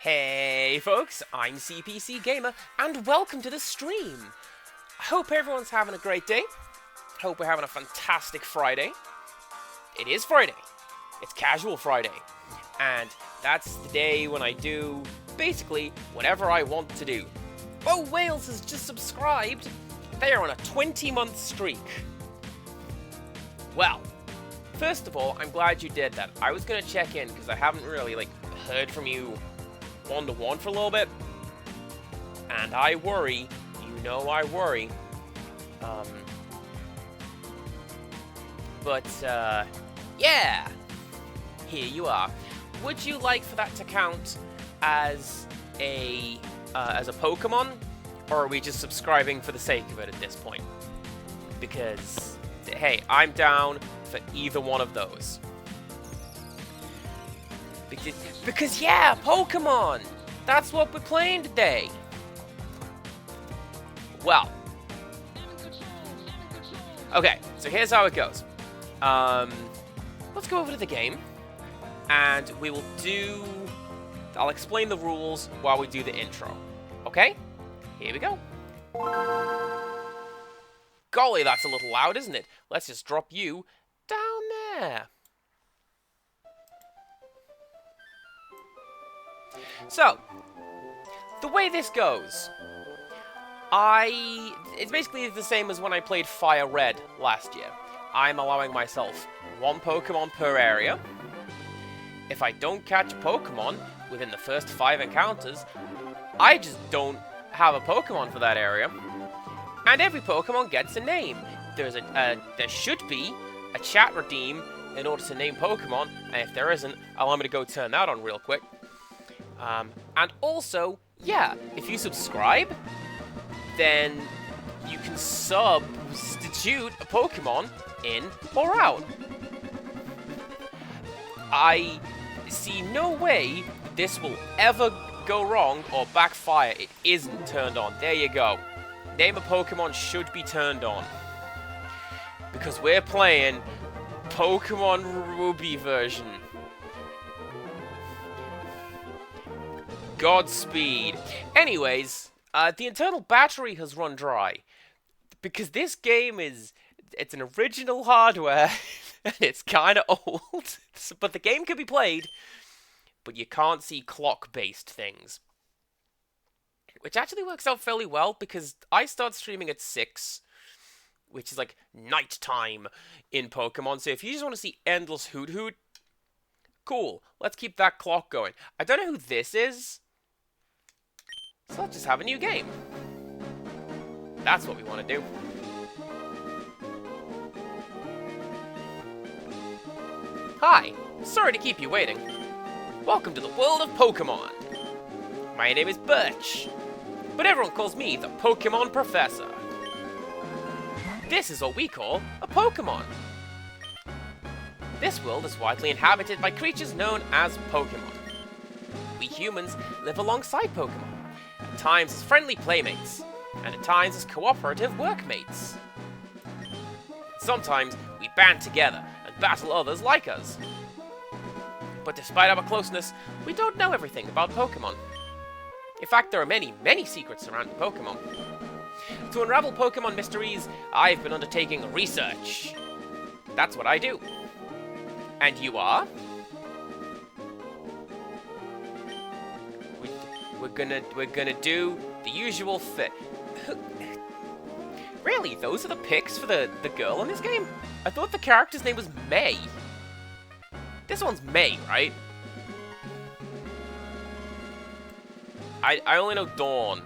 Hey folks, I'm CPC Gamer, and welcome to the stream. I hope everyone's having a great day. Hope we're having a fantastic Friday. It is Friday. It's Casual Friday. And that's the day when I do, basically, whatever I want to do. Oh, Wales has just subscribed. They are on a 20-month streak. Well, first of all, I'm glad you did that. I was going to check in, because I haven't really, heard from you one-to-one for a little bit, and I worry, I worry, yeah, here you are. Would you like for that to count as a Pokemon, or are we just subscribing for the sake of it at this point? Because, hey, I'm down for either one of those. Because yeah, Pokemon! That's what we're playing today! Well. Okay, so here's how it goes. Let's go over to the game. And we will do... I'll explain the rules while we do the intro. Okay? Here we go. Golly, that's a little loud, isn't it? Let's just drop you down there. So, the way this goes, it's basically the same as when I played Fire Red last year. I'm allowing myself one Pokemon per area. If I don't catch a Pokemon within the first 5 encounters, I just don't have a Pokemon for that area. And every Pokemon gets a name. There should be a chat redeem in order to name Pokemon, and if there isn't, allow me to go turn that on real quick. And also, yeah, if you subscribe, then you can substitute a Pokemon in or out. I see no way this will ever go wrong or backfire. It isn't turned on. There you go. Name a Pokemon should be turned on. Because we're playing Pokemon Ruby version. Godspeed. Anyways, the internal battery has run dry. Because this game it's an original hardware, and it's kind of old. But the game can be played, but you can't see clock-based things. Which actually works out fairly well, because I start streaming at 6, which is like nighttime in Pokemon. So if you just want to see endless hoot hoot, cool. Let's keep that clock going. I don't know who this is, so let's just have a new game. That's what we want to do. Hi, sorry to keep you waiting. Welcome to the world of Pokemon. My name is Birch, but everyone calls me the Pokemon Professor. This is what we call a Pokemon. This world is widely inhabited by creatures known as Pokemon. We humans live alongside Pokemon, at times as friendly playmates, and at times as cooperative workmates. Sometimes we band together and battle others like us. But despite our closeness, we don't know everything about Pokemon. In fact, there are many, many secrets surrounding Pokemon. To unravel Pokemon mysteries, I've been undertaking research. That's what I do. And you are? We're gonna do the usual fit. Really? Those are the picks for the girl in this game? I thought the character's name was May. This one's May, right? I only know Dawn,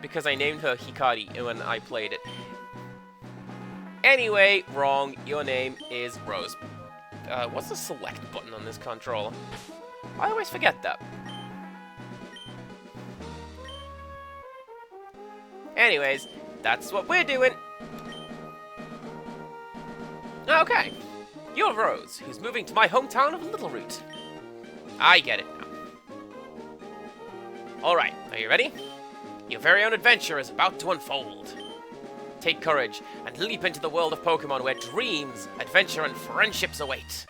because I named her Hikari when I played it. Anyway, wrong. Your name is Rose. What's the select button on this controller? I always forget that. Anyways, that's what we're doing. Okay. You're Rose, who's moving to my hometown of Littleroot. I get it now. Alright, are you ready? Your very own adventure is about to unfold. Take courage and leap into the world of Pokemon where dreams, adventure, and friendships await.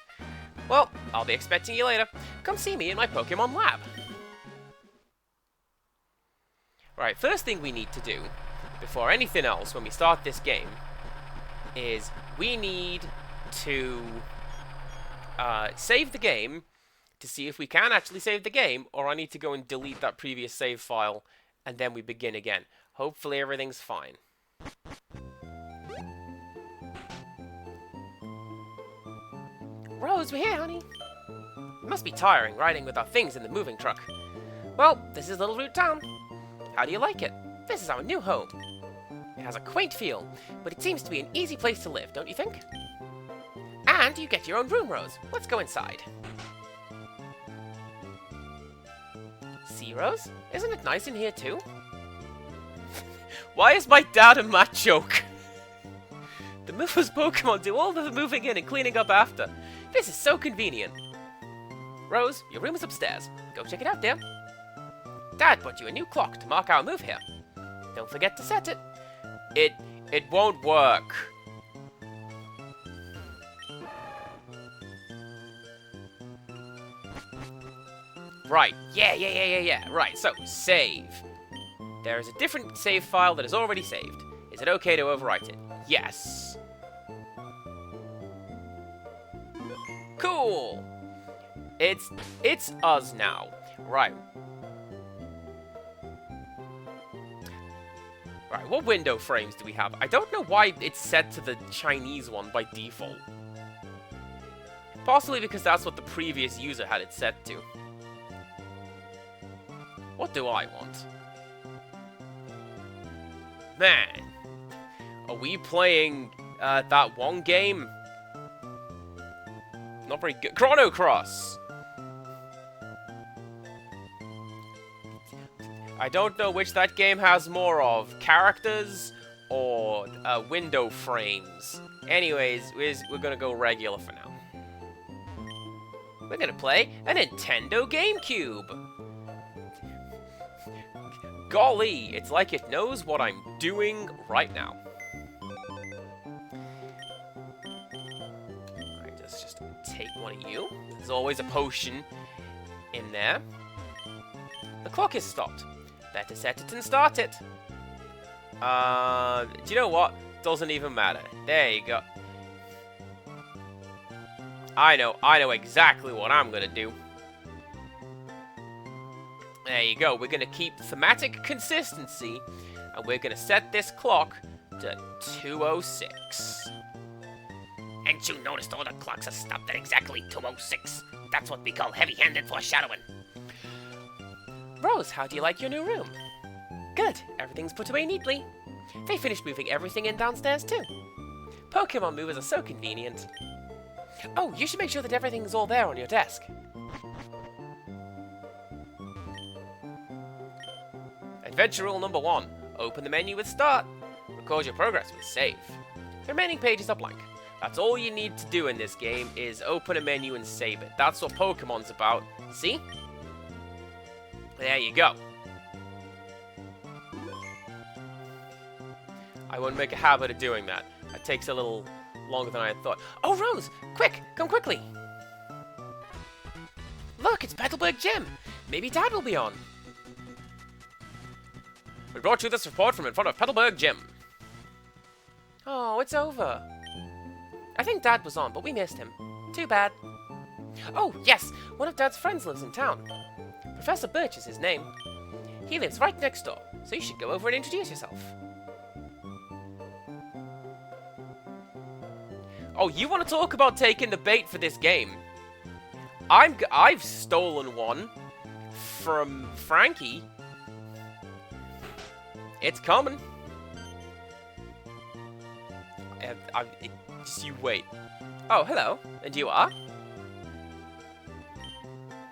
Well, I'll be expecting you later. Come see me in my Pokemon lab. Right, first thing we need to do, before anything else, when we start this game, is we need to save the game to see if we can actually save the game, or I need to go and delete that previous save file, and then we begin again. Hopefully everything's fine. Rose, we're here, honey. It must be tiring riding with our things in the moving truck. Well, this is Little Root Town. How do you like it? This is our new home. It has a quaint feel, but it seems to be an easy place to live, don't you think? And you get your own room, Rose. Let's go inside. See, Rose? Isn't it nice in here, too? Why is my dad a mat joke? The movers Pokemon do all the moving in and cleaning up after. This is so convenient. Rose, your room is upstairs. Go check it out, dear. Dad bought you a new clock to mark our move here. Don't forget to set it. It won't work. Right, yeah. Right, so, save. There is a different save file that is already saved. Is it okay to overwrite it? Yes. Cool. It's us now. Right. Right, what window frames do we have? I don't know why it's set to the Chinese one by default. Possibly because that's what the previous user had it set to. What do I want? Man. Are we playing that one game? Not very good. Chrono Cross! I don't know which that game has more of, characters or window frames. Anyways, we're gonna go regular for now. We're gonna play a Nintendo GameCube. Golly, it's like it knows what I'm doing right now. Alright, let's just take one of you. There's always a potion in there. The clock is stopped. Better set it and start it. Do you know what? Doesn't even matter. There you go. I know exactly what I'm gonna do. There you go. We're gonna keep thematic consistency, and we're gonna set this clock to 2:06. Ain't you noticed all the clocks are stopped at exactly 2:06? That's what we call heavy-handed foreshadowing. Rose, how do you like your new room? Good. Everything's put away neatly. They finished moving everything in downstairs, too. Pokemon movers are so convenient. Oh, you should make sure that everything's all there on your desk. Adventure rule number 1. Open the menu with Start. Record your progress with Save. The remaining pages are blank. That's all you need to do in this game is open a menu and save it. That's what Pokemon's about. See? There you go. I won't make a habit of doing that. It takes a little longer than I had thought. Oh, Rose! Quick! Come quickly! Look, it's Petalburg Gym! Maybe Dad will be on. We brought you this report from in front of Petalburg Gym. Oh, it's over. I think Dad was on, but we missed him. Too bad. Oh, yes! One of Dad's friends lives in town. Professor Birch is his name. He lives right next door, so you should go over and introduce yourself. Oh, you want to talk about taking the bait for this game? I've stolen one from Frankie. It's coming. Just you wait. Oh, hello. And you are?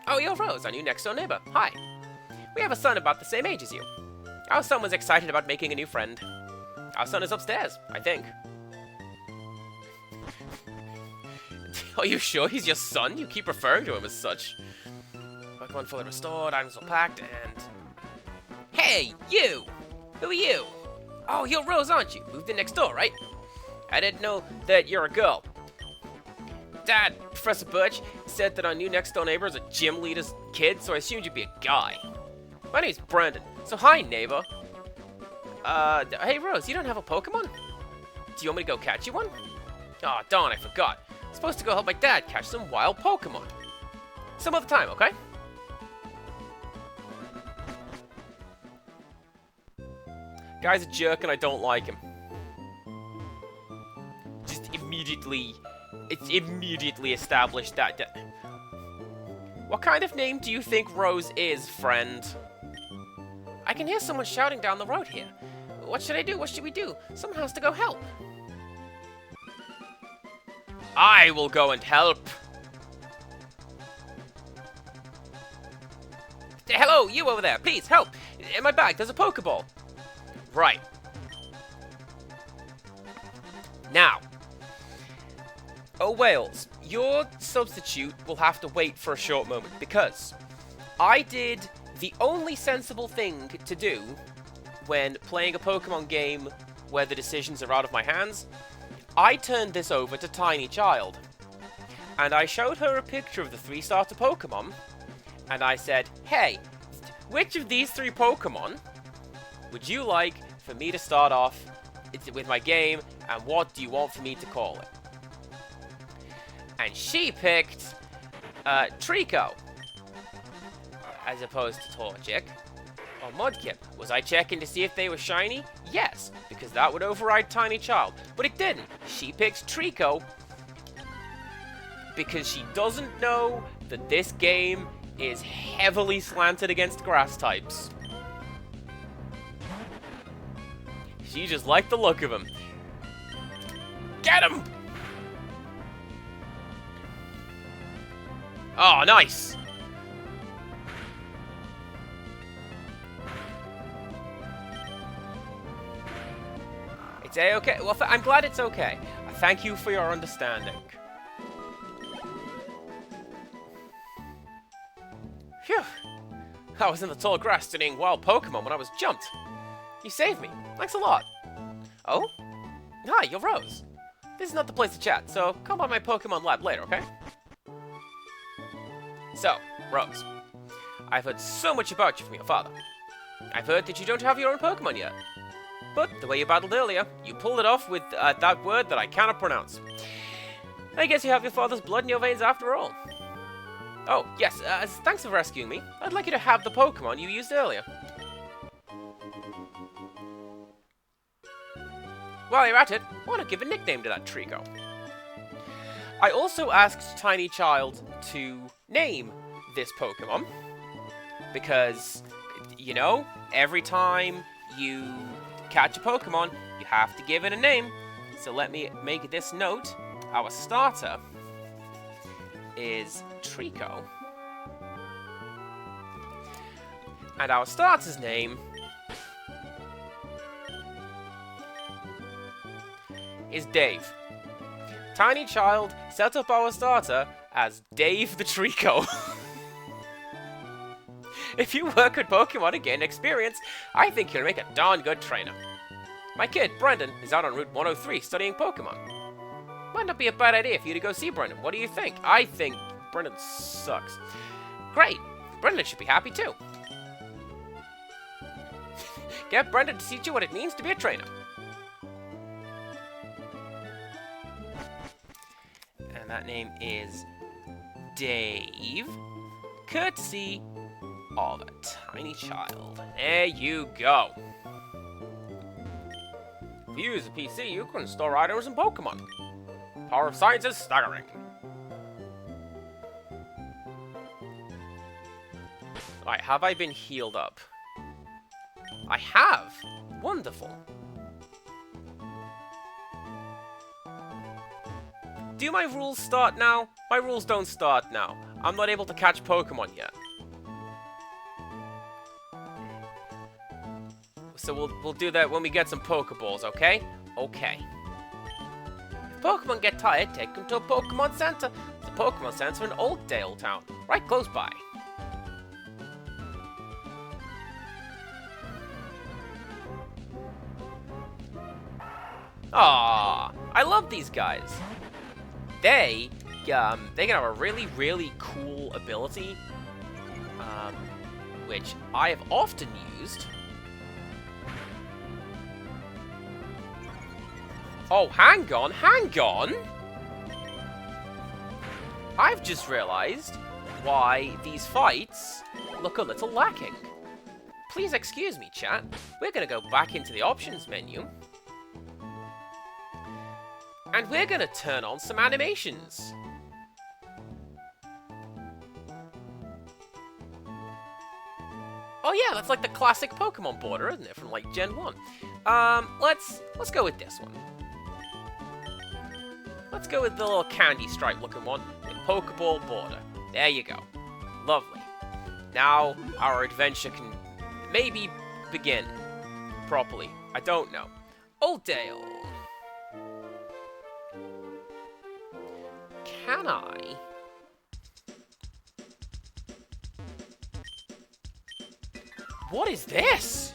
Oh, you're Rose, our new next-door neighbor. Hi. We have a son about the same age as you. Our son was excited about making a new friend. Our son is upstairs, I think. Are you sure he's your son? You keep referring to him as such. Pokemon fully restored, items all packed, and... Hey, you! Who are you? Oh, you're Rose, aren't you? Moved in next door, right? I didn't know that you're a girl. Dad, Professor Birch, said that our new next-door neighbor is a gym leader's kid, so I assumed you'd be a guy. My name's Brandon, so hi, neighbor. Hey Rose, you don't have a Pokemon? Do you want me to go catch you one? Aw, darn, I forgot. I'm supposed to go help my dad catch some wild Pokemon. Some other time, okay? Guy's a jerk and I don't like him. Just immediately... It's immediately established that... What kind of name do you think Rose is, friend? I can hear someone shouting down the road here. What should I do? What should we do? Someone has to go help. I will go and help. Hello, you over there. Please, help. In my bag, there's a Pokeball. Right. Now. Oh, Wales, your substitute will have to wait for a short moment because I did the only sensible thing to do when playing a Pokemon game where the decisions are out of my hands. I turned this over to Tiny Child, and I showed her a picture of the 3-starter Pokemon, and I said, hey, which of these 3 Pokemon would you like for me to start off with my game, and what do you want for me to call it? And she picked Trico, as opposed to Torchic or Mudkip. Was I checking to see if they were shiny? Yes, because that would override Tiny Child. But it didn't. She picked Trico because she doesn't know that this game is heavily slanted against grass types. She just liked the look of him. Get him! Oh, nice! It's A-okay? Well, I'm glad it's okay. Thank you for your understanding. Phew! I was in the tall grass studying wild Pokemon when I was jumped. You saved me. Thanks a lot. Oh? Hi, you're Rose. This is not the place to chat, so come by my Pokemon lab later, okay? So, Rose, I've heard so much about you from your father. I've heard that you don't have your own Pokemon yet. But the way you battled earlier, you pulled it off with that word that I cannot pronounce. I guess you have your father's blood in your veins after all. Oh, yes, thanks for rescuing me. I'd like you to have the Pokemon you used earlier. While you're at it, why not give a nickname to that Trico? I also asked Tiny Child to name this Pokemon, because, you know, every time you catch a Pokemon, you have to give it a name. So let me make this note. Our starter is Trico. And our starter's name is Dave. Tiny Child set up our starter as Dave the Trico. If you work with Pokemon and gain experience, I think you'll make a darn good trainer. My kid, Brendan, is out on Route 103 studying Pokemon. Might not be a bad idea for you to go see Brendan. What do you think? I think Brendan sucks. Great! Brendan should be happy too. Get Brendan to teach you what it means to be a trainer. And that name is Dave, courtesy of a Tiny Child. There you go. If you use a PC, you can store items in Pokemon. Power of science is staggering. Alright, have I been healed up? I have! Wonderful. Do my rules start now? My rules don't start now. I'm not able to catch Pokemon yet. So we'll do that when we get some Pokeballs, okay? Okay. If Pokemon get tired, take them to a Pokemon Center. The Pokemon Center in Oakdale Town, right close by. Aww, I love these guys. They can have a really, really cool ability, which I have often used. Oh, hang on, hang on! I've just realised why these fights look a little lacking. Please excuse me, chat. We're going to go back into the options menu. And we're going to turn on some animations. Oh yeah, that's like the classic Pokemon border, isn't it? From like Gen 1. Let's go with this one. Let's go with the little candy stripe looking one with Pokeball border. There you go. Lovely. Now our adventure can maybe begin properly. I don't know. Oldale. Can I? What is this?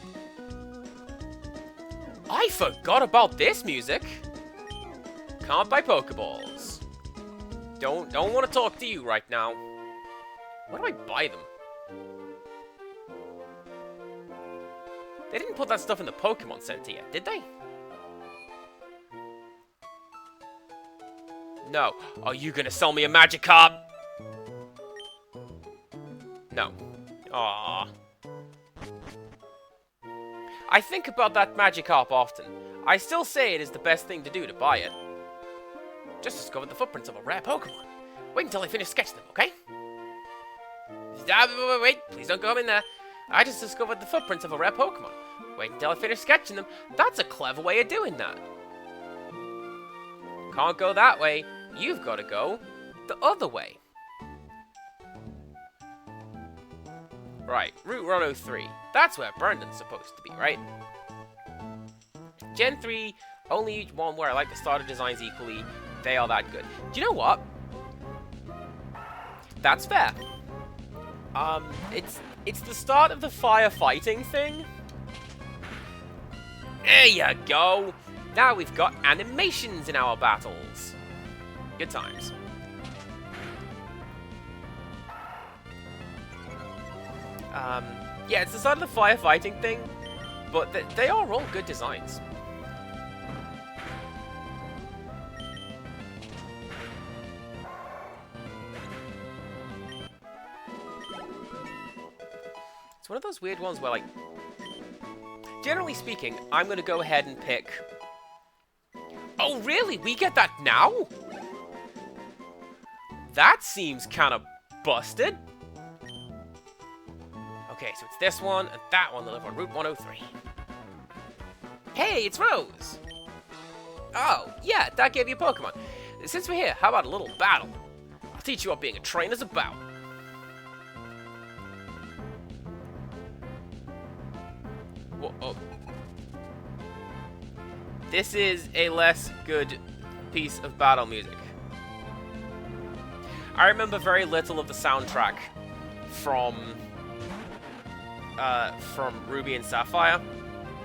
I forgot about this music. Can't buy Pokeballs. Don't want to talk to you right now. Where do I buy them? They didn't put that stuff in the Pokemon Center yet, did they? No. Are you gonna sell me a Magikarp? No. Aww. I think about that Magikarp often. I still say it is the best thing to do to buy it. Just discovered the footprints of a rare Pokemon. Wait until I finish sketching them, okay? Wait, please don't go in there. I just discovered the footprints of a rare Pokemon. Wait until I finish sketching them. That's a clever way of doing that. Can't go that way. You've got to go the other way. Right, Route 103. That's where Brandon's supposed to be, right? Gen 3, only one where I like the starter designs equally. They are that good. Do you know what? That's fair. It's the start of the firefighting thing. There you go. Now we've got animations in our battles. Good times. Yeah, it's the start of the firefighting thing, but they are all good designs. It's one of those weird ones where, like, generally speaking, I'm going to go ahead and pick... Oh, really? We get that now? That seems kind of busted. Okay, so it's this one and that one that live on Route 103. Hey, it's Rose! Oh, yeah, that gave you a Pokemon. Since we're here, how about a little battle? I'll teach you what being a trainer's about. Whoa. This is a less good piece of battle music. I remember very little of the soundtrack from Ruby and Sapphire,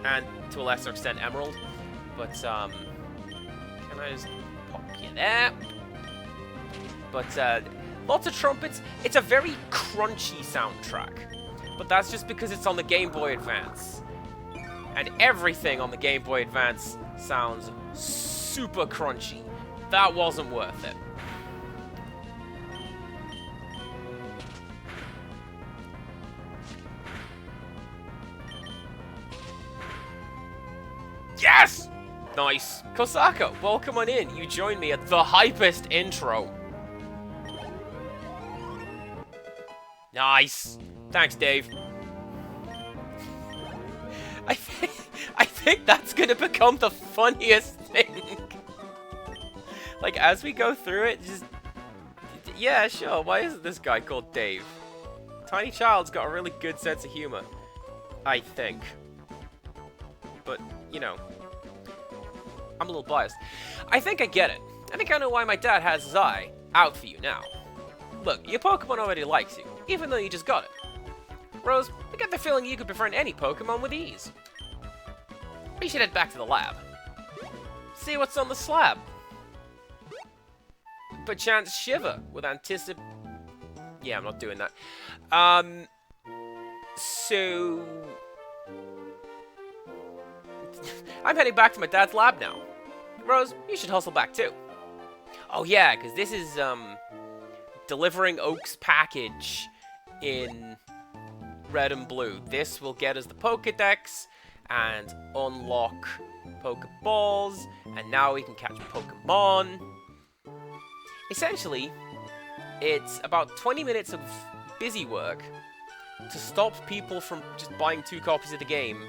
and to a lesser extent Emerald. But can I just pop you there? But lots of trumpets. It's a very crunchy soundtrack, but that's just because it's on the Game Boy Advance. And everything on the Game Boy Advance sounds super crunchy. That wasn't worth it. Yes! Nice. Kosako, welcome on in. You joined me at the hypest intro. Nice. Thanks, Dave. I think that's gonna become the funniest thing. Like, as we go through it, just... Yeah, sure, why isn't this guy called Dave? Tiny Child's got a really good sense of humor. I think. But, you know... I'm a little biased. I think I get it. I think I know why my dad has his eye out for you now. Look, your Pokemon already likes you, even though you just got it. Rose, I get the feeling you could befriend any Pokemon with ease. We should head back to the lab. See what's on the slab. Perchance shiver with anticip... Yeah, I'm not doing that. So... I'm heading back to my dad's lab now. Rose, you should hustle back too. Oh yeah, because this is, delivering Oak's package in red and blue. This will get us the Pokedex and unlock Pokeballs, and now we can catch Pokemon. Essentially, it's about 20 minutes of busy work to stop people from just buying 2 copies of the game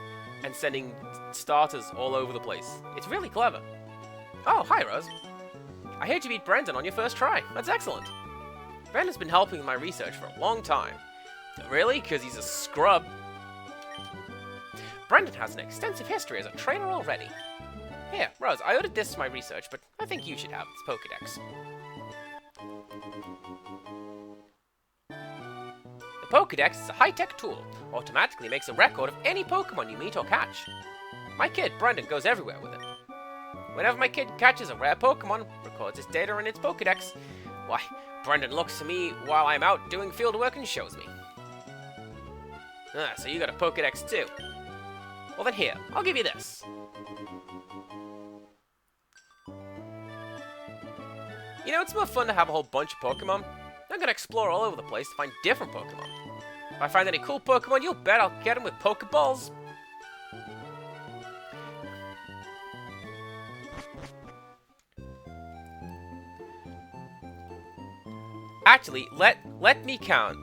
and sending starters all over the place. It's really clever. Oh, hi Rose. I heard you beat Brendan on your first try. That's excellent. Brendan's been helping with my research for a long time. Really? Because he's a scrub. Brendan has an extensive history as a trainer already. Here, Rose, I ordered this to my research, but I think you should have this Pokedex. The Pokedex is a high-tech tool. Automatically makes a record of any Pokemon you meet or catch. My kid, Brendan, goes everywhere with it. Whenever my kid catches a rare Pokemon, records its data in its Pokedex, why, Brendan looks to me while I'm out doing field work and shows me. Ah, so you got a Pokedex too. Well then here, I'll give you this. You know, it's more fun to have a whole bunch of Pokemon. I'm gonna explore all over the place to find different Pokemon. If I find any cool Pokemon, you'll bet I'll get them with Pokeballs. Actually, let me count.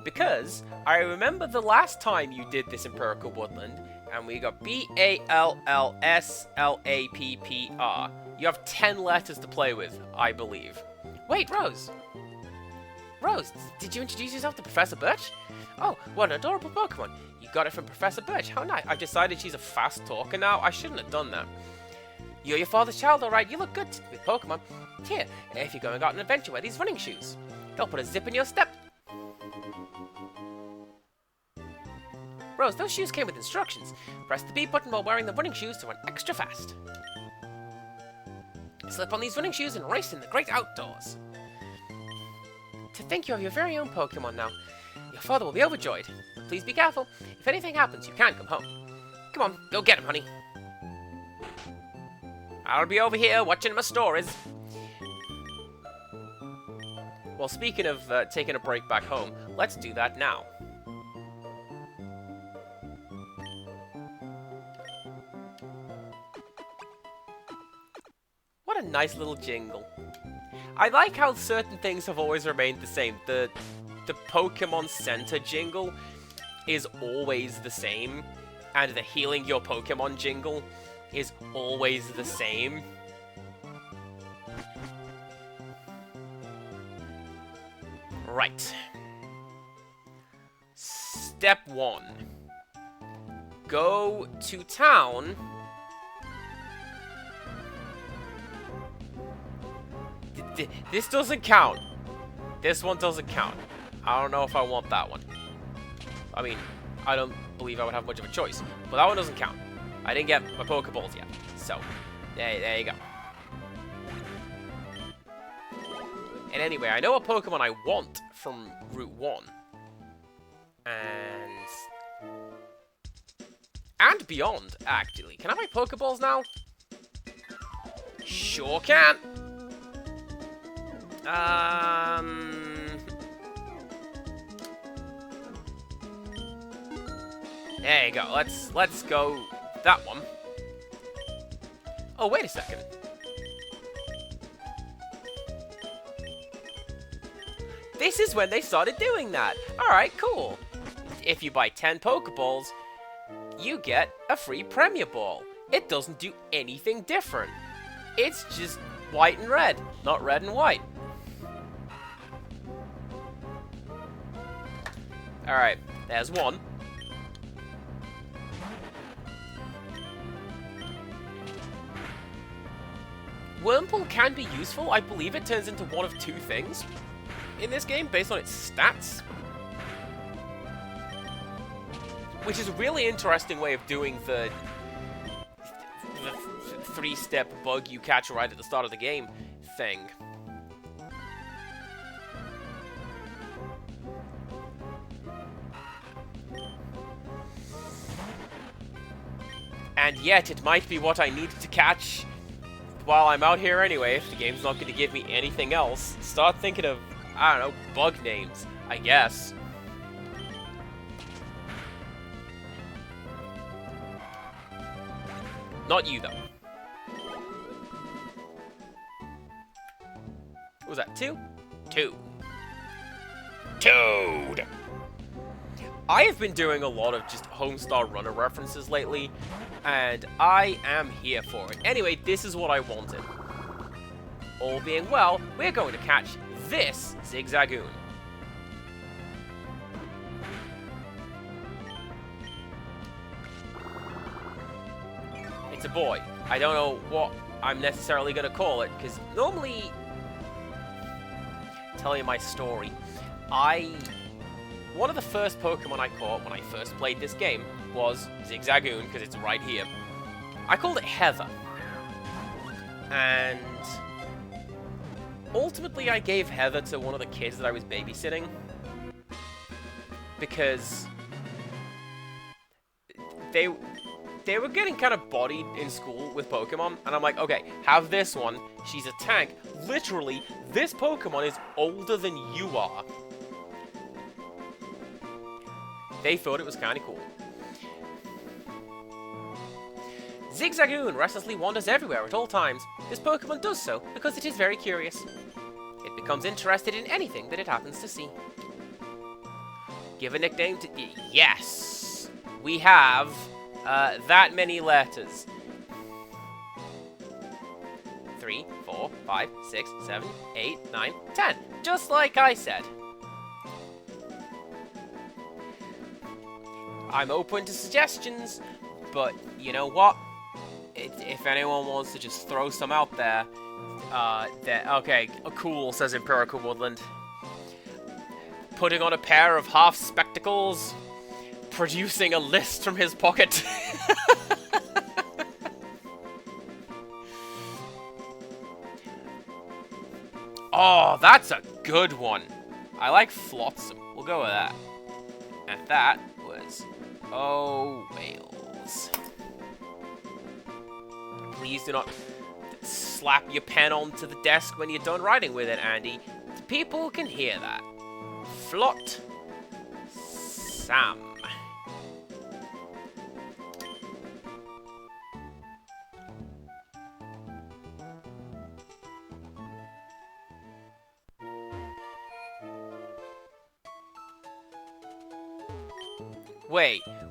Because I remember the last time you did this Empirical Woodland, and we got B-A-L-L-S-L-A-P-P-R. You have 10 letters to play with, I believe. Wait, Rose! Rose, did you introduce yourself to Professor Birch? Oh, what an adorable Pokemon. You got it from Professor Birch. How nice. I've decided she's a fast talker now. I shouldn't have done that. You're your father's child, alright. You look good with Pokemon. Here, if you're going on an adventure, wear these running shoes. They'll put a zip in your step. Rose, those shoes came with instructions. Press the B button while wearing the running shoes to run extra fast. Slip on these running shoes and race in the great outdoors. To think you have your very own Pokemon now. Your father will be overjoyed. Please be careful. If anything happens, you can't come home. Come on, go get him, honey. I'll be over here watching my stories. Well, speaking of taking a break back home, let's do that now. What a nice little jingle. I like how certain things have always remained the same. The Pokemon Center jingle is always the same, and the healing your Pokemon jingle is always the same. Right. Step 1. Go to town. This doesn't count. This one doesn't count. I don't know if I want that one. I mean, I don't believe I would have much of a choice. But that one doesn't count. I didn't get my Pokeballs yet. So, there you go. And anyway, I know what Pokemon I want from Route 1. And beyond, actually. Can I buy Pokeballs now? Sure can. There you go. Let's go that one. Oh, wait a second. This is when they started doing that. Alright, cool. If you buy 10 Pokeballs, you get a free Premier Ball. It doesn't do anything different. It's just white and red, not red and white. Alright, there's one. Wurmple can be useful. I believe it turns into one of 2 things in this game based on its stats. Which is a really interesting way of doing the 3-step bug you catch right at the start of the game thing. And yet, it might be what I needed to catch while I'm out here anyway, if the game's not going to give me anything else, start thinking of, I don't know, bug names, I guess. Not you, though. What was that, 2? 2. Toad! I have been doing a lot of just Homestar Runner references lately, and I am here for it. Anyway, this is what I wanted. All being well, we're going to catch this Zigzagoon. It's a boy. I don't know what I'm necessarily going to call it, because normally... Tell you my story. One of the first Pokemon I caught when I first played this game was Zigzagoon, because it's right here. I called it Heather. And ultimately I gave Heather to one of the kids that I was babysitting. Because they were getting kind of bodied in school with Pokemon. And I'm like, okay, have this one. She's a tank. Literally, this Pokemon is older than you are. They thought it was kind of cool. Zigzagoon restlessly wanders everywhere at all times. This Pokemon does so because it is very curious. It becomes interested in anything that it happens to see. Give a nickname to... Yes! We have that many letters. 3, 4, 5, 6, 7, 8, 9, 10. Just like I said. I'm open to suggestions, but you know what? If anyone wants to just throw some out there, okay, cool, says Empirical Woodland. Putting on a pair of half spectacles, producing a list from his pocket. Oh, that's a good one. I like Flotsam. We'll go with that. And that was... Oh, Wales. Please do not slap your pen onto the desk when you're done writing with it, Andy. People can hear that. Flot Sam.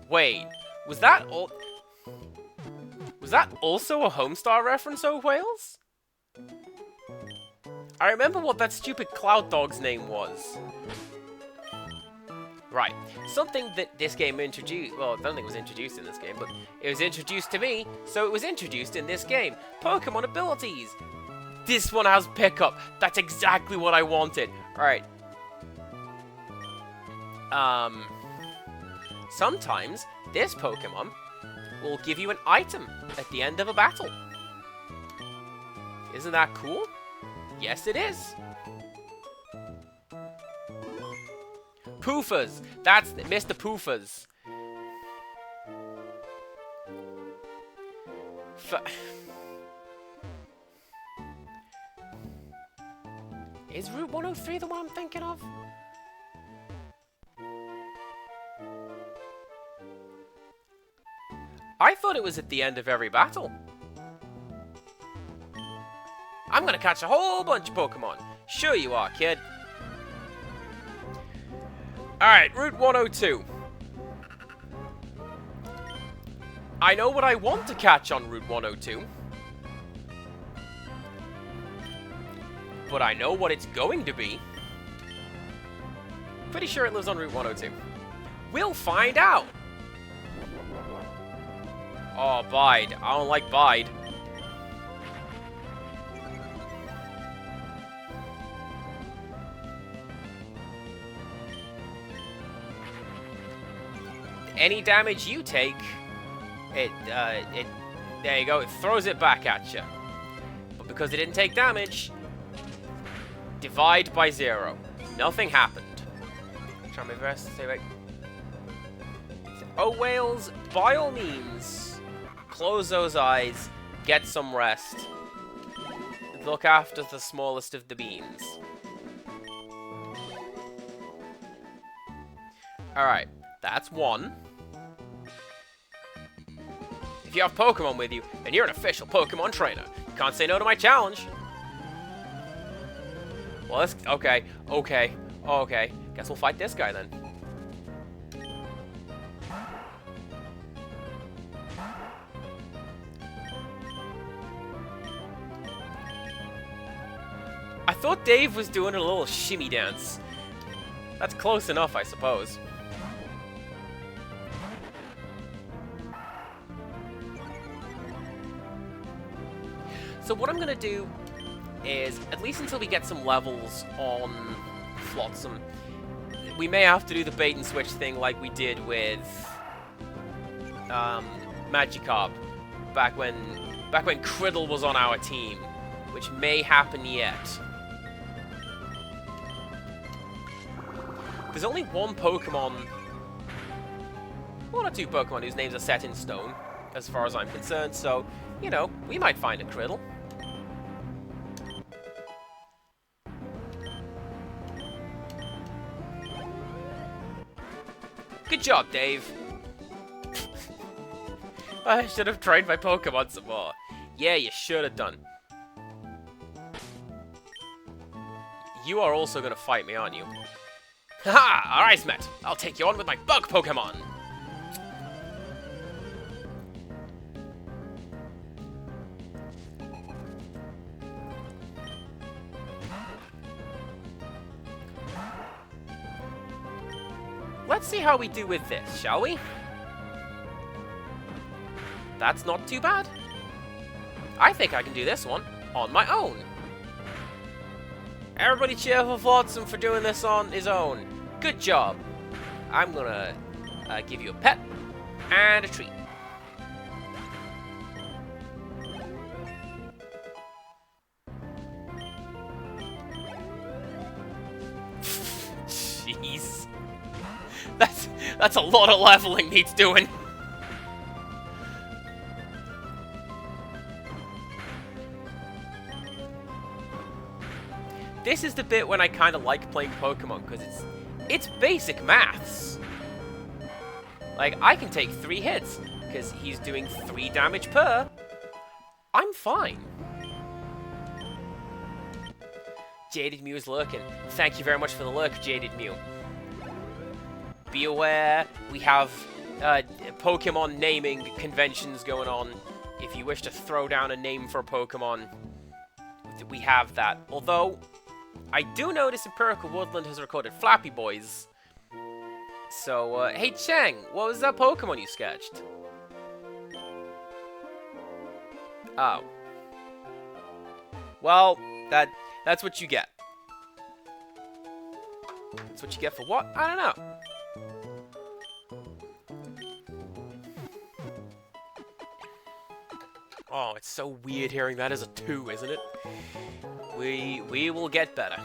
Wait, was that also a Homestar reference, O Wales? I remember what that stupid Cloud Dog's name was. Right, something that this game introduced, well, I don't think it was introduced in this game, but it was introduced to me, so it was introduced in this game. Pokemon abilities. This one has pickup. That's exactly what I wanted. Alright. Sometimes this Pokemon will give you an item at the end of a battle. Isn't that cool? Yes, it is. Poofers. That's Mr. Poofers. Is Route 103 the one I'm thinking of? I thought it was at the end of every battle. I'm gonna catch a whole bunch of Pokemon. Sure you are, kid. Alright, Route 102. I know what I want to catch on Route 102. But I know what it's going to be. Pretty sure it lives on Route 102. We'll find out. Oh, Bide. I don't like Bide. Any damage you take, there you go, it throws it back at you. But because it didn't take damage, divide by 0. Nothing happened. Try my best to stay awake. Oh, Wales, by all means, close those eyes, get some rest. Look after the smallest of the beans. Alright, that's one. If you have Pokemon with you, then you're an official Pokemon trainer. You can't say no to my challenge. Well, let's... Okay. Guess we'll fight this guy then. I thought Dave was doing a little shimmy dance. That's close enough, I suppose. So what I'm gonna do is, at least until we get some levels on Flotsam, we may have to do the bait and switch thing like we did with Magikarp back when Criddle was on our team, which may happen yet. There's only one or two Pokemon whose names are set in stone, as far as I'm concerned, so, you know, we might find a Criddle. Good job, Dave. I should have trained my Pokemon some more. Yeah, you should have done. You are also going to fight me, aren't you? Haha! Alright, Met. I'll take you on with my bug Pokemon. Let's see how we do with this, shall we? That's not too bad. I think I can do this one on my own. Everybody cheer for Flotsam for doing this on his own. Good job. I'm gonna give you a pet and a treat. Jeez. That's a lot of leveling needs doing. This is the bit when I kind of like playing Pokemon, because it's basic maths. Like, I can take 3 hits, because he's doing 3 damage per. I'm fine. Jaded Mew is lurking. Thank you very much for the lurk, Jaded Mew. Be aware, we have Pokemon naming conventions going on. If you wish to throw down a name for a Pokemon, we have that. Although, I do notice Empirical Woodland has recorded Flappy Boys. So, hey Chang, what was that Pokemon you sketched? Oh. Well, that's what you get. That's what you get for what? I don't know. Oh, it's so weird hearing that as a 2, isn't it? We will get better.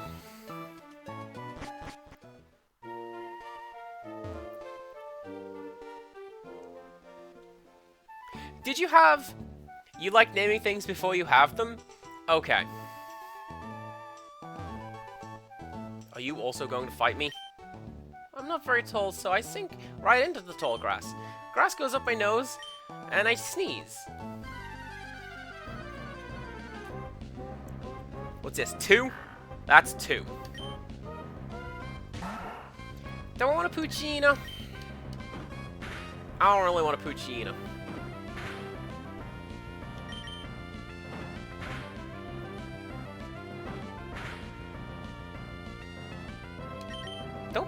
Did you have... You like naming things before you have them? Okay. Are you also going to fight me? I'm not very tall, so I sink right into the tall grass. Grass goes up my nose, and I sneeze. What's this, 2? That's 2. Don't want a Poochyena. I don't really want a Poochyena.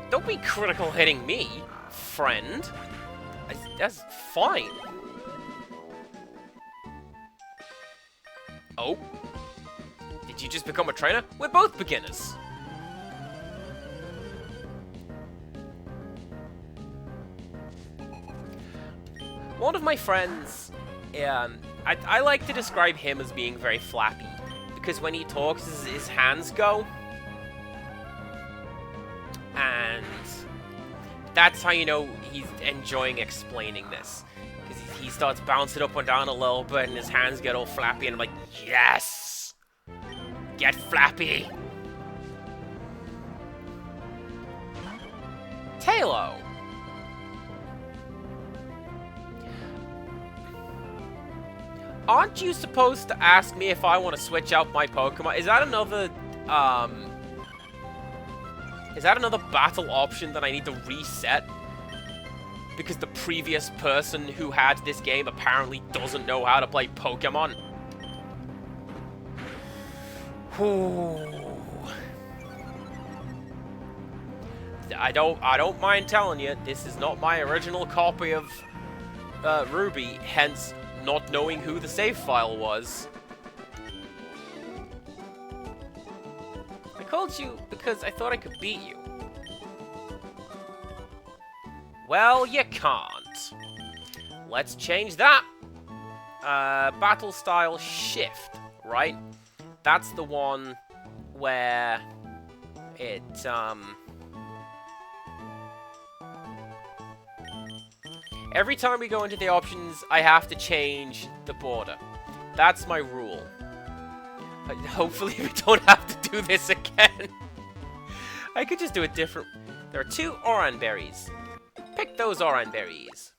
Don't be critical hitting me, friend. That's fine. Oh. Did you just become a trainer? We're both beginners. One of my friends, I like to describe him as being very flappy, because when he talks, his hands go. And that's how you know he's enjoying explaining this. Because he starts bouncing up and down a little bit, and his hands get all flappy, and I'm like, yes! Get flappy. Tailo. Aren't you supposed to ask me if I want to switch out my Pokemon? Is that another battle option that I need to reset? Because the previous person who had this game apparently doesn't know how to play Pokemon. I don't mind telling you, this is not my original copy of Ruby, hence not knowing who the save file was. I called you because I thought I could beat you. Well, you can't. Let's change that. Battle style shift, right? That's the one where it, every time we go into the options, I have to change the border. That's my rule. Hopefully we don't have to do this again. I could just do it different. There are 2 Oran berries. Pick those Oran berries.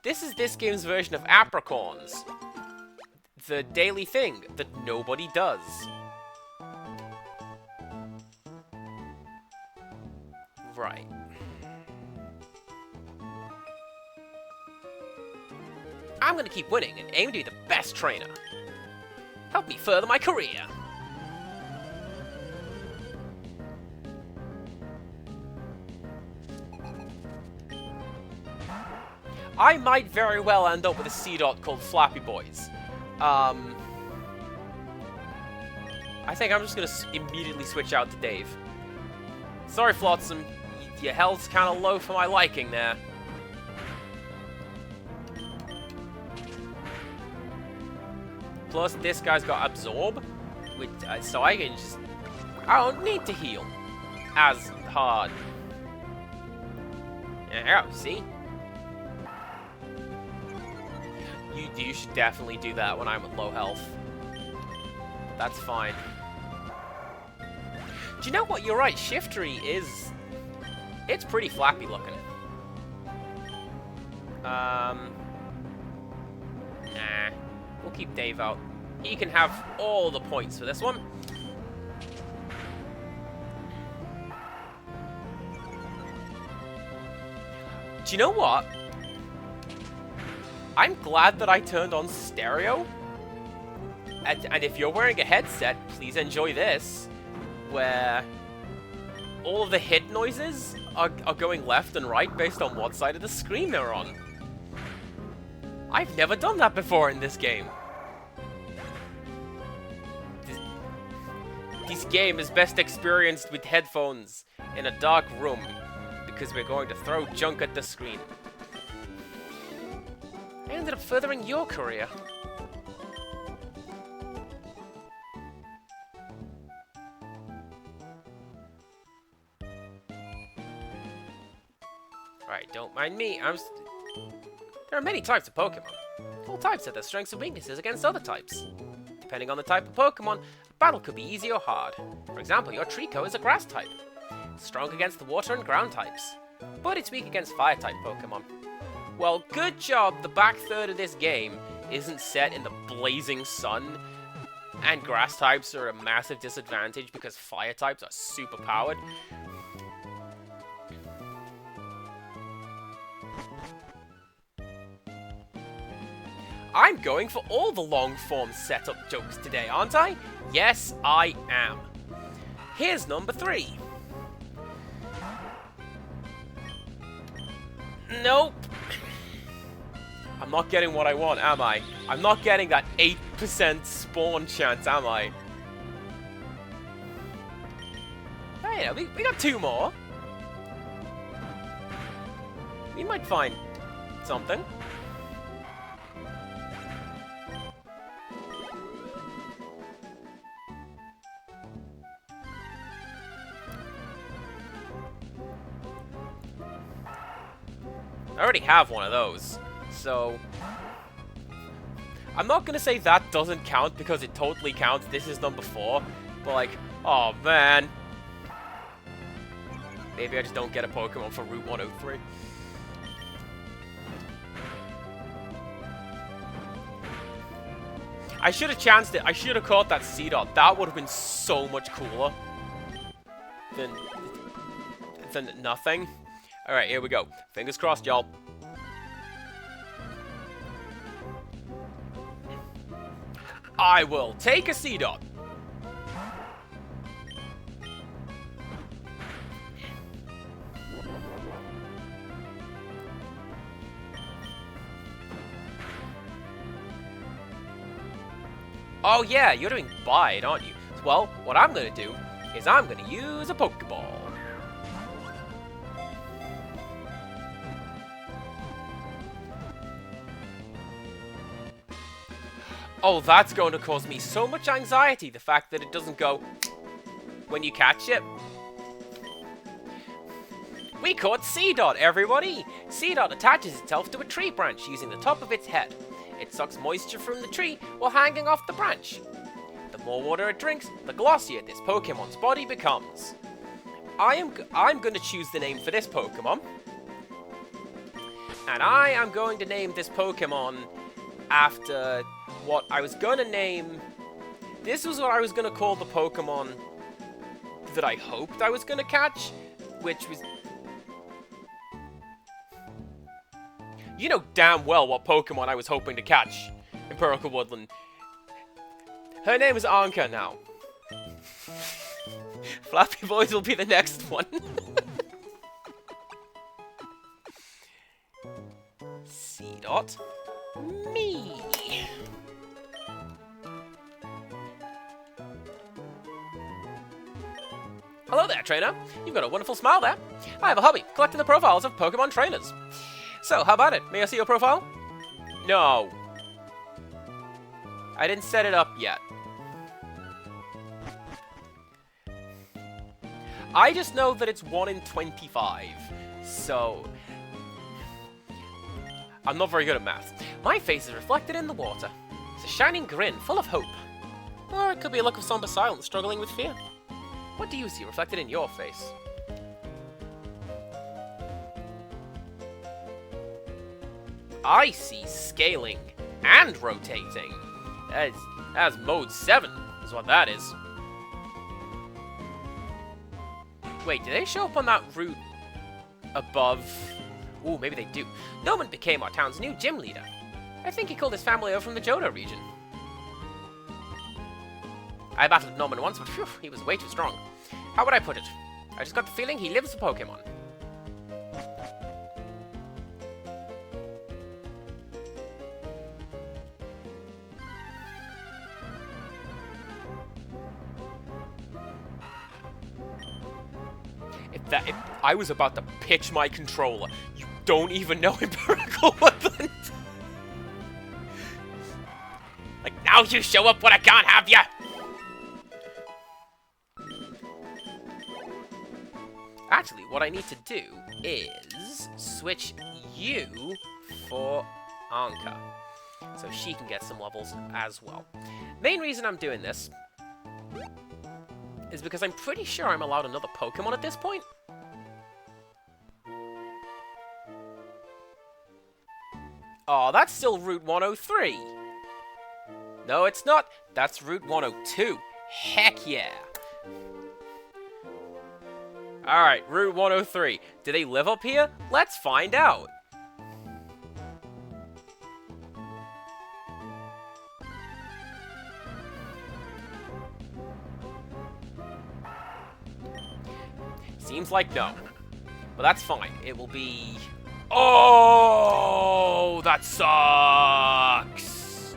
This is this game's version of apricorns. The daily thing that nobody does. Right. I'm gonna keep winning and aim to be the best trainer. Help me further my career. I might very well end up with a C-Dot called Flappy Boys. I think I'm just gonna immediately switch out to Dave. Sorry, Flotsam. Your health's kind of low for my liking there. Plus, this guy's got Absorb, which, so I can just... I don't need to heal as hard. Yeah, see? You should definitely do that when I'm at low health. That's fine. Do you know what? You're right. Shiftry is... It's pretty flappy looking. Nah. We'll keep Dave out. He can have all the points for this one. Do you know what? I'm glad that I turned on stereo. And if you're wearing a headset, please enjoy this. Where all of the hit noises are going left and right based on what side of the screen they're on. I've never done that before in this game. This game is best experienced with headphones in a dark room because we're going to throw junk at the screen. I ended up furthering your career. Alright, don't mind me. There are many types of Pokemon. All types have their strengths and weaknesses against other types. Depending on the type of Pokemon, a battle could be easy or hard. For example, your Trico is a grass type. It's strong against the water and ground types, but it's weak against fire type Pokemon. Well, good job the back third of this game isn't set in the blazing sun, and grass types are a massive disadvantage because fire types are super powered. I'm going for all the long-form setup jokes today, aren't I? Yes, I am. Here's number 3. Nope. I'm not getting what I want, am I? I'm not getting that 8% spawn chance, am I? Hey, we got 2 more. We might find something. I already have one of those, so I'm not gonna say that doesn't count because it totally counts. This is number 4. But like, oh man. Maybe I just don't get a Pokemon for Route 103. I should have chanced it. I should have caught that C-Dot. That would have been so much cooler than nothing. Alright, here we go. Fingers crossed, y'all. I will take a C-Dot. Oh yeah, you're doing Bite, aren't you? Well, what I'm gonna do is I'm gonna use a Pokeball. Oh, that's going to cause me so much anxiety, the fact that it doesn't go when you catch it. We caught C-Dot, everybody! C-Dot attaches itself to a tree branch using the top of its head. It sucks moisture from the tree while hanging off the branch. The more water it drinks, the glossier this Pokemon's body becomes. I'm going to choose the name for this Pokemon. And I am going to name this Pokemon after what I was going to name... This was what I was going to call the Pokemon that I hoped I was going to catch, which was... You know damn well what Pokemon I was hoping to catch in Purple Woodland. Her name is Anka now. Flappy Boys will be the next one. C-Dot. Me. Hello there, trainer. You've got a wonderful smile there. I have a hobby, collecting the profiles of Pokemon trainers. So, how about it? May I see your profile? No. I didn't set it up yet. I just know that it's 1 in 25. So... I'm not very good at math. My face is reflected in the water. It's a shining grin, full of hope. Or it could be a look of somber silence, struggling with fear. What do you see reflected in your face? I see scaling and rotating. That's mode 7, is what that is. Wait, do they show up on that route above? Ooh, maybe they do. Noman became our town's new gym leader. I think he called his family over from the Johto region. I battled Noman once, but phew, he was way too strong. How would I put it? I just got the feeling he lives for Pokemon. If I was about to pitch my controller, you don't even know Empirical Woodland. Like, now you show up when I can't have ya! Actually, what I need to do is switch you for Anka, so she can get some levels as well. Main reason I'm doing this is because I'm pretty sure I'm allowed another Pokemon at this point. Oh, that's still Route 103. No, it's not. That's Route 102. Heck yeah. Alright, Route 103. Do they live up here? Let's find out. Seems like no. But that's fine. It will be... Oh, that sucks.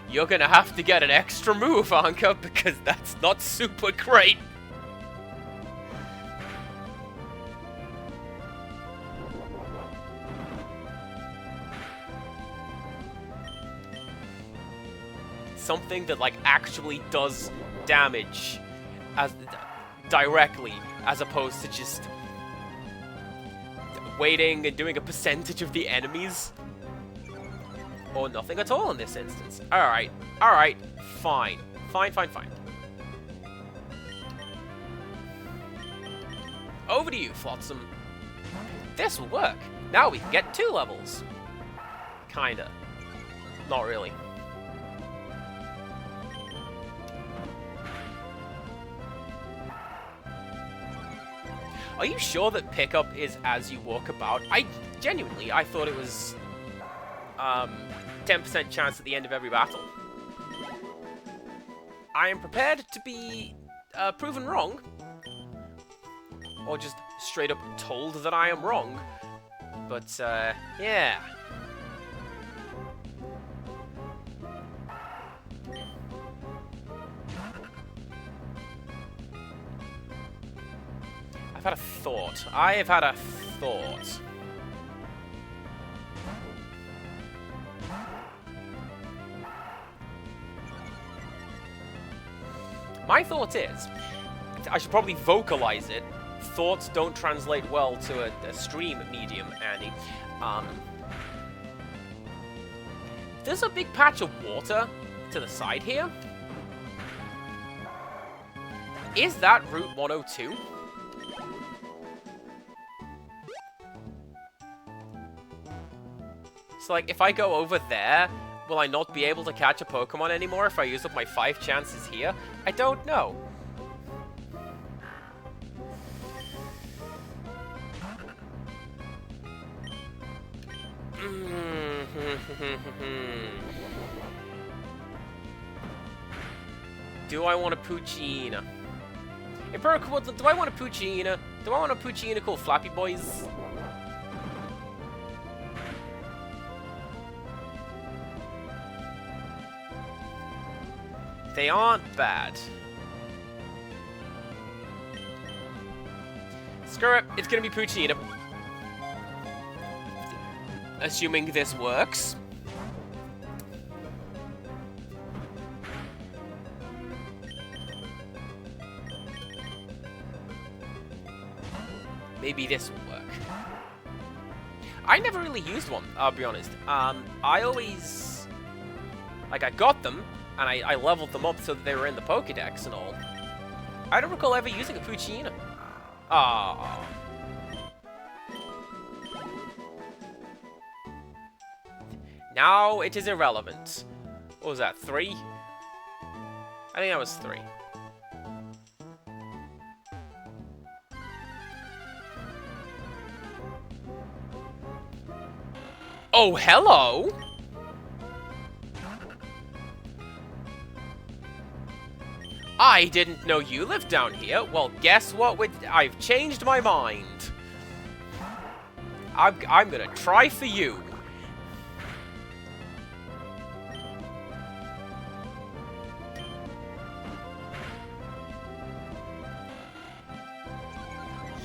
You're gonna have to get an extra move, Anka, because that's not super great. Something that, like, actually does damage as directly, as opposed to just waiting and doing a percentage of the enemies. Or nothing at all in this instance. Alright, alright, fine. Fine, fine, fine. Over to you, Flotsam. This will work. Now we can get 2 levels. Kinda. Not really. Are you sure that pickup is as you walk about? I thought it was 10% chance at the end of every battle. I am prepared to be proven wrong. Or just straight up told that I am wrong. But, yeah. I've had a thought. I have had a thought. My thought is, I should probably vocalize it. Thoughts don't translate well to a stream medium, Andy. There's a big patch of water to the side here. Is that Route 102? So, like, if I go over there, will I not be able to catch a Pokemon anymore if I use up my 5 chances here? I don't know. Do I want a Poochyena? Empirical Woodland, do I want a Poochyena? Do I want a Poochyena called Flappy Boys? They aren't bad. Screw it, it's gonna be Poochyena. Assuming this works. Maybe this will work. I never really used one, I'll be honest. I always... Like, I got them, and I leveled them up so that they were in the Pokédex and all. I don't recall ever using a Poochyena. Ah. Now it is irrelevant. What was that, 3? I think that was 3. Oh, hello! I didn't know you lived down here. Well, guess what? I've changed my mind. I'm gonna try for you.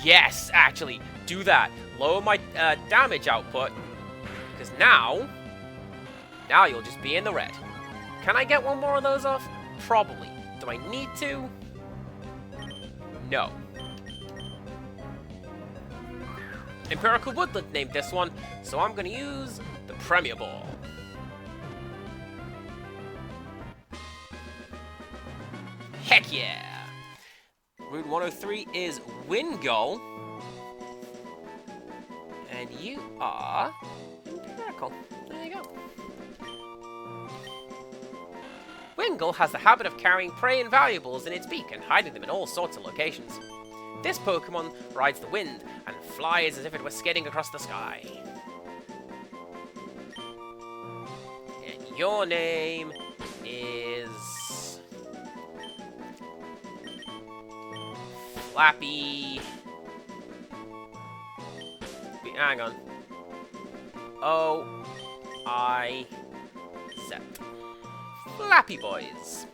Yes, actually, do that. Lower my damage output. Because now you'll just be in the red. Can I get one more of those off? Probably. Do I need to? No. Empirical Woodland named this one, so I'm gonna use the Premier Ball. Heck yeah! Route 103 is Wingull. And you are Empirical. There you go. Wingull has the habit of carrying prey and valuables in its beak and hiding them in all sorts of locations. This Pokemon rides the wind and flies as if it were skating across the sky. And your name is... Flappy... Hang on. O-I-Z. Flappy Boys.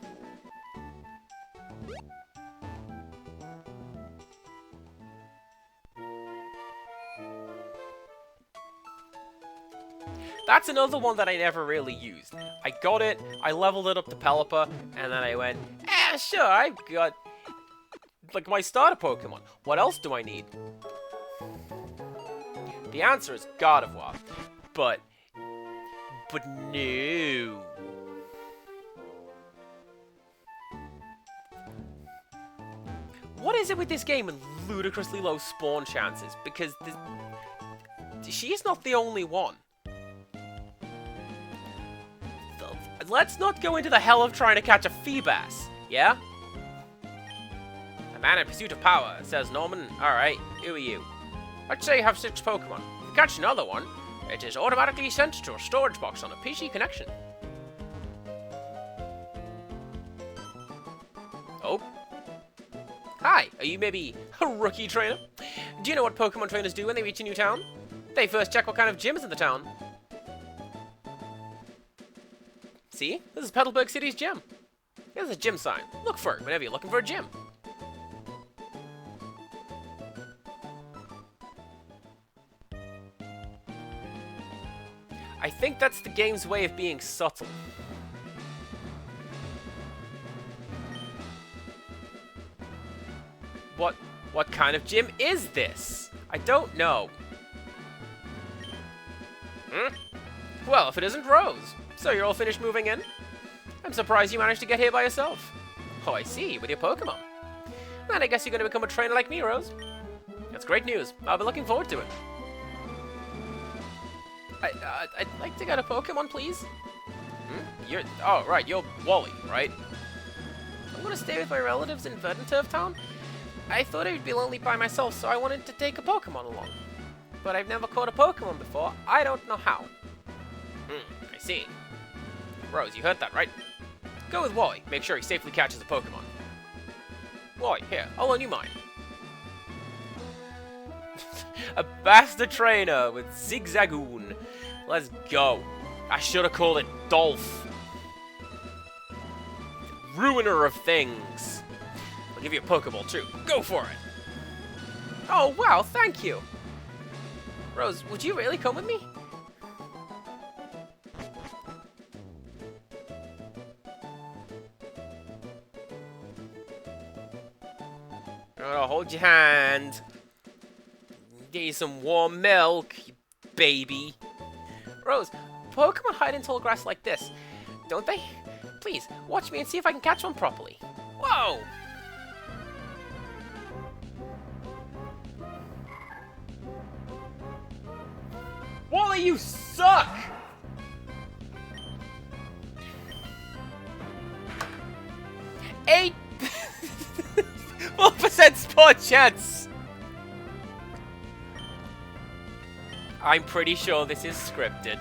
That's another one that I never really used. I got it, I leveled it up to Pelipper, and then I went, sure, I've got, like, my starter Pokemon. What else do I need? The answer is God of War. But But no. What is it with this game and ludicrously low spawn chances? Because she's not the only one. Let's not go into the hell of trying to catch a Feebas, yeah? A man in pursuit of power, says Norman. Alright, who are you? Let's say you have 6 Pokemon. If you catch another one, it is automatically sent to a storage box on a PC connection. Oh. Hi, are you maybe a rookie trainer? Do you know what Pokemon trainers do when they reach a new town? They first check what kind of gym is in the town. See? This is Petalburg City's gym. Here's a gym sign. Look for it whenever you're looking for a gym. I think that's the game's way of being subtle. What kind of gym is this? I don't know. Well, if it isn't Rose. So you're all finished moving in? I'm surprised you managed to get here by yourself. Oh, I see, with your Pokemon. Then I guess you're going to become a trainer like me, Rose. That's great news. I'll be looking forward to it. I'd like to get a Pokemon, please. Oh, right, you're Wally, right? I'm going to stay with my relatives in Verdanturf Town. I thought I'd be lonely by myself, so I wanted to take a Pokemon along. But I've never caught a Pokemon before. I don't know how. I see. Rose, you heard that, right? Go with Wally. Make sure he safely catches a Pokemon. Wally, here, I'll loan you mine. A Bastard Trainer with Zigzagoon. Let's go. I should have called it Dolph. Ruiner of things. I'll give you a Pokeball too. Go for it. Oh, wow, thank you. Rose, would you really come with me? I'll hold your hand. Get you some warm milk, you baby. Rose, Pokemon hide in tall grass like this, don't they? Please, watch me and see if I can catch one properly. Whoa! Wally, you suck! 4% spawn chance! I'm pretty sure this is scripted.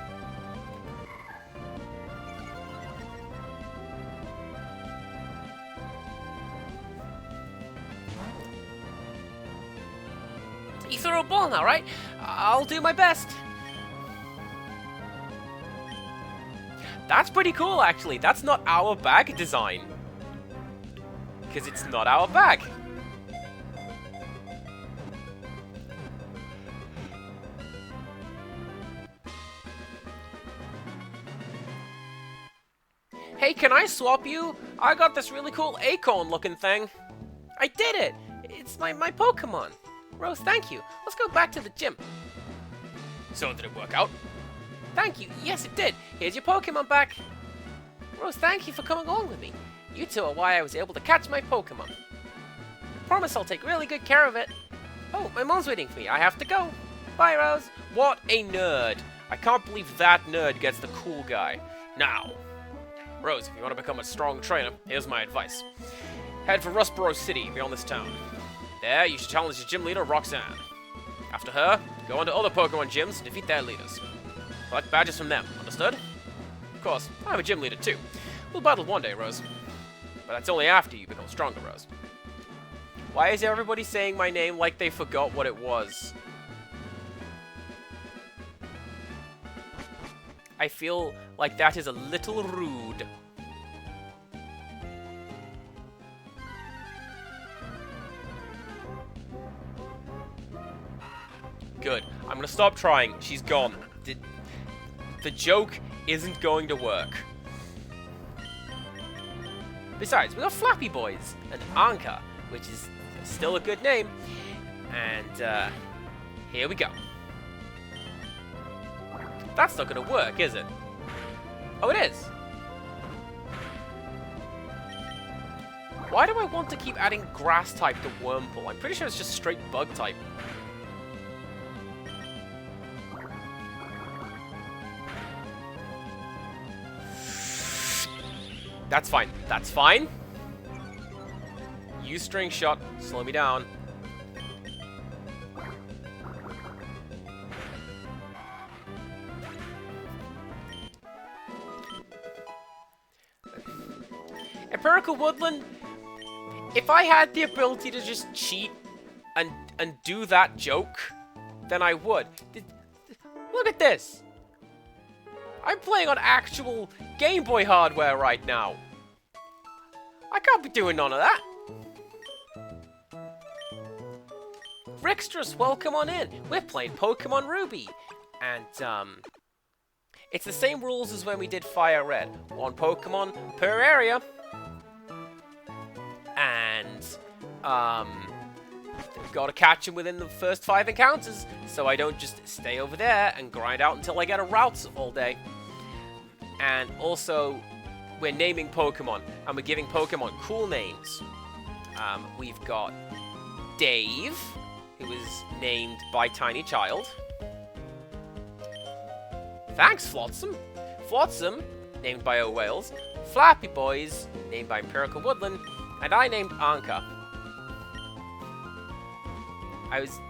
You throw a ball now, right? I'll do my best. That's pretty cool, actually. That's not our bag design. Because it's not our bag. Hey, can I swap you? I got this really cool acorn-looking thing. I did it! It's my Pokemon. Rose, thank you. Let's go back to the gym. So, did it work out? Thank you. Yes, it did. Here's your Pokemon back. Rose, thank you for coming along with me. You two are why I was able to catch my Pokemon. Promise I'll take really good care of it. Oh, my mom's waiting for me. I have to go. Bye, Rose. What a nerd. I can't believe that nerd gets the cool guy. Now, Rose, if you want to become a strong trainer, here's my advice. Head for Rustboro City, beyond this town. There, you should challenge your gym leader, Roxanne. After her, go on to other Pokemon gyms and defeat their leaders. Collect badges from them, understood? Of course, I have a gym leader too. We'll battle one day, Rose. But that's only after you become stronger, Rose. Why is everybody saying my name like they forgot what it was? I feel like that is a little rude. Good. I'm gonna stop trying. She's gone. The joke isn't going to work. Besides, we got Flappy Boys and Anka, which is still a good name. And here we go. That's not gonna work, is it? Oh, it is. Why do I want to keep adding grass type to Wurmple? I'm pretty sure it's just straight bug type. That's fine. That's fine. Use string shot. Slow me down. Empirical Woodland. If I had the ability to just cheat and do that joke, then I would. Look at this. I'm playing on actual Game Boy hardware right now. I can't be doing none of that. Rickstress, welcome on in. We're playing Pokemon Ruby. And, it's the same rules as when we did Fire Red. 1 Pokemon per area. And, gotta catch him within the first 5 encounters, so I don't just stay over there and grind out until I get a route all day. And also, we're naming Pokemon, and we're giving Pokemon cool names. We've got Dave, who was named by Tiny Child. Thanks, Flotsam. Flotsam, named by O Wales. Flappy Boys, named by Empirical Woodland. And I named Anka. I was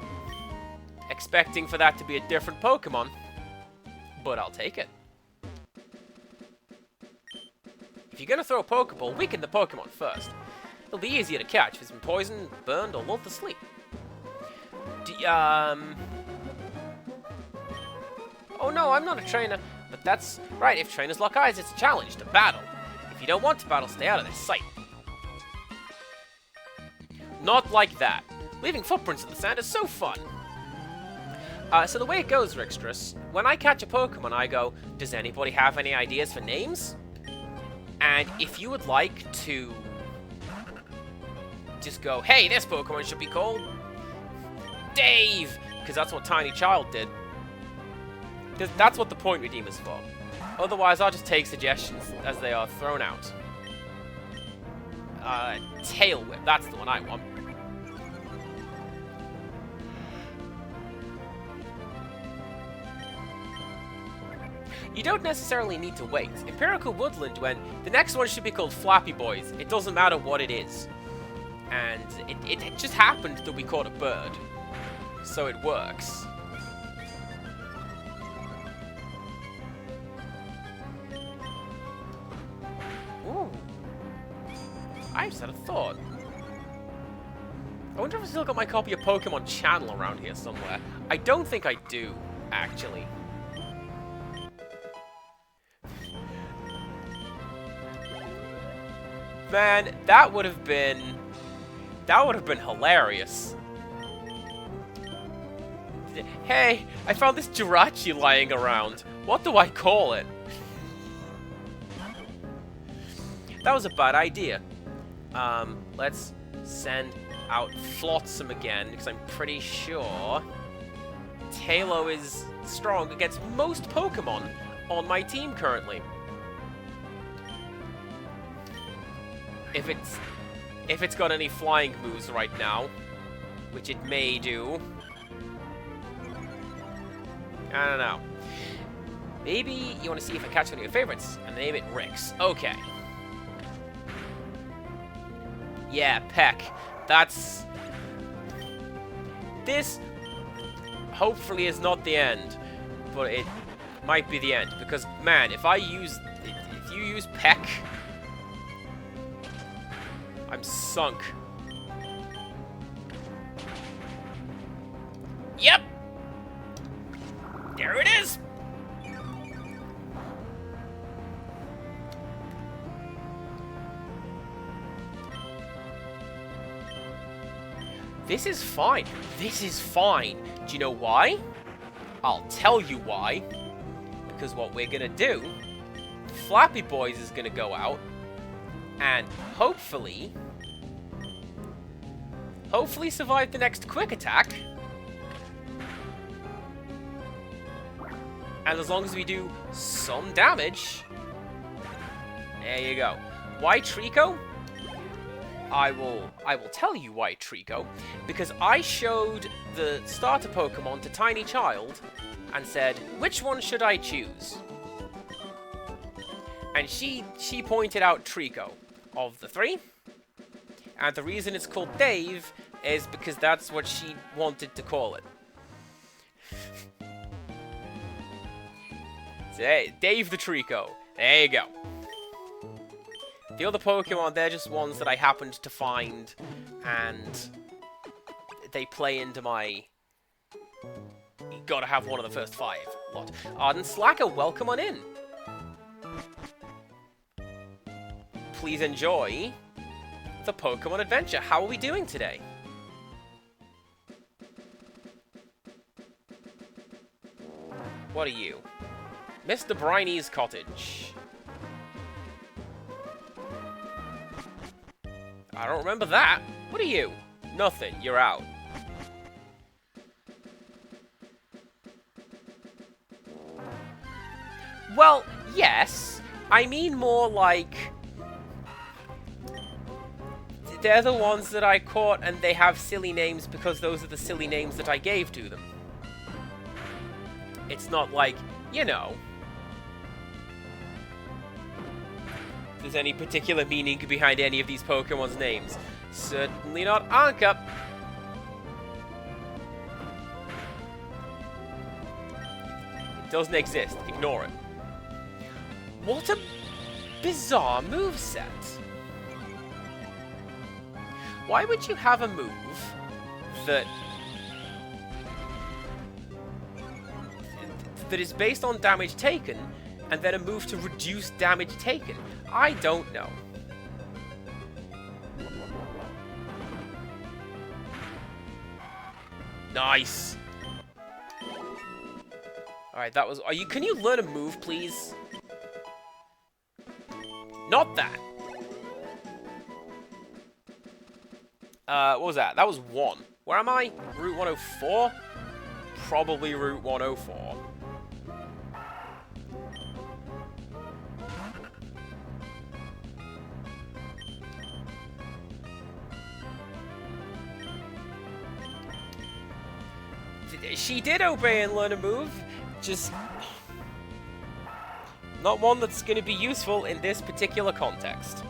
expecting for that to be a different Pokemon, but I'll take it. If you're gonna throw a Pokeball, weaken the Pokemon first. It'll be easier to catch if it's been poisoned, burned, or lulled to sleep. Oh no, I'm not a trainer. But that's right, if trainers lock eyes, it's a challenge to battle. If you don't want to battle, stay out of their sight. Not like that. Leaving footprints in the sand is so fun. So the way it goes, Rickstress, when I catch a Pokemon, I go, does anybody have any ideas for names? And if you would like to just go, hey, this Pokemon should be called Dave, because that's what Tiny Child did. That's what the point redeem is for. Otherwise, I'll just take suggestions as they are thrown out. Tail Whip, that's the one I want. You don't necessarily need to wait. Empirical Woodland went, the next one should be called Flappy Boys. It doesn't matter what it is. And it just happened that we caught a bird. So it works. Ooh. I just had a thought. I wonder if I still got my copy of Pokemon Channel around here somewhere. I don't think I do, actually. Man, that would have been hilarious. Hey, I found this Jirachi lying around. What do I call it? That was a bad idea. Let's send out Flotsam again, because I'm pretty sure Tailo is strong against most Pokemon on my team currently. If it's got any flying moves right now, which it may do. I don't know. Maybe you want to see if I catch one of your favorites and name it Rix. Okay. Yeah, Peck. That's... This hopefully is not the end, but it might be the end. Because, man, if you use Peck, I'm sunk. Yep! There it is! This is fine. This is fine. Do you know why? I'll tell you why. Because what we're gonna do, Flappy Boys is gonna go out, and hopefully survive the next quick attack. And as long as we do some damage, There you go. Why Trico? I will tell you why Trico, because I showed the starter Pokemon to Tiny Child and said, which one should I choose? And she pointed out Trico of the three, and the reason it's called Dave is because that's what she wanted to call it. So, Dave the Trico. There you go. The other Pokemon, they're just ones that I happened to find, and they play into my you gotta have one of the first 5 lot. Arden Slacker, welcome on in. Please enjoy the Pokemon adventure. How are we doing today? What are you? Mr. Briney's Cottage. I don't remember that. What are you? Nothing. You're out. Well, yes. I mean more like... they're the ones that I caught and they have silly names because those are the silly names that I gave to them. It's not like, you know... there's any particular meaning behind any of these Pokemon's names. Certainly not Anka. It doesn't exist. Ignore it. What a bizarre moveset. Why would you have a move that is based on damage taken and then a move to reduce damage taken? I don't know. Nice. Alright, that was... can you learn a move, please? Not that. What was that? That was 1. Where am I? Route 104? Probably Route 104. She did obey and learn a move, just not one that's going to be useful in this particular context.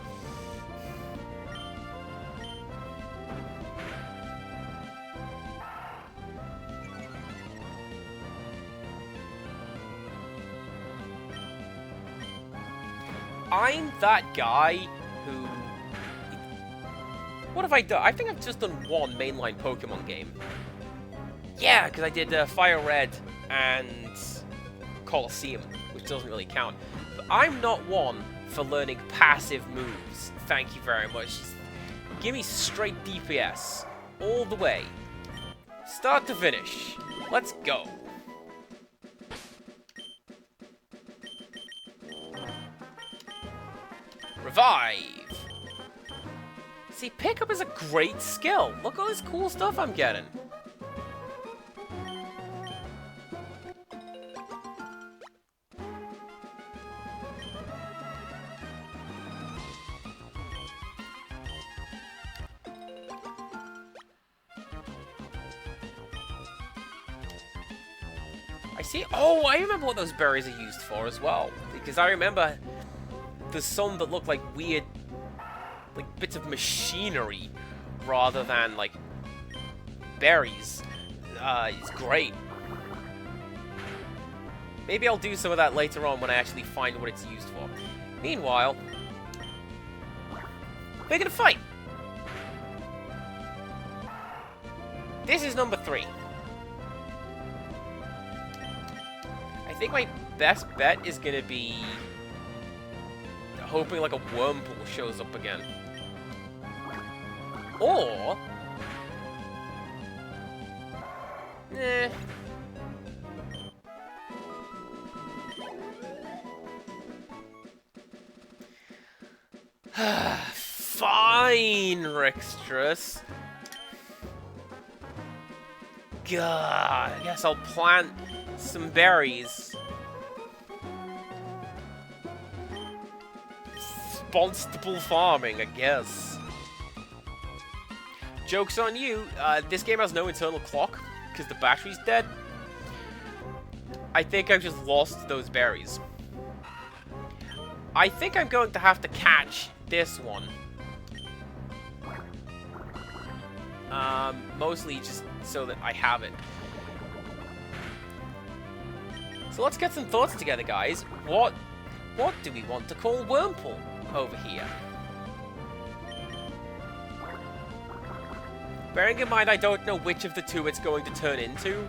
I'm that guy who... what have I done? I think I've just done one mainline Pokemon game. Yeah, because I did Fire Red and Colosseum, which doesn't really count. But I'm not one for learning passive moves. Thank you very much. Just give me straight DPS. All the way. Start to finish. Let's go. Revive. See, pickup is a great skill. Look at all this cool stuff I'm getting. See, oh, I remember what those berries are used for as well. Because I remember there's some that look like weird, like bits of machinery rather than like berries. It's great. Maybe I'll do some of that later on when I actually find what it's used for. Meanwhile, we're gonna fight. This is number 3. I think my best bet is gonna be hoping like a Wurmple shows up again. Or... Fine, Rextrus. God, I guess I'll plant some berries. responsible farming, I guess. Joke's on you, this game has no internal clock, because the battery's dead. I think I've just lost those berries. I think I'm going to have to catch this one. Mostly just so that I have it. So let's get some thoughts together, guys. What do we want to call Wormpool over here? Bearing in mind I don't know which of the two it's going to turn into,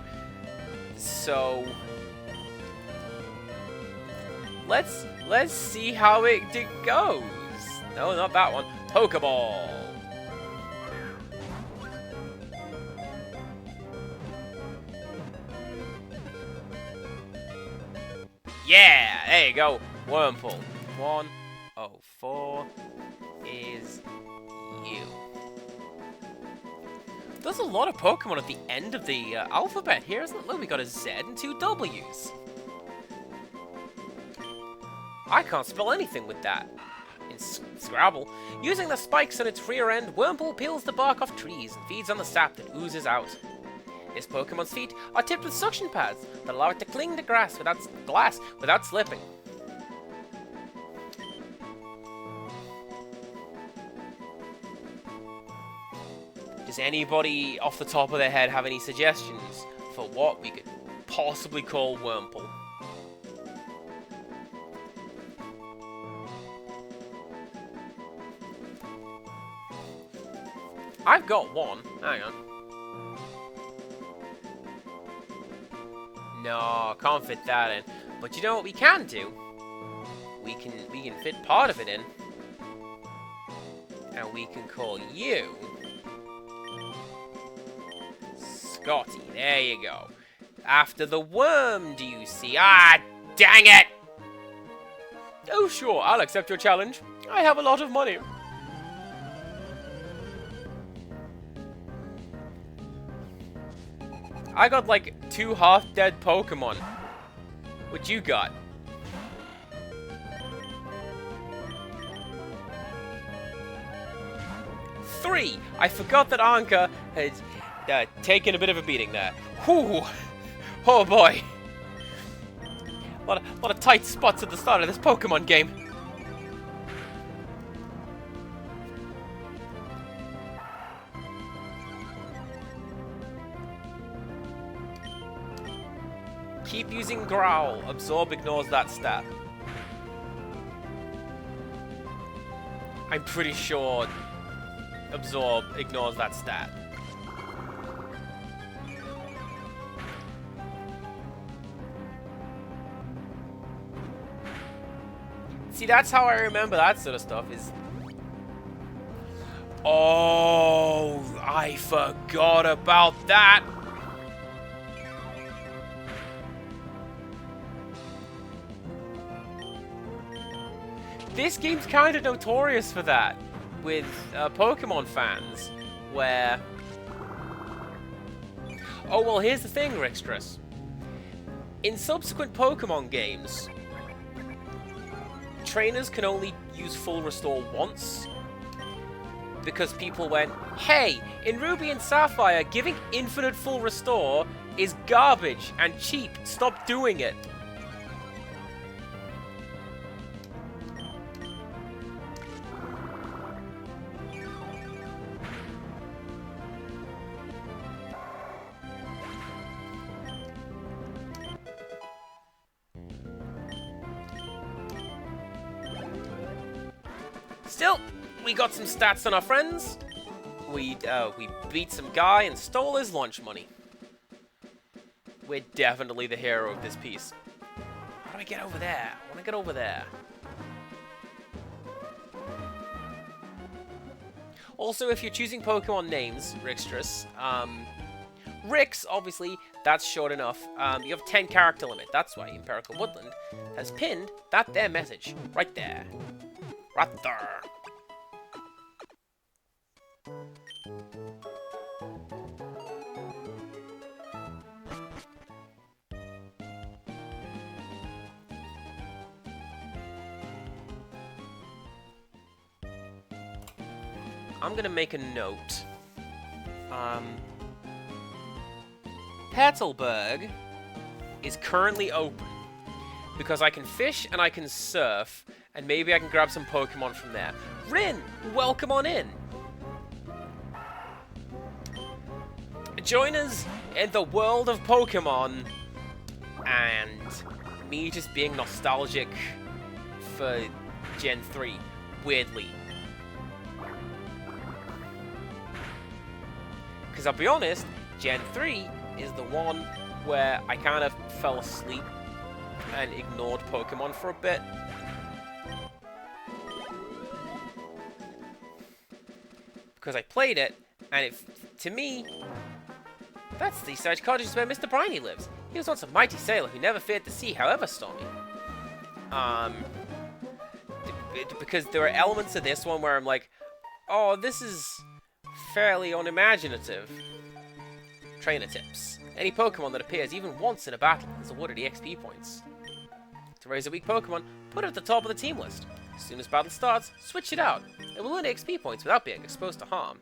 so let's see how it goes. No, not that one. Pokeball. Yeah, there you go. Wormpool. 104 is you. There's a lot of Pokemon at the end of the alphabet here, isn't it? Look, we got a Z and 2 W's. I can't spell anything with that. In Scrabble, using the spikes on its rear end, Wormpool peels the bark off trees and feeds on the sap that oozes out. This Pokemon's feet are tipped with suction pads that allow it to cling to glass without slipping. Does anybody off the top of their head have any suggestions for what we could possibly call Wormpool? I've got one. Hang on. No, can't fit that in. But you know what we can do? We can fit part of it in. And we can call you Scotty. There you go. After the worm, do you see? Ah, dang it! Oh, sure, I'll accept your challenge. I have a lot of money. I got like 2 half-dead Pokemon. What you got? Three. I forgot that Anka had taken a bit of a beating there. Whew. Oh boy. A lot of tight spots at the start of this Pokemon game. Keep using Growl. Absorb ignores that stat. I'm pretty sure Absorb ignores that stat. See, that's how I remember that sort of stuff is... Oh, I forgot about that. This game's kind of notorious for that, with Pokemon fans, where... Oh, well, here's the thing, Rixtress. In subsequent Pokemon games, trainers can only use Full Restore once, because people went, hey, in Ruby and Sapphire, giving infinite Full Restore is garbage and cheap. Stop doing it. Still, we got some stats on our friends. We beat some guy and stole his lunch money. We're definitely the hero of this piece. How do I get over there? I want to get over there. Also, if you're choosing Pokemon names, Rixtress, Rix, obviously, that's short enough. You have a 10 character limit. That's why Empirical Woodland has pinned that there message right there. Right there. I'm gonna make a note. Petalburg is currently open because I can fish and I can surf, and maybe I can grab some Pokemon from there. Rin, welcome on in. Join us in the world of Pokemon and me just being nostalgic for Gen 3, weirdly. Because I'll be honest, Gen 3 is the one where I kind of fell asleep and ignored Pokemon for a bit. Because I played it, and to me, that's the Search Cottage where Mr. Briny lives. He was once a mighty sailor who never feared the sea, however stormy. Because there are elements of this one where I'm like, oh, this is fairly unimaginative. Trainer tips. Any Pokemon that appears even once in a battle is awarded EXP points. To raise a weak Pokemon, put it at the top of the team list. As soon as battle starts, switch it out. It will earn EXP points without being exposed to harm.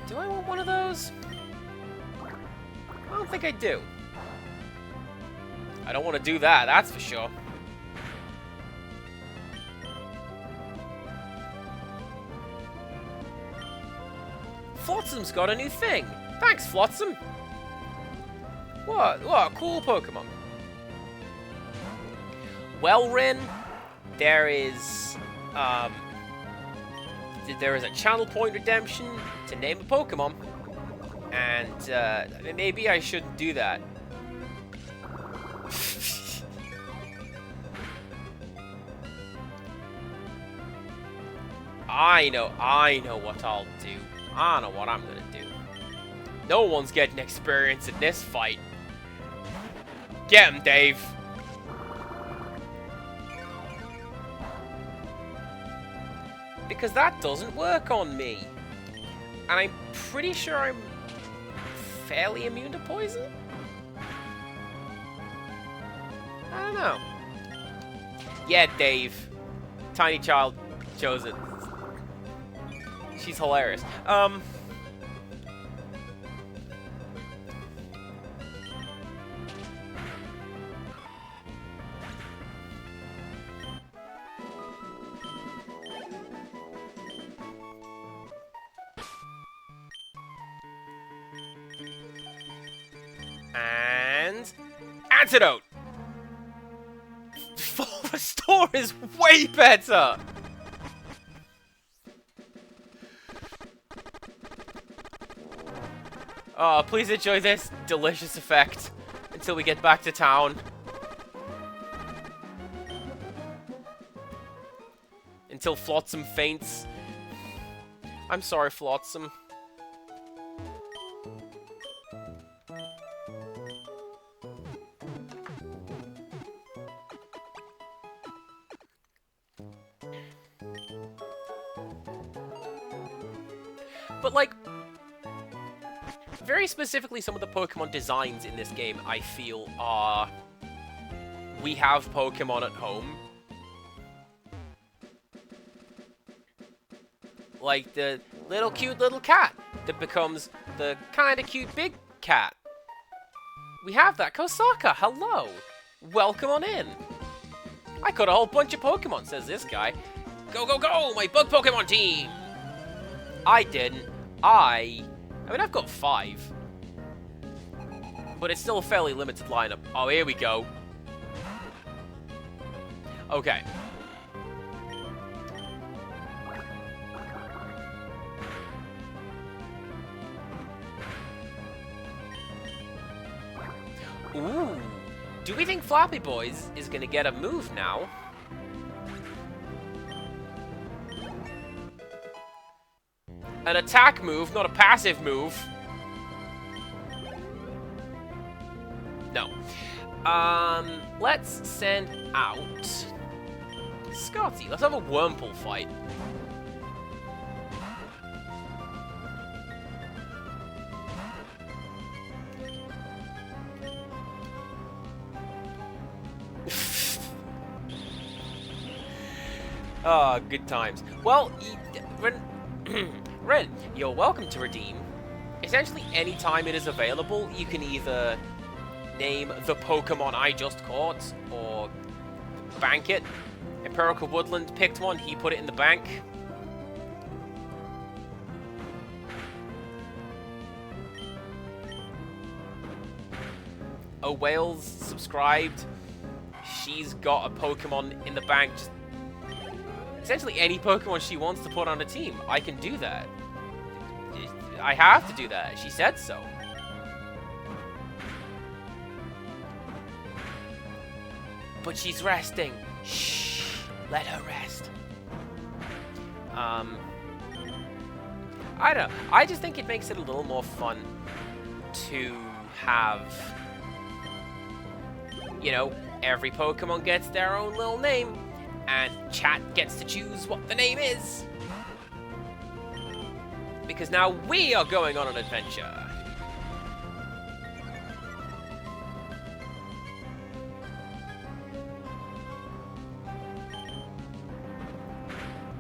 Do I want one of those? I don't think I do. I don't want to do that, that's for sure. Flotsam's got a new thing. Thanks, Flotsam. What a cool Pokemon. Well, Rin, there is a channel point redemption to name a Pokemon, and maybe I shouldn't do that. I know what I'll do. I know what I'm gonna do. No one's getting experience in this fight. Get him, Dave. Because that doesn't work on me. And I'm pretty sure I'm fairly immune to poison? I don't know. Yeah, Dave. Tiny child chose it. She's hilarious. And antidote. Full restore is way better. Oh, please enjoy this delicious effect until we get back to town. Until Flotsam faints. I'm sorry, Flotsam. But, like, very specifically, some of the Pokemon designs in this game, I feel, are... We have Pokemon at home. Like the cute little cat that becomes the kinda cute big cat. We have that. Kosaka, hello. Welcome on in. I caught a whole bunch of Pokemon, says this guy. Go, go, go, my bug Pokemon team. I didn't. I mean, I've got 5. But it's still a fairly limited lineup. Oh, here we go. Okay. Ooh. Do we think Flappy Boys is gonna get a move now? An attack move, not a passive move. No. Let's send out Scotty. Let's have a Wurmple fight. Ah, good times. Well, Ren, Ren, you're welcome to redeem. Essentially, any time it is available, you can either name the Pokemon I just caught, or bank it. Empirical Woodland picked one, he put it in the bank. Oh, Wales subscribed. She's got a Pokemon in the bank. Just essentially any Pokemon she wants to put on a team. I can do that. I have to do that. She said so. But she's resting. Shh. Let her rest. I don't know. I just think it makes it a little more fun to have, you know, every Pokemon gets their own little name, and chat gets to choose what the name is. Because now we are going on an adventure.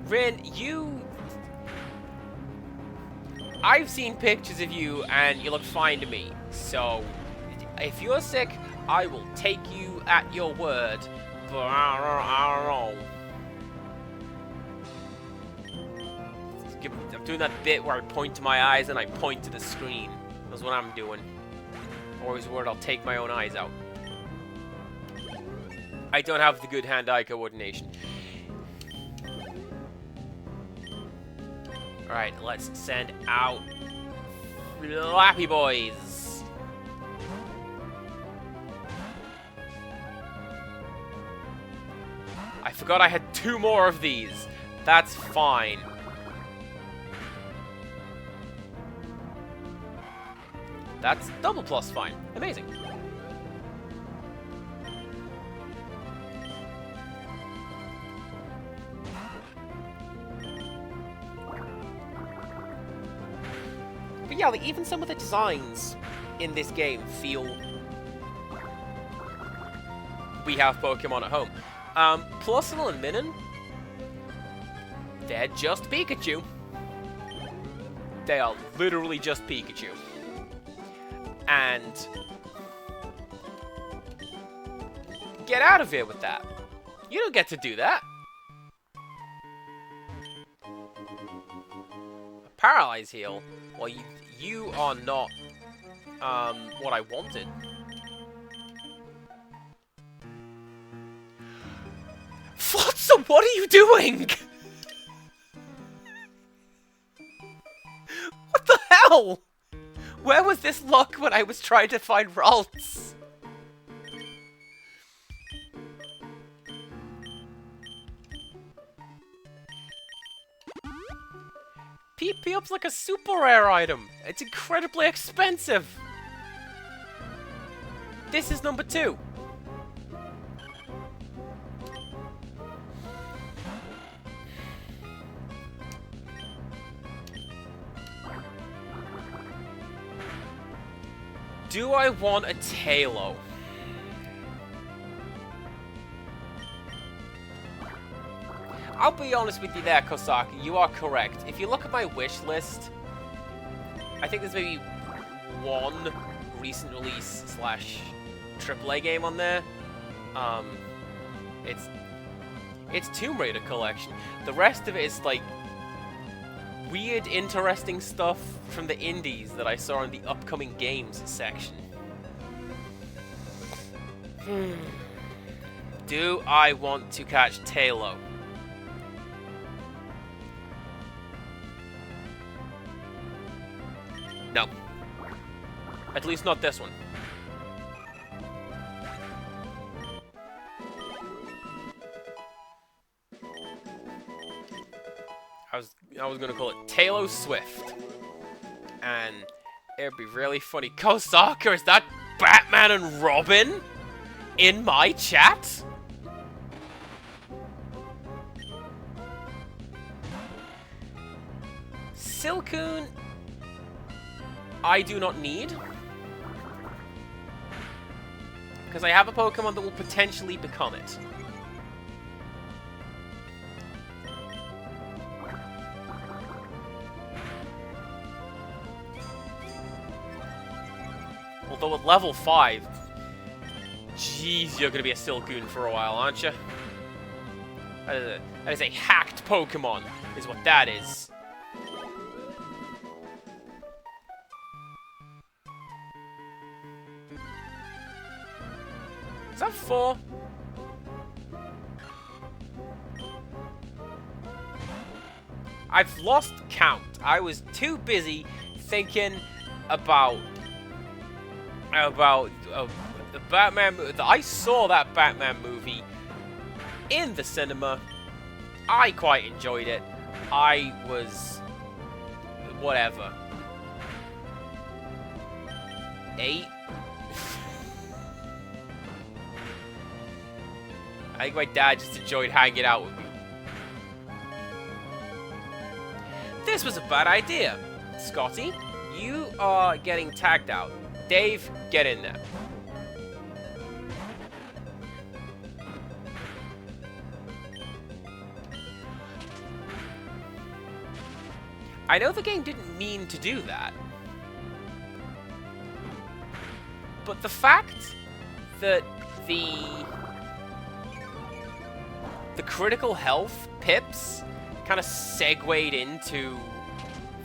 Rin, I've seen pictures of you, and you look fine to me. So, if you're sick, I will take you at your word. But I don't know. I'm doing that bit where I point to my eyes and I point to the screen. That's what I'm doing. Always worried I'll take my own eyes out. I don't have the good hand-eye coordination. Alright, let's send out Flappy Boys. I forgot I had 2 more of these. That's fine. That's double plus fine. Amazing. But yeah, like, even some of the designs in this game feel we have Pokemon at home. Plusle and Minun, they're just Pikachu. They are literally just Pikachu. And get out of here with that. You don't get to do that. Paralyze heal? Well, you are not what I wanted. Flotsam, what are you doing? What the hell? Where was this luck when I was trying to find Ralts? PP-Up's like a super rare item. It's incredibly expensive. This is number 2. Do I want a Tailo? I'll be honest with you there, Kosaki. You are correct. If you look at my wish list, I think there's maybe 1 recent release / AAA game on there. It's Tomb Raider collection. The rest of it is like weird, interesting stuff from the indies that I saw in the upcoming games section. Do I want to catch Tailo? No. At least not this one. I was gonna call it Tailo Swift. And it'd be really funny. Kosaka, is that Batman and Robin in my chat? Silcoon, I do not need. Because I have a Pokemon that will potentially become it. Although at level 5, jeez, you're gonna be a Silcoon for a while, aren't you? That is a hacked Pokemon, is what that is. Is that 4? I've lost count. I was too busy thinking about the Batman. I saw that Batman movie in the cinema. I quite enjoyed it. I was whatever. 8. I think my dad just enjoyed hanging out with me. This was a bad idea. Scotty, you are getting tagged out. Dave, get in there. I know the game didn't mean to do that. But the fact that the critical health pips kind of segued into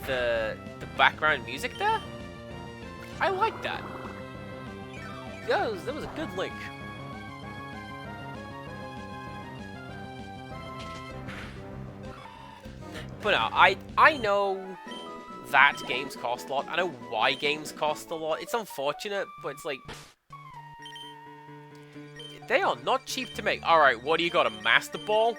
the background music there, I like that. That was a good link. But no, I know that games cost a lot. I know why games cost a lot. It's unfortunate, but it's like, they are not cheap to make. Alright, what do you got? A Master Ball?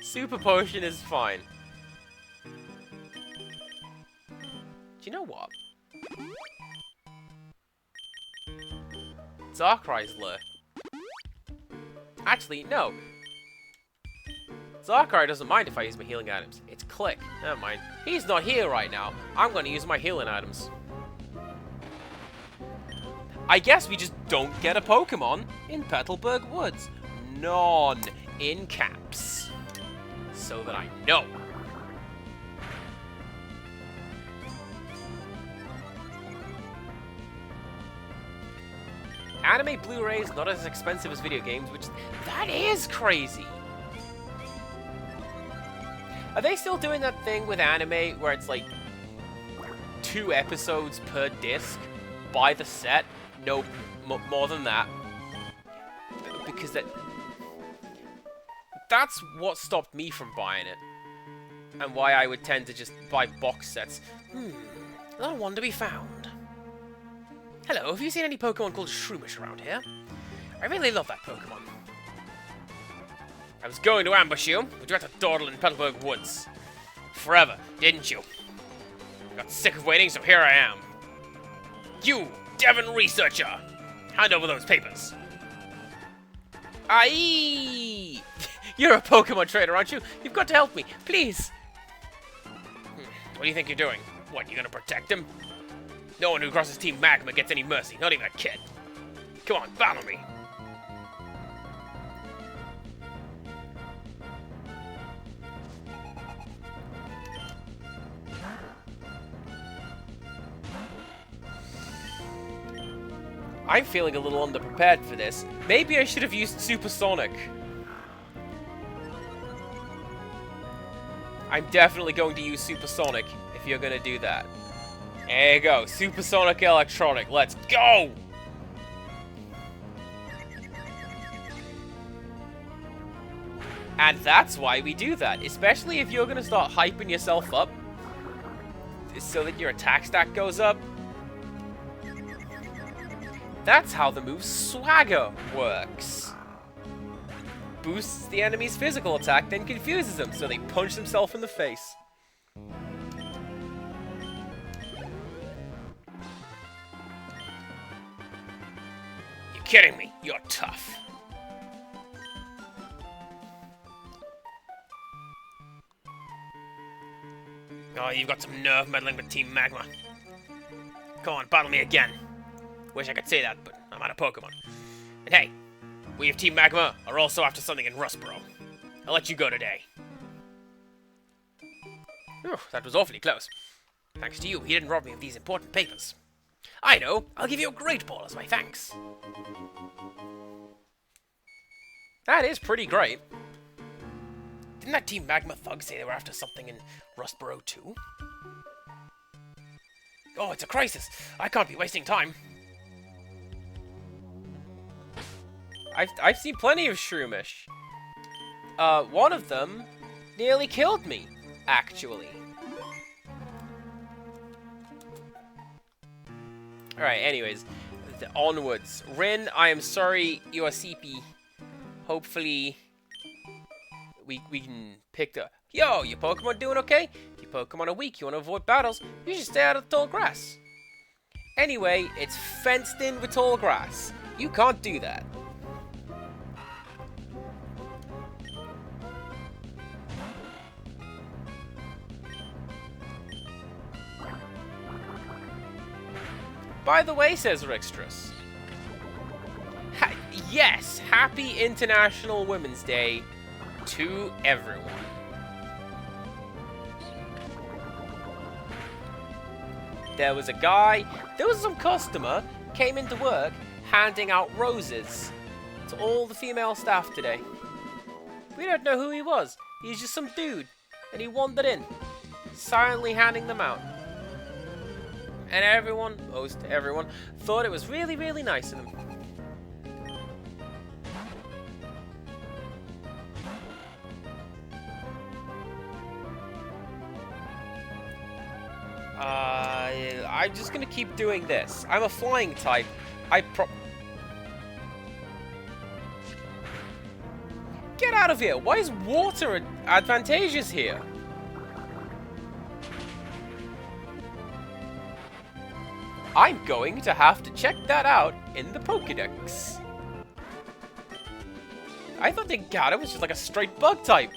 Super Potion is fine. Do you know what? Darkrai's lure. Actually, no. Darkrai doesn't mind if I use my healing items. It's Click. Never mind. He's not here right now. I'm going to use my healing items. I guess we just don't get a Pokemon in Petalburg Woods. None in caps. So that I know. Anime Blu-rays not as expensive as video games, which that is crazy. Are they still doing that thing with anime where it's like 2 episodes per disc? Buy the set? No, more than that. Because that's what stopped me from buying it. And why I would tend to just buy box sets. Not one to be found. Hello, have you seen any Pokemon called Shroomish around here? I really love that Pokemon. I was going to ambush you, but you had to dawdle in Petalburg Woods. Forever, didn't you? I got sick of waiting, so here I am. You, Devon Researcher! Hand over those papers. Aye! You're a Pokemon trainer, aren't you? You've got to help me, please! What do you think you're doing? What, you gonna protect him? No one who crosses Team Magma gets any mercy, not even a kid. Come on, follow me. I'm feeling a little underprepared for this. Maybe I should have used Supersonic. I'm definitely going to use Supersonic if you're going to do that. There you go. Supersonic Electronic. Let's go! And that's why we do that. Especially if you're going to start hyping yourself up so that your attack stack goes up. That's how the move Swagger works. Boosts the enemy's physical attack, then confuses them, so they punch themselves in the face. You're kidding me. You're tough. Oh, you've got some nerve meddling with Team Magma. Come on, battle me again. Wish I could say that, but I'm out of Pokemon. And hey, we of Team Magma are also after something in Rustboro. I'll let you go today. Whew, that was awfully close. Thanks to you, he didn't rob me of these important papers. I know, I'll give you a great ball as my thanks. That is pretty great. Didn't that Team Magma thug say they were after something in Rustboro too? Oh, it's a crisis. I can't be wasting time. I've seen plenty of Shroomish. One of them nearly killed me, actually. Alright, anyways. Onwards. Rin, I am sorry you are CP. Hopefully we can pick the... Yo, your Pokemon doing okay? If your Pokemon are weak, you want to avoid battles, you should stay out of the tall grass. Anyway, it's fenced in with tall grass. You can't do that. By the way, says Rixtrus. Yes, happy International Women's Day to everyone. There was some customer came into work handing out roses to all the female staff today. We don't know who he was. He's just some dude, and he wandered in, silently handing them out. And everyone, most everyone, thought it was really, really nice of him. I'm just gonna keep doing this. I'm a flying type. Get out of here! Why is water advantageous here? I'm going to have to check that out in the Pokédex. I thought the Gato was just like a straight bug type.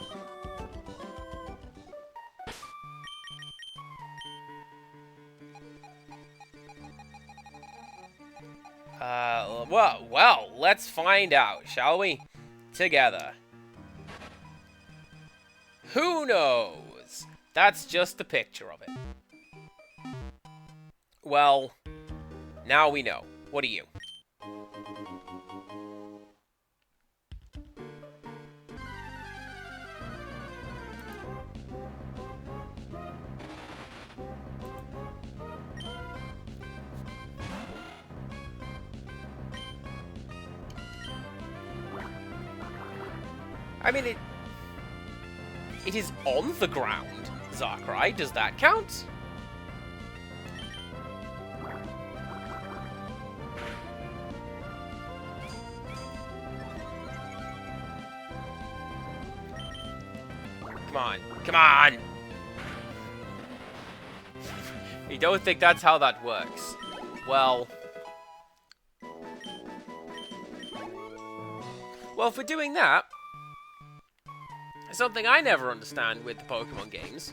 Well, let's find out, shall we? Together. Who knows? That's just a picture of it. Well, now we know. What are you? I mean, it is on the ground, Zakurai. Does that count? Come on. Come on! You don't think that's how that works? Well, if we're doing that, something I never understand with the Pokemon games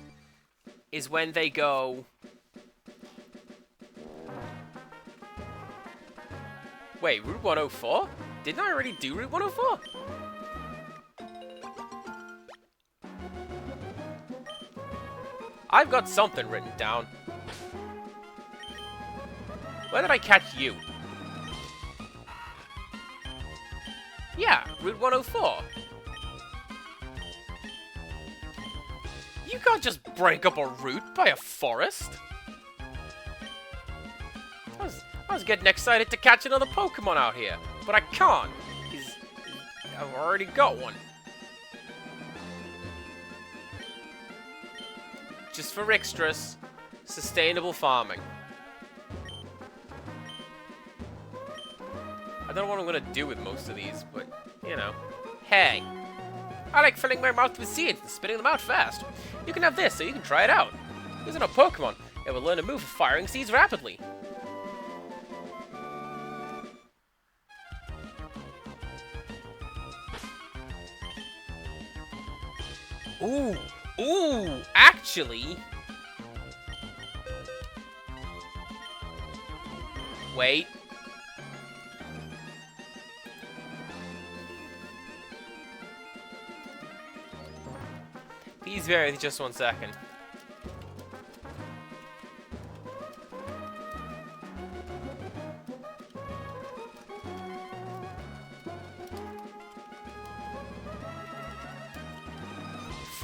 is when they go... Wait, Route 104? Didn't I already do Route 104? I've got something written down. Where did I catch you? Yeah, Route 104. You can't just break up a route by a forest. I was getting excited to catch another Pokemon out here, but I can't, because I've already got one. Just for Rixtrus, sustainable farming. I don't know what I'm going to do with most of these, but, you know. Hey, I like filling my mouth with seeds and spitting them out fast. You can have this so you can try it out. Using a Pokemon, it will learn a move for firing seeds rapidly. Ooh, actually... Wait. Please bear with just 1 second.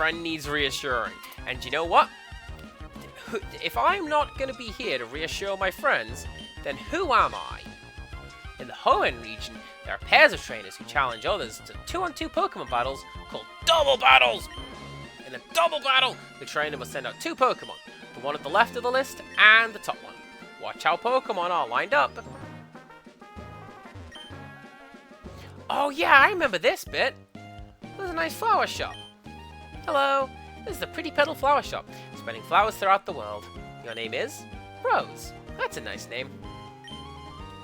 friend needs reassuring. And you know what? If I'm not going to be here to reassure my friends, then who am I? In the Hoenn region, there are pairs of trainers who challenge others to 2-on-2 Pokemon battles called Double Battles! In a double battle, the trainer must send out 2 Pokemon, the one at the left of the list and the top one. Watch how Pokemon are lined up. Oh yeah, I remember this bit. There's a nice flower shop. Hello, this is the Pretty Petal Flower Shop, spreading flowers throughout the world. Your name is? Rose. That's a nice name.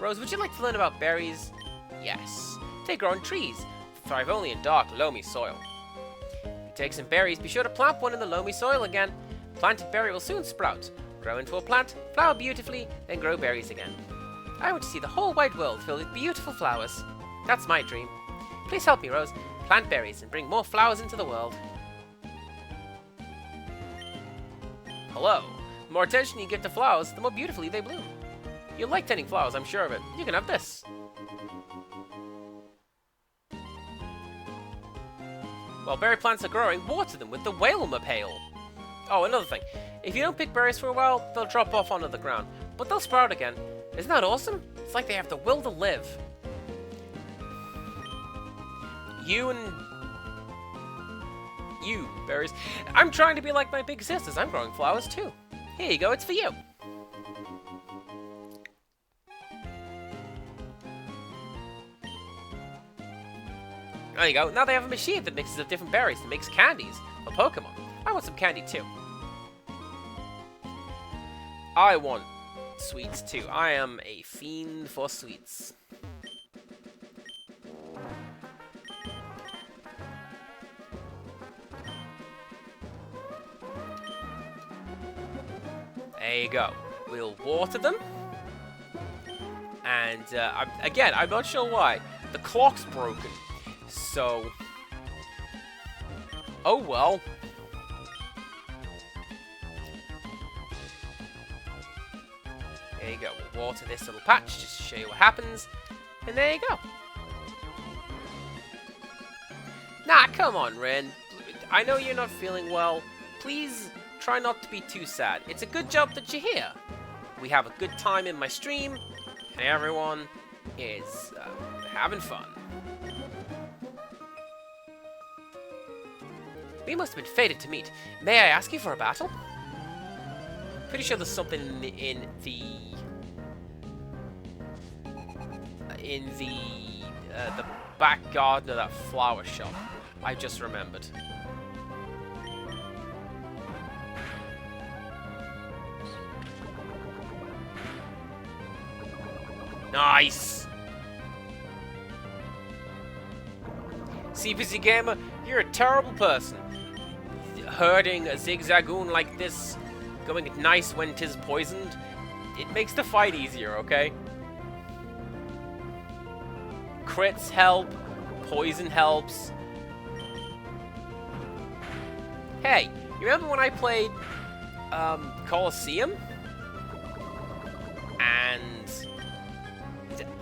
Rose, would you like to learn about berries? Yes. They grow on trees, thrive only in dark, loamy soil. If you take some berries, be sure to plant one in the loamy soil again. Planted berry will soon sprout, grow into a plant, flower beautifully, then grow berries again. I want to see the whole wide world filled with beautiful flowers. That's my dream. Please help me, Rose. Plant berries and bring more flowers into the world. Hello. The more attention you give to flowers, the more beautifully they bloom. You like tending flowers, I'm sure of it. You can have this. While berry plants are growing, water them with the Whalmer pail. Oh, another thing. If you don't pick berries for a while, they'll drop off onto the ground. But they'll sprout again. Isn't that awesome? It's like they have the will to live. You, berries. I'm trying to be like my big sisters. I'm growing flowers too. Here you go, it's for you. There you go. Now they have a machine that mixes up different berries and makes candies for Pokemon. I want some candy too. I want sweets too. I am a fiend for sweets. There you go. We'll water them. And I'm not sure why. The clock's broken. So... oh well. There you go. We'll water this little patch just to show you what happens. And there you go. Nah, come on, Ren. I know you're not feeling well. Please try not to be too sad. It's a good job that you're here. We have a good time in my stream, and everyone is having fun. We must have been fated to meet. May I ask you for a battle? Pretty sure there's something in the back garden of that flower shop. I just remembered. Nice! See, Busy Gamer, you're a terrible person. Herding a Zigzagoon like this, going nice when 'tis poisoned, it makes the fight easier, okay? Crits help, poison helps. Hey, you remember when I played Colosseum? And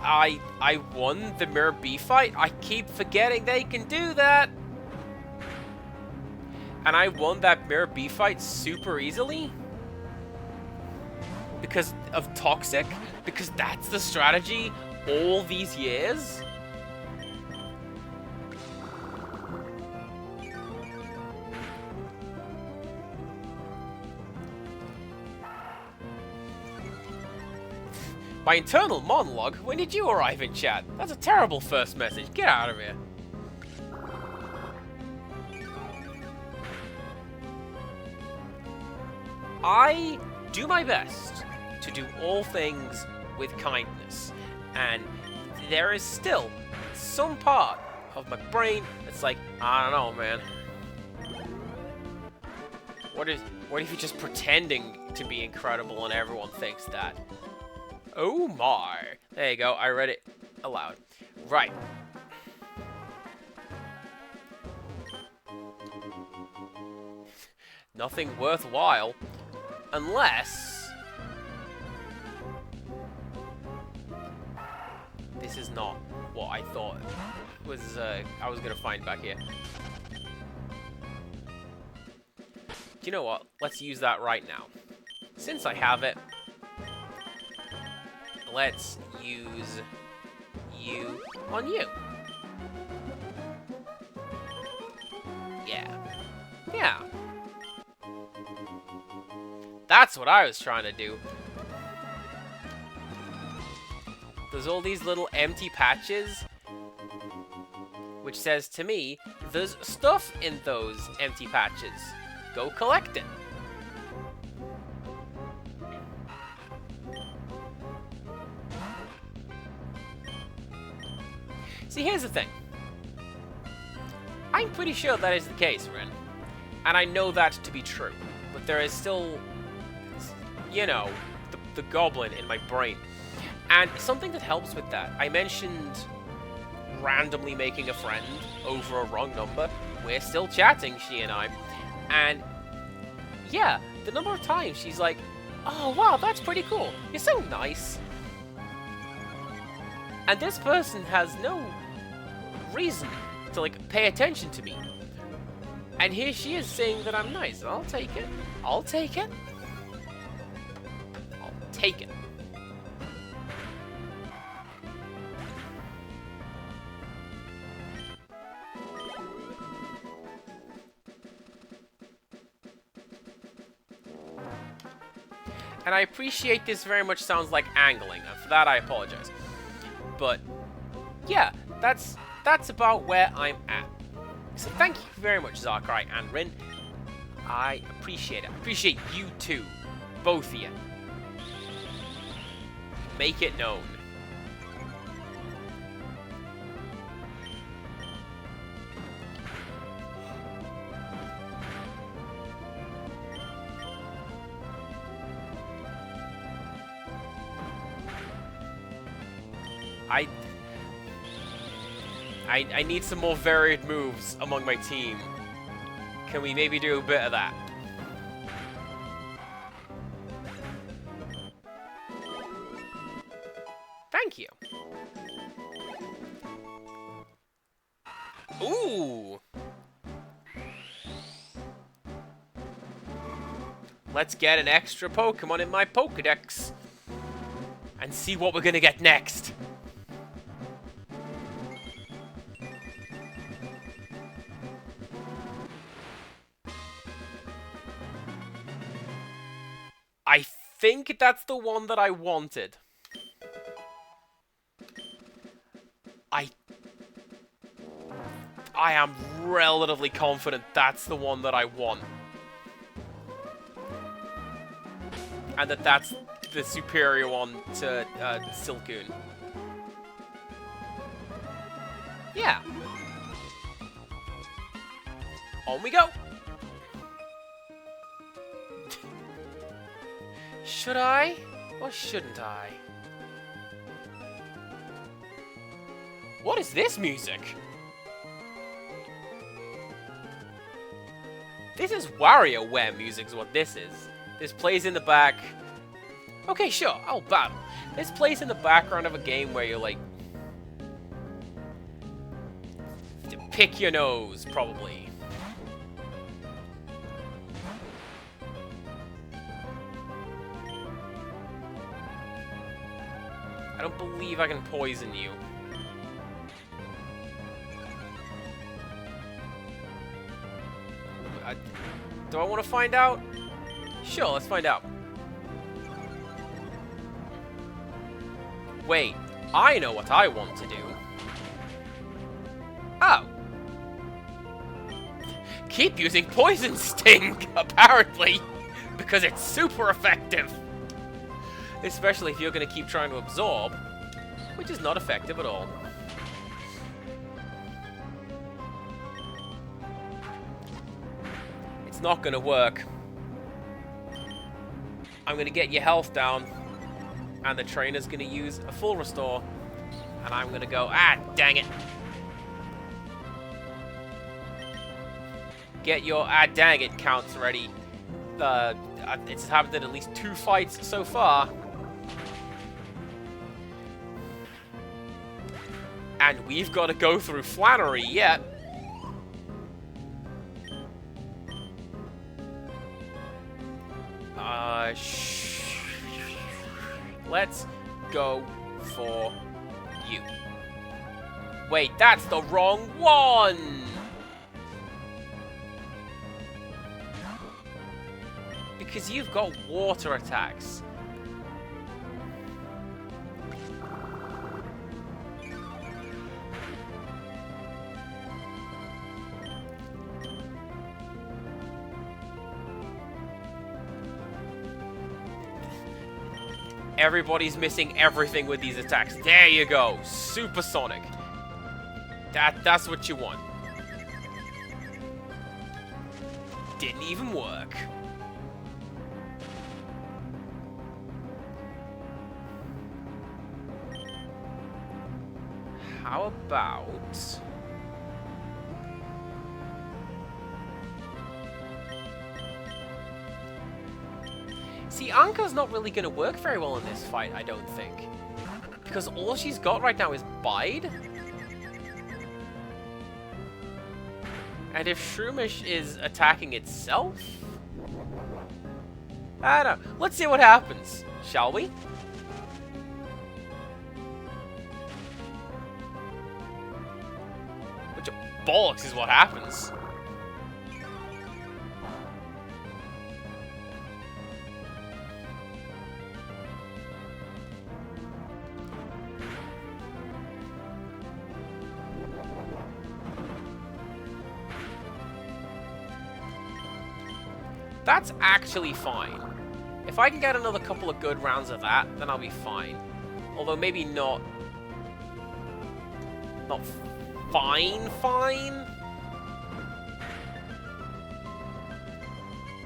I won the Mirror B fight? I keep forgetting they can do that! And I won that Mirror B fight super easily? Because of Toxic? Because that's the strategy all these years? My internal monologue? When did you arrive in chat? That's a terrible first message. Get out of here. I do my best to do all things with kindness. And there is still some part of my brain that's like, I don't know, man. What if you're just pretending to be incredible and everyone thinks that? Oh my. There you go. I read it aloud. Right. Nothing worthwhile. Unless... this is not what I thought was I was going to find back here. you know what? Let's use that right now. Since I have it, let's use you on you. Yeah. Yeah. That's what I was trying to do. There's all these little empty patches, which says to me, there's stuff in those empty patches. Go collect it. See, here's the thing. I'm pretty sure that is the case, Rin. And I know that to be true. But there is still, you know, the goblin in my brain. And something that helps with that, I mentioned randomly making a friend over a wrong number. We're still chatting, she and I. And yeah, the number of times she's like, oh wow, that's pretty cool. You're so nice. And this person has no reason to like pay attention to me. And here she is saying that I'm nice. I'll take it. I'll take it. I'll take it. And I appreciate this very much sounds like angling, and for that I apologize. But yeah, that's about where I'm at. So thank you very much, Zarkrai and Rin. I appreciate it. I appreciate you too. Both of you. Make it known. I need some more varied moves among my team. Can we maybe do a bit of that? Thank you. Ooh! Let's get an extra Pokemon in my Pokedex. And see what we're gonna get next. I think that's the one that I wanted. I am relatively confident that's the one that I want. And that's the superior one to Silcoon. Yeah. On we go. Should I? Or shouldn't I? What is this music? This is WarioWare music is what this is. This plays in the back. Okay, sure, I'll battle. This plays in the background of a game where you're like... to pick your nose, probably. I don't believe I can poison you. Do I want to find out? Sure, let's find out. Wait, I know what I want to do. Oh. Keep using Poison Sting, apparently, because it's super effective. Especially if you're going to keep trying to absorb, which is not effective at all. It's not going to work. I'm going to get your health down, and the trainer's going to use a full restore, and I'm going to go, ah, dang it. Get your, ah, dang it counts ready. It's happened in at least 2 fights so far. And we've got to go through Flannery yet. Let's go for you. Wait, that's the wrong one! Because you've got water attacks. Everybody's missing everything with these attacks. There you go. Supersonic. That's what you want. Didn't even work. How about... See, Anka's not really going to work very well in this fight, I don't think. Because all she's got right now is Bide. And if Shroomish is attacking itself... I don't know. Let's see what happens, shall we? Which bollocks is what happens. That's actually fine. If I can get another couple of good rounds of that, then I'll be fine. Although maybe not... Not fine.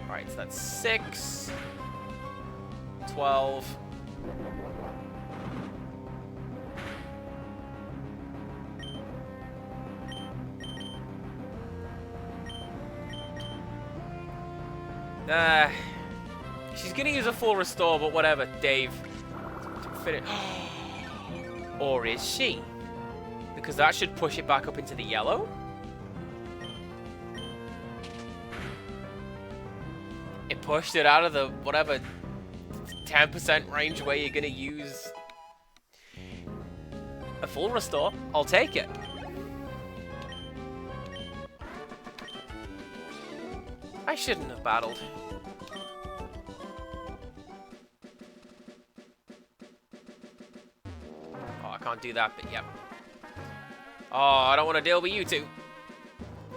Alright, so that's 6... 12... She's gonna use a full restore, but whatever, Dave. Finish. Or is she? Because that should push it back up into the yellow. It pushed it out of the, whatever, 10% range where you're gonna use a full restore. I'll take it. I shouldn't have battled. Oh, I can't do that, but yep. Oh, I don't want to deal with you two.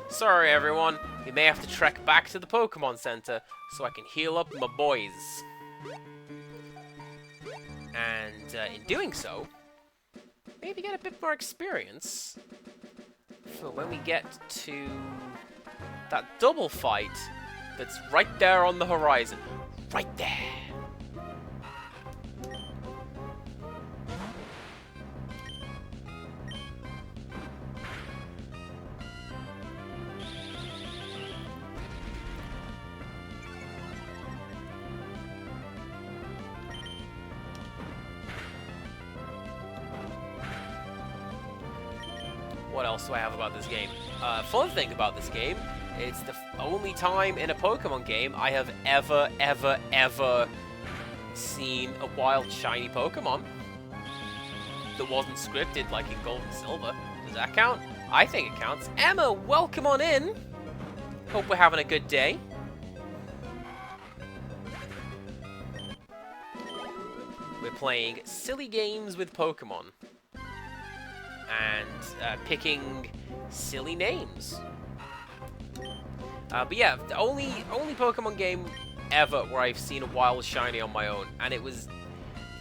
Sorry, everyone. We may have to trek back to the Pokemon Center so I can heal up my boys. And in doing so, maybe get a bit more experience for when we get to that double fight that's right there on the horizon. Right there. What else do I have about this game? Fun thing about this game, it's the only time in a Pokemon game I have ever seen a wild shiny Pokemon that wasn't scripted like in Gold and Silver. Does that count? I think it counts. Emma, welcome on in. Hope we're having a good day. We're playing silly games with Pokemon. And picking silly names. But yeah, the only Pokemon game ever where I've seen a wild shiny on my own, and it was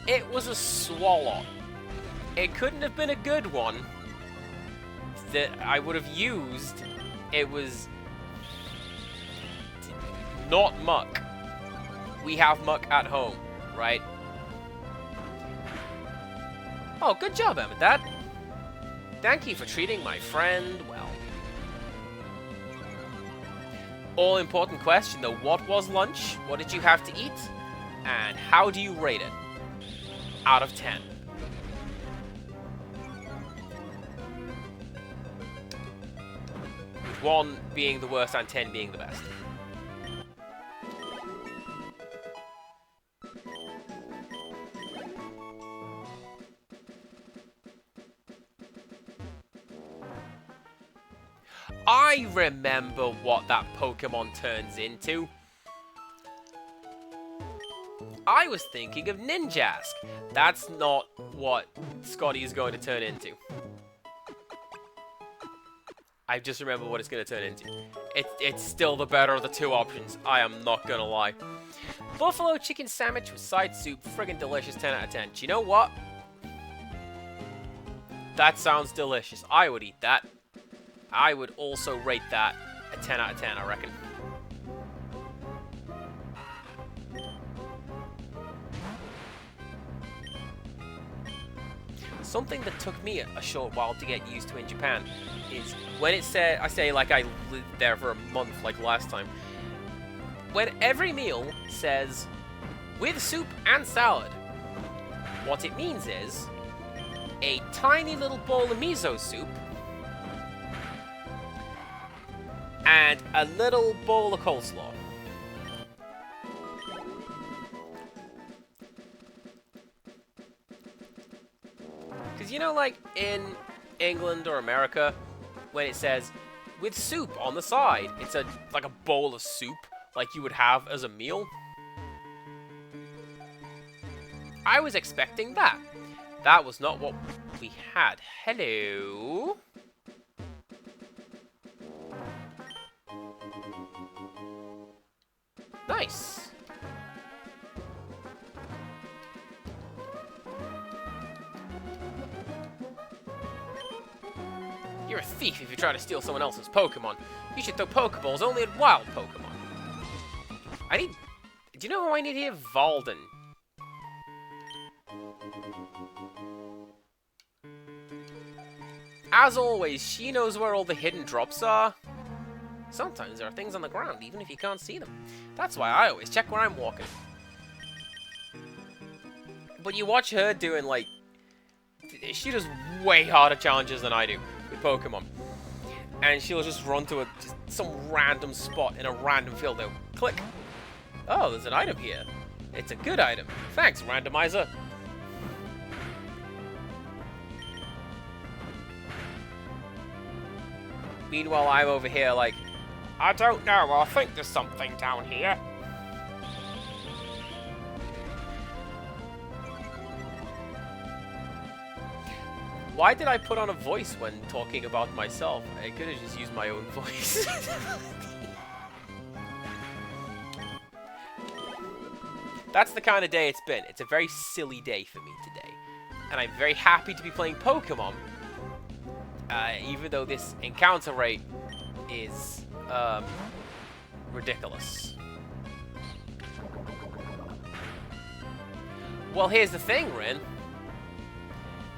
a Swallow. It couldn't have been a good one that I would have used. It was not Muck. We have Muck at home, right? Oh, good job, Emma. Thank you for treating my friend well. All-important question, though. What was lunch? What did you have to eat? And how do you rate it? Out of 10. With 1 being the worst and 10 being the best. remember what that Pokemon turns into? I was thinking of Ninjask. That's not what Scotty is going to turn into. I just remember what it's going to turn into. It's still the better of the two options. I am not going to lie. Buffalo chicken sandwich with side soup. Friggin' delicious. 10 out of 10. Do you know what? That sounds delicious. I would eat that. I would also rate that a 10 out of 10, I reckon. Something that took me a short while to get used to in Japan is when it said, I say like I lived there for a month like last time, when every meal says with soup and salad, what it means is a tiny little bowl of miso soup and a little bowl of coleslaw. Because, you know, like in England or America, when it says with soup on the side, it's like a bowl of soup like you would have as a meal. I was expecting that. That was not what we had. Hello? Nice. You're a thief if you try to steal someone else's Pokemon. You should throw Pokeballs only at wild Pokemon. Do you know who I need here? Valden. As always, she knows where all the hidden drops are. Sometimes there are things on the ground, even if you can't see them. That's why I always check where I'm walking. But you watch her doing, like... She does way harder challenges than I do with Pokemon. And she'll just run to some random spot in a random field. They'll click. Oh, there's an item here. It's a good item. Thanks, randomizer. Meanwhile, I'm over here like, I don't know, I think there's something down here. Why did I put on a voice when talking about myself? I could have just used my own voice. That's the kind of day it's been. It's a very silly day for me today. And I'm very happy to be playing Pokemon. Even though this encounter rate is ridiculous. Well, here's the thing, Rin.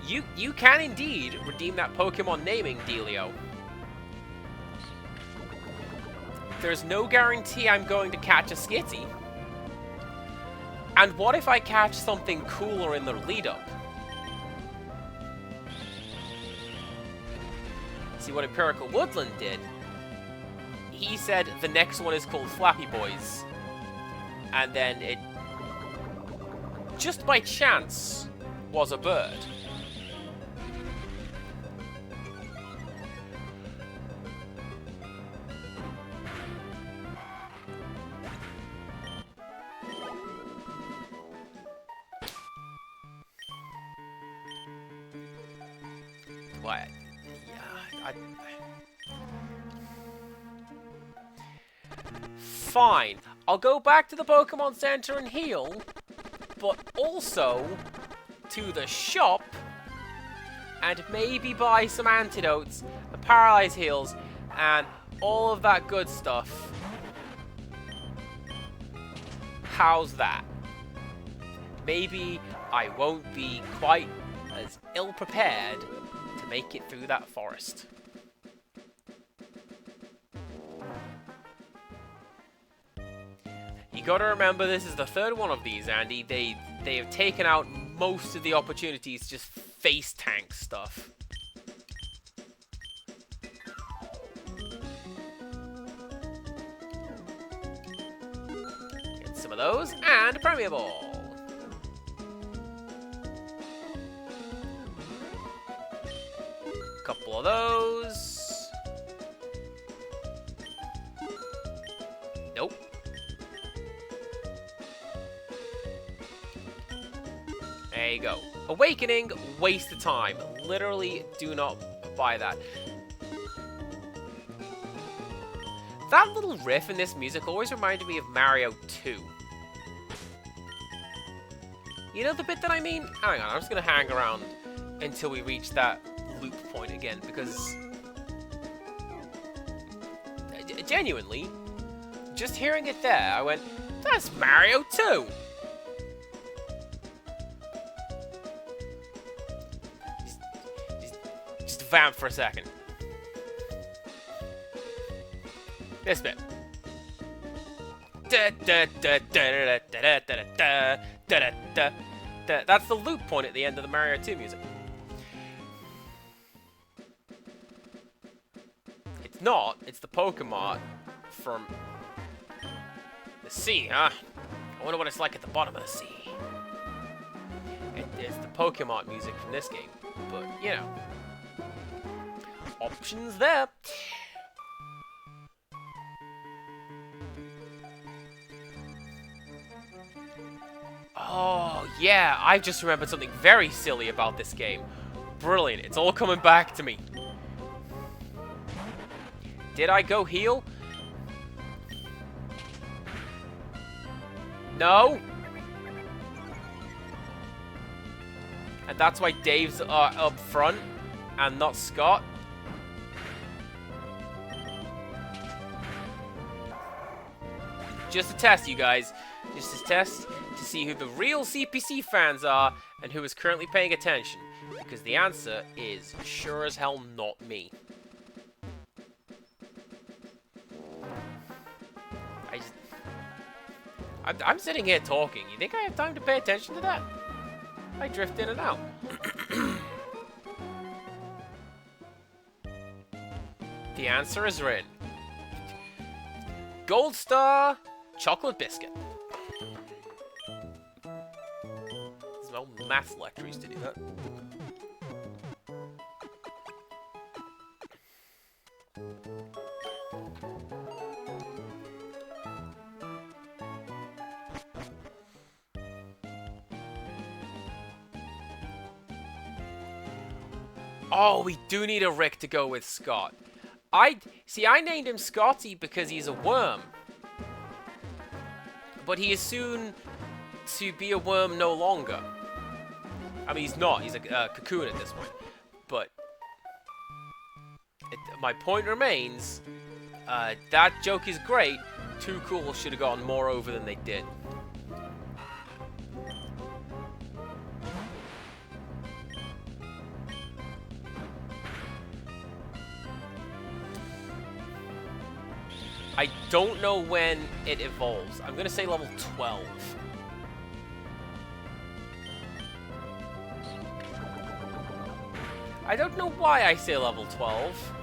You can indeed redeem that Pokemon naming dealio. There's no guarantee I'm going to catch a Skitty. And what if I catch something cooler in the lead-up? See what Empirical Woodland did? He said the next one is called Flappy Boys. And then it, just by chance, was a bird. What? Fine. I'll go back to the Pokemon Center and heal, but also to the shop and maybe buy some antidotes, the paralyze heals, and all of that good stuff. How's that? Maybe I won't be quite as ill-prepared to make it through that forest. You gotta remember, this is the third one of these, Andy. They have taken out most of the opportunities to just face tank stuff. Get some of those, and a Premier Ball. Couple of those. Nope. There you go. Awakening, waste of time. Literally do not buy that. That little riff in this music always reminded me of Mario 2. You know the bit that I mean? Hang on, I'm just gonna hang around until we reach that loop point again, because genuinely, just hearing it there, I went, that's Mario 2! Just vamp for a second. This bit. That's the loop point at the end of the Mario 2 music. It's not. It's the Pokemon from the sea, huh? I wonder what it's like at the bottom of the sea. It's the Pokemon music from this game. But, you know. Options there. Oh, yeah, I just remembered something very silly about this game. Brilliant, it's all coming back to me. Did I go heal? No? And that's why Dave's up front and not Scott? Just a test, you guys. Just a test to see who the real CPC fans are and who is currently paying attention. Because the answer is sure as hell not me. I'm sitting here talking. You think I have time to pay attention to that? I drift in and out. The answer is written. Gold Star Chocolate Biscuit. There's no math lectures to do that. Oh, we do need a Rick to go with Scott. I named him Scotty because he's a worm. But he is soon to be a worm no longer. I mean, he's not. He's a cocoon at this point. But my point remains, that joke is great. Too Cool should have gotten more over than they did. I don't know when it evolves. I'm going to say level 12. I don't know why I say level 12.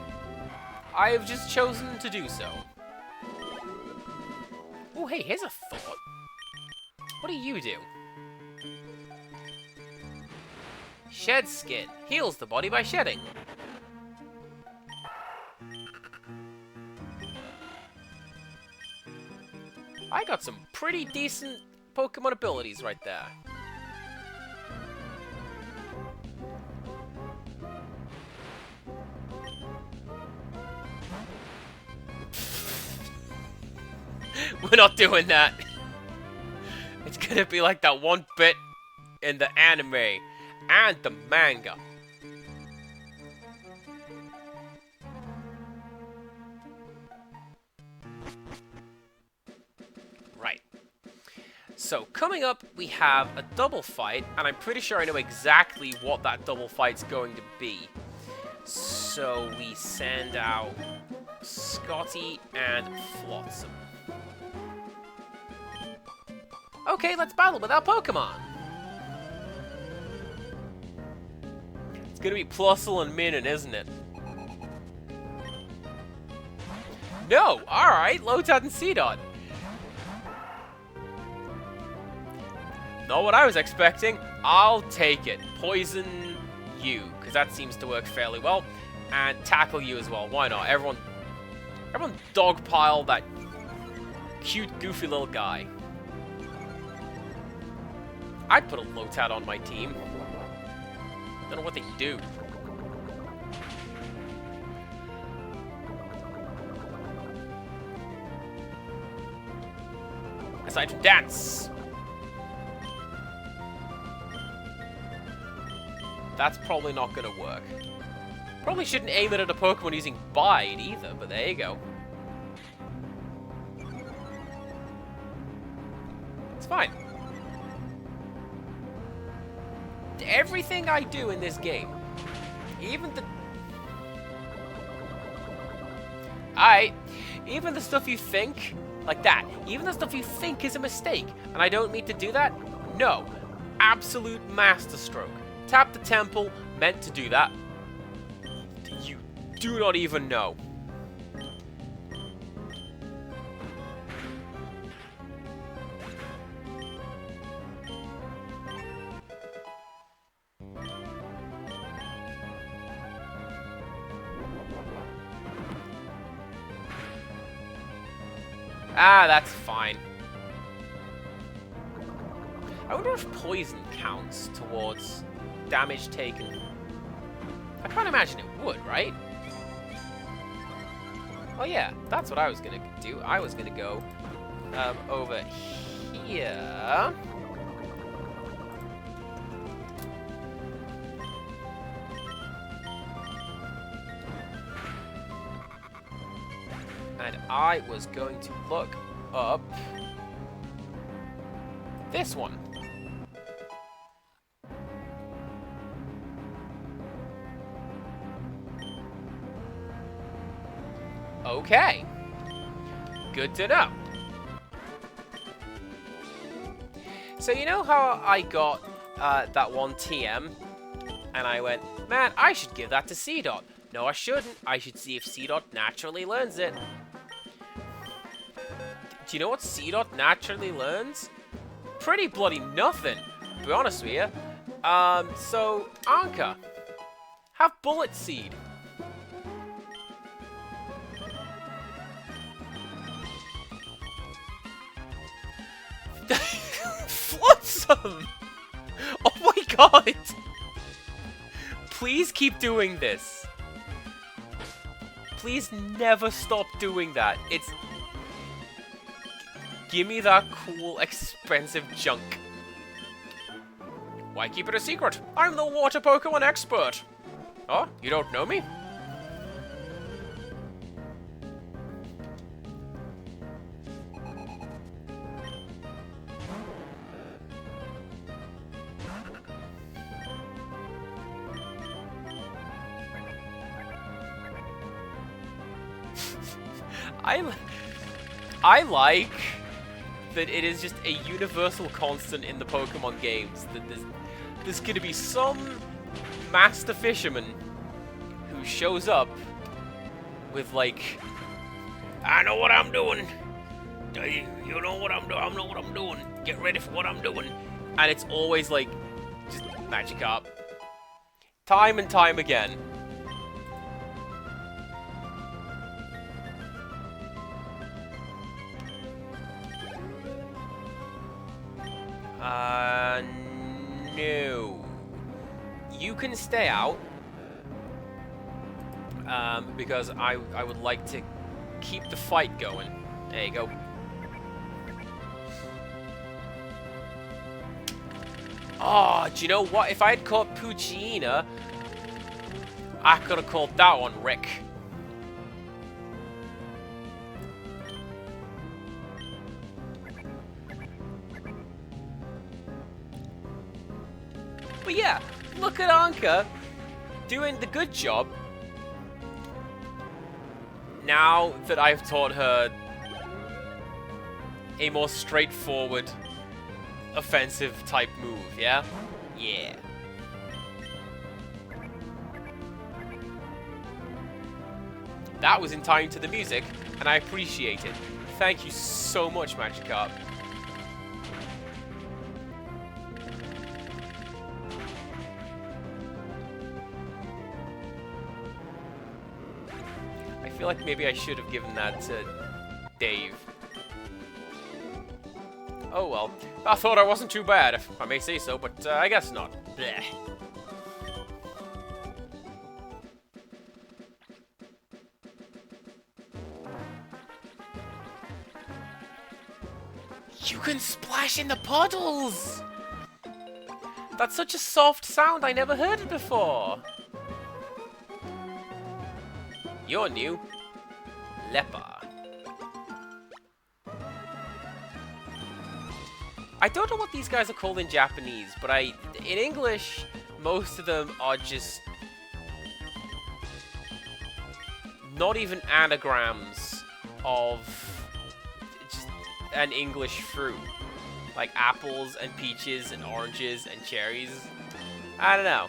I have just chosen to do so. Oh, hey, here's a thought. What do you do? Shed skin. Heals the body by shedding. I got some pretty decent Pokemon abilities right there. We're not doing that. It's gonna be like that one bit in the anime and the manga. Right. So, coming up, we have a double fight, and I'm pretty sure I know exactly what that double fight's going to be. So, we send out Scotty and Flotsam. Okay, let's battle with our Pokemon. It's gonna be Plusle and Minun, isn't it? No! Alright, Lotad and Seedot. Not what I was expecting. I'll take it. Poison you, because that seems to work fairly well. And tackle you as well. Why not? Everyone dogpile that cute, goofy little guy. I'd put a Lotad on my team. Don't know what they do. Aside from dance. That's probably not going to work. Probably shouldn't aim it at a Pokemon using Bide either, but there you go. It's fine. Everything I do in this game, even the... even the stuff you think, like that, even the stuff you think is a mistake, and I don't mean to do that, no. Absolute masterstroke. Tap the temple, meant to do that. You do not even know. Ah, that's fine. I wonder if poison counts towards damage taken. I can't imagine it would, right? Oh yeah, that's what I was gonna do. I was gonna go over here. And I was going to look up this one. Okay. Good to know. So you know how I got that one TM? And I went, man, I should give that to C-Dot. No, I shouldn't. I should see if C-Dot naturally learns it. Do you know what C-Dot naturally learns? Pretty bloody nothing, to be honest with you. So, Anka, have Bullet Seed. Flotsam! Oh my god! Please keep doing this. Please never stop doing that. It's... Give me that cool, expensive junk. Why keep it a secret? I'm the water Pokemon expert. Oh, you don't know me? I like that it is just a universal constant in the Pokemon games that there's gonna be some master fisherman who shows up with like, I know what I'm doing. You know what I'm doing. I know what I'm doing. Get ready for what I'm doing. and it's always like just Magikarp. Time and time again. No. You can stay out. Because I would like to keep the fight going. There you go. Oh, do you know what? If I had caught Poochyena, I could have called that one Rick. But yeah, look at Anka doing the good job. Now that I've taught her a more straightforward offensive type move, yeah? Yeah. That was in time to the music, and I appreciate it. Thank you so much, Magikarp. I feel like maybe I should have given that to Dave. Oh well. I thought I wasn't too bad, if I may say so, but I guess not. Blech. You can splash in the puddles! That's such a soft sound, I never heard it before. You're new. Leper. I don't know what these guys are called in Japanese, but in English, most of them are just not even anagrams of just an English fruit. Like apples and peaches and oranges and cherries. I don't know.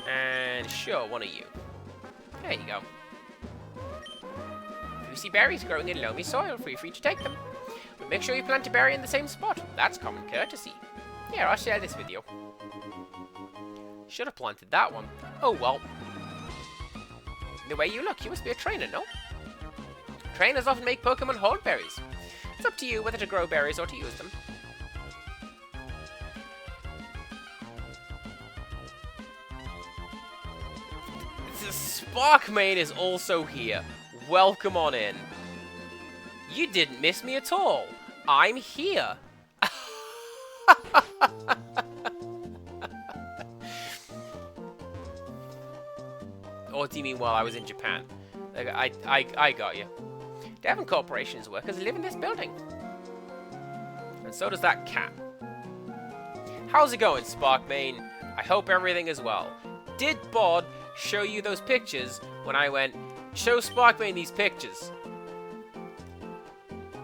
And sure, one of you. There you go. If you see berries growing in loamy soil, feel free to take them. But make sure you plant a berry in the same spot. That's common courtesy. Here, I'll share this with you. Should have planted that one. Oh well. The way you look, you must be a trainer, no? Trainers often make Pokemon hold berries. It's up to you whether to grow berries or to use them. Sparkmane is also here. Welcome on in. You didn't miss me at all. I'm here. Or do you mean while I was in Japan? I got you. Devon Corporation's workers live in this building. And so does that cat. How's it going, Sparkmane? I hope everything is well. Did Bod show you those pictures when I went, show Sparkmane these pictures?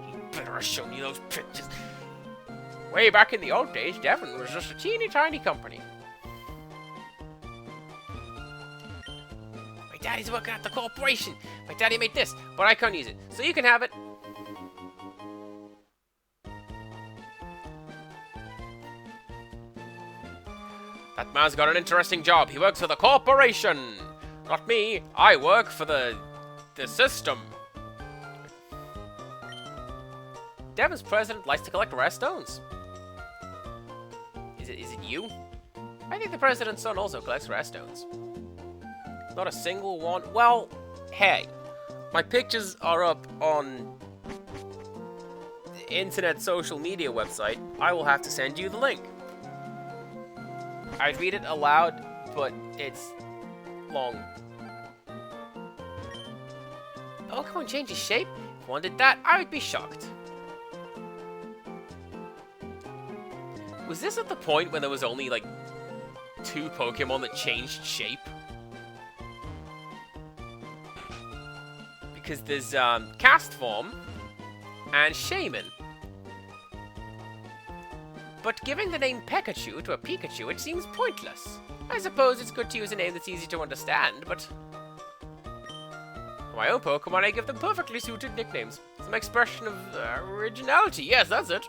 He better have shown you those pictures. Way back in the old days, Devon was just a teeny tiny company. My daddy's working at the corporation. My daddy made this, but I can't use it. So you can have it. That man's got an interesting job. He works for the corporation. Not me. I work for the system. Devon's president likes to collect rare stones. Is it you? I think the president's son also collects rare stones. Not a single one. Well, hey, my pictures are up on the internet social media website. I will have to send you the link. I read it aloud, but it's long. Pokemon changes shape? If one did that, I would be shocked. Was this at the point when there was only, like, 2 Pokemon that changed shape? Because there's, Cast Form and Shaman. But giving the name Pikachu to a Pikachu, it seems pointless. I suppose it's good to use a name that's easy to understand, but... For my own Pokemon, I give them perfectly suited nicknames. It's an expression of originality. Yes, that's it.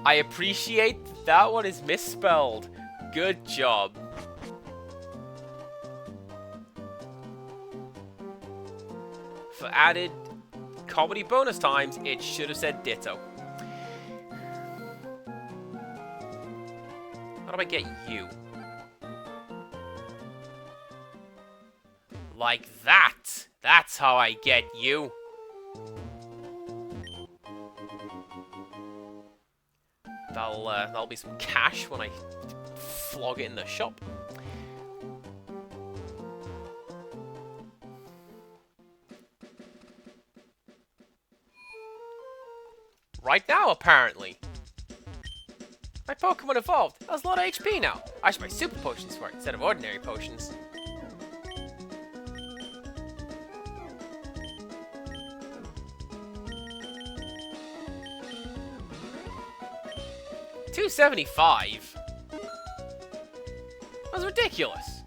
I appreciate that one is misspelled. Good job. For added comedy bonus times, it should have said ditto. How do I get you? Like that. That's how I get you. That'll be some cash when I flog it in the shop. Right now, apparently. My Pokemon evolved. It has a lot of HP now. I should buy super potions for it instead of ordinary potions. $275? That's ridiculous.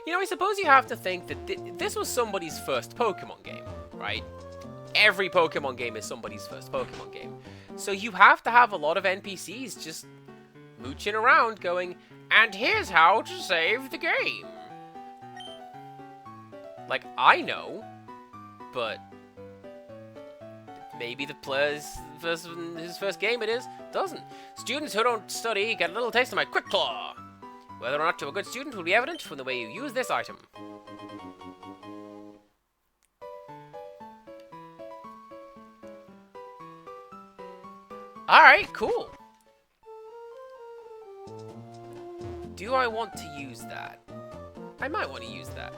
You know, I suppose you have to think that this was somebody's first Pokemon game, right? every Pokemon game is somebody's first Pokemon game. So you have to have a lot of NPCs just mooching around going, and here's how to save the game. Like, I know, but maybe the player's his first game it is, doesn't. Students who don't study get a little taste of my Quick Claw. Whether or not you're a good student will be evident from the way you use this item. Alright, cool. Do I want to use that? I might want to use that.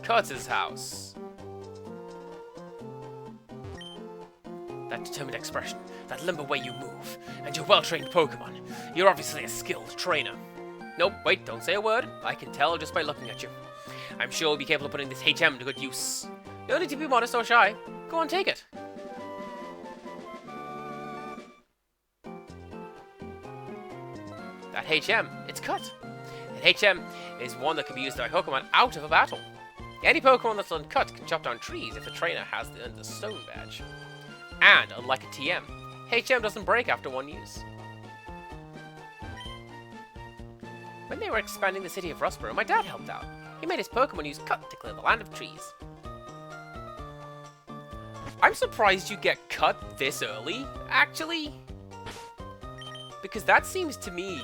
Cutter's house. That determined expression, that limber way you move, and your well-trained Pokemon. You're obviously a skilled trainer. Nope, wait, don't say a word. I can tell just by looking at you. I'm sure you'll be capable of putting this HM to good use. No need to be modest or shy. Go on, take it. That HM, it's cut. An HM is one that can be used by Pokemon out of a battle. Any Pokemon that's uncut can chop down trees if the trainer has the stone badge. And, unlike a TM, HM doesn't break after one use. When they were expanding the city of Rustboro, my dad helped out. He made his Pokemon use Cut to clear the land of trees. I'm surprised you get Cut this early, actually. Because that seems to me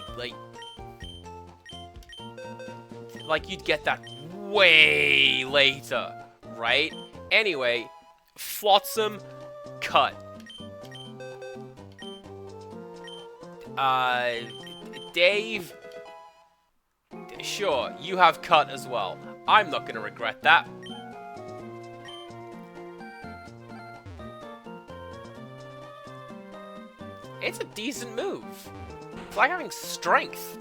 like you'd get that way later, right? Anyway, Flotsam, Cut. Dave, sure, you have Cut as well. I'm not gonna regret that. It's a decent move. It's like having strength.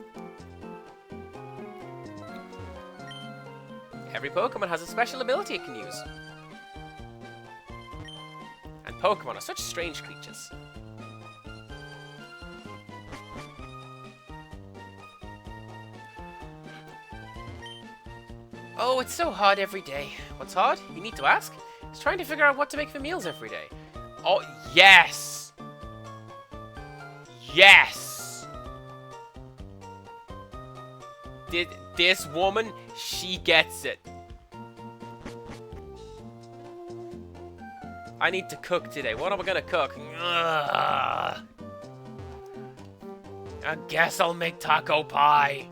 Every Pokemon has a special ability it can use. And Pokemon are such strange creatures. Oh, it's so hard every day. What's hard? You need to ask? It's trying to figure out what to make for meals every day. Oh, yes! Yes! This woman, she gets it. I need to cook today. What am I gonna cook? Ugh. I guess I'll make taco pie.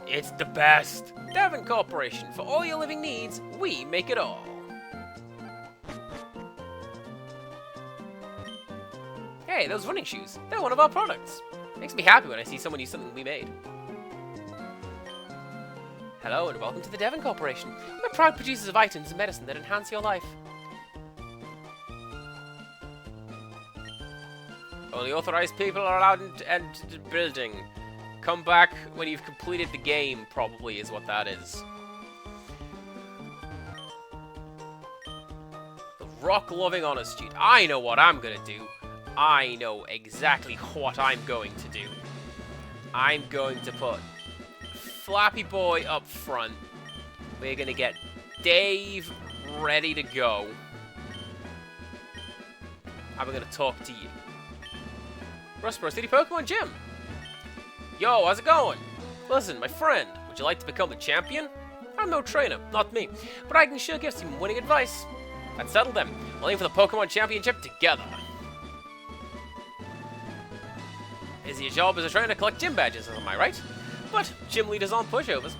It's the best. Devon Corporation. For all your living needs, we make it all. Hey, those running shoes. They're one of our products. Makes me happy when I see someone use something we made. Hello and welcome to the Devon Corporation. We're proud producers of items and medicine that enhance your life. Only authorized people are allowed to enter the building. Come back when you've completed the game, probably, is what that is. The rock-loving honest dude. I know what I'm gonna do. I know exactly what I'm going to do. I'm going to put Flappy Boy up front. We're gonna get Dave ready to go. I'm gonna talk to you. Rustboro City Pokemon Gym. Yo, how's it going? Listen, my friend, would you like to become the champion? I'm no trainer, not me, but I can sure give some winning advice. Let's settle them. We'll aim for the Pokemon Championship together. Is your job as a trainer to collect gym badges, am I right? But gym leaders aren't pushovers.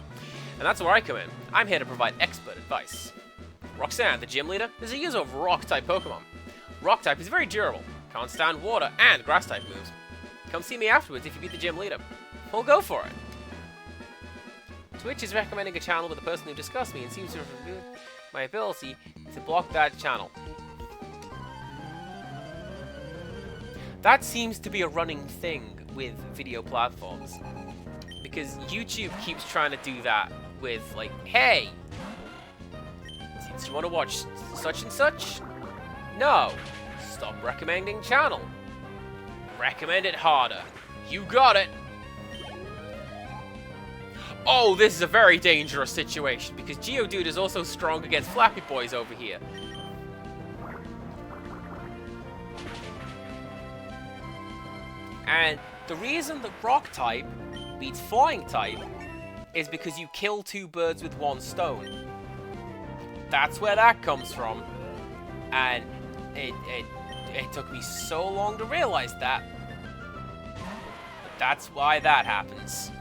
And that's where I come in. I'm here to provide expert advice. Roxanne, the gym leader, is a user of Rock-type Pokemon. Rock-type is very durable, can't stand water and Grass-type moves. Come see me afterwards if you beat the gym leader. We'll go for it. Twitch is recommending a channel with a person who discussed me and seems to have reviewed my ability to block that channel. That seems to be a running thing with video platforms. Because YouTube keeps trying to do that with, like, hey, since you want to watch such and such, no, stop recommending channel. Recommend it harder. You got it. Oh, this is a very dangerous situation, because Geodude is also strong against Flappy Boys over here. And the reason that Rock type beats Flying type is because you kill two birds with one stone. That's where that comes from. And it took me so long to realize that. But that's why that happens.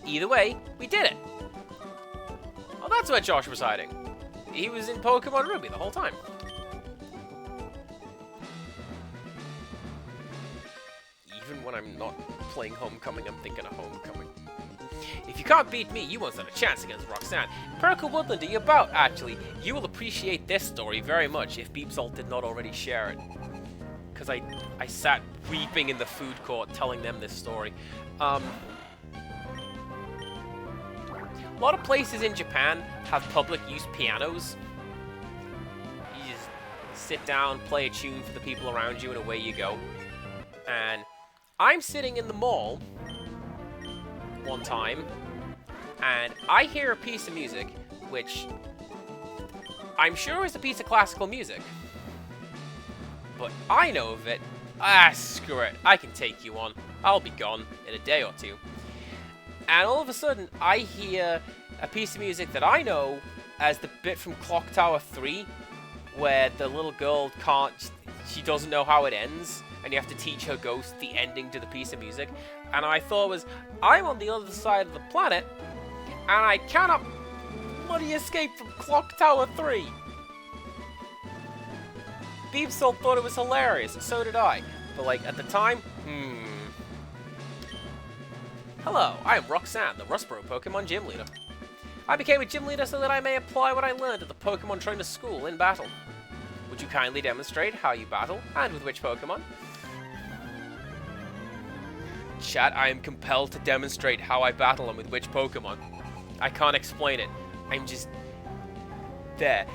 Either way, we did it. Oh, that's where Josh was hiding. He was in Pokemon Ruby the whole time. Even when I'm not playing Homecoming, I'm thinking of Homecoming. If you can't beat me, you won't stand a chance against Roxanne. Perkle Woodland, are you about? Actually, you will appreciate this story very much if Beepsalt did not already share it. Because I sat weeping in the food court telling them this story. A lot of places in Japan have public use pianos. You just sit down, play a tune for the people around you, and away you go. And I'm sitting in the mall one time, and I hear a piece of music, which I'm sure is a piece of classical music. But I know of it. Ah, screw it. I can take you on. I'll be gone in a day or two. And all of a sudden, I hear a piece of music that I know as the bit from Clock Tower 3, where the little girl she doesn't know how it ends, and you have to teach her ghost the ending to the piece of music. And I thought was, I'm on the other side of the planet, and I cannot bloody escape from Clock Tower 3. Beepsalt thought it was hilarious, and so did I. But like, at the time, Hello, I am Roxanne, the Rustboro Pokemon Gym Leader. I became a Gym Leader so that I may apply what I learned at the Pokemon Trainer School in battle. Would you kindly demonstrate how you battle, and with which Pokemon? Chat, I am compelled to demonstrate how I battle and with which Pokemon. I can't explain it. I'm just... there.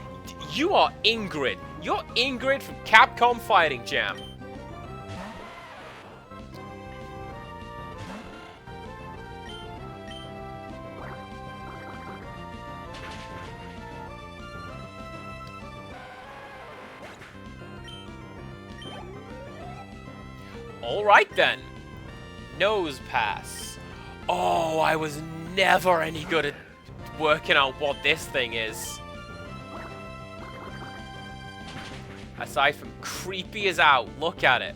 You are Ingrid. You're Ingrid from Capcom Fighting Jam. Alright then. Nose Pass. Oh, I was never any good at working out what this thing is. Aside from creepy as out, look at it.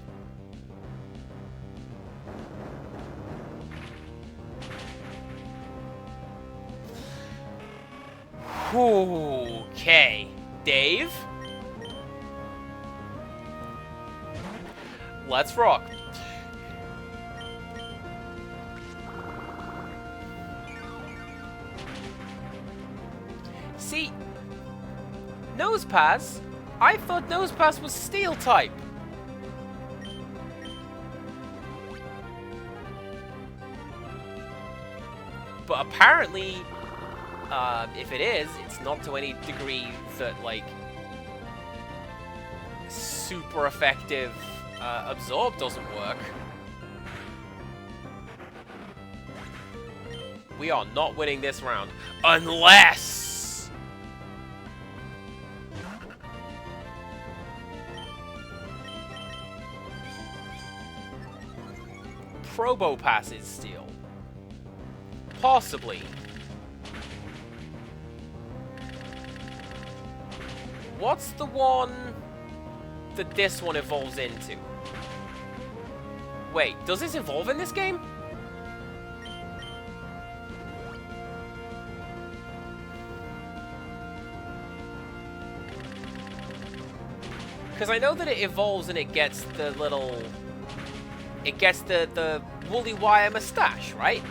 Okay, Dave? Let's rock. See, Nosepass? I thought Nosepass was Steel type. But apparently, if it is, it's not to any degree that, like, super effective Absorb doesn't work. We are not winning this round. Unless... Probopass is Steel. Possibly. What's the one that this one evolves into? Wait, does this evolve in this game? Because I know that it evolves and it gets the little... It gets the woolly wire mustache, right?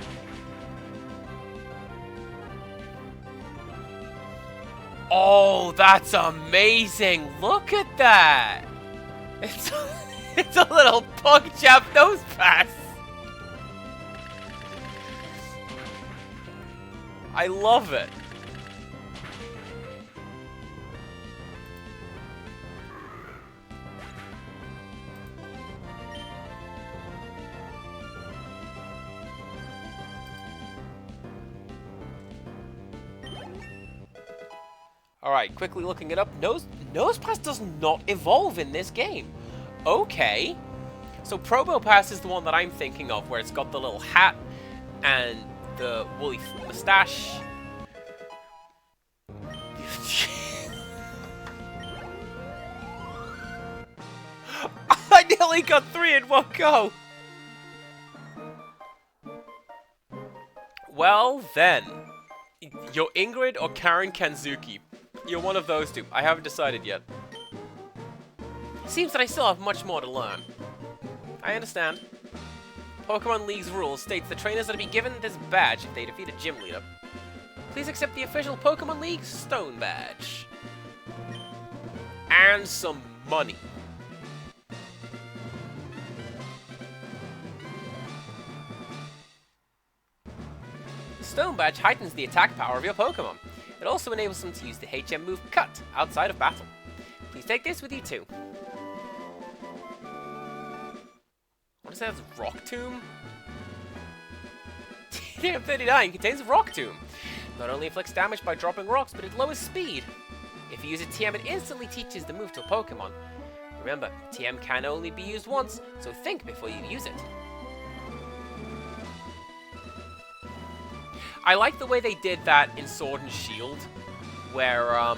Oh, that's amazing! Look at that! It's, it's a little pug chap nose pass! I love it. Alright, quickly looking it up. Nosepass does not evolve in this game. Okay. So Probopass is the one that I'm thinking of, where it's got the little hat and the woolly moustache. I nearly got 3 in one go! Well then, you're Ingrid or Karen Kanzuki. You're one of those two. I haven't decided yet. Seems that I still have much more to learn. I understand. Pokemon League's rules states the trainers are to be given this badge if they defeat a gym leader. Please accept the official Pokemon League Stone Badge. And some money. The Stone Badge heightens the attack power of your Pokemon. It also enables them to use the HM move Cut outside of battle. Please take this with you too. What is that? Rock Tomb? TM39 contains Rock Tomb. Not only inflicts damage by dropping rocks, but it lowers speed. If you use a TM, it instantly teaches the move to a Pokemon. Remember, TM can only be used once, so think before you use it. I like the way they did that in Sword and Shield, where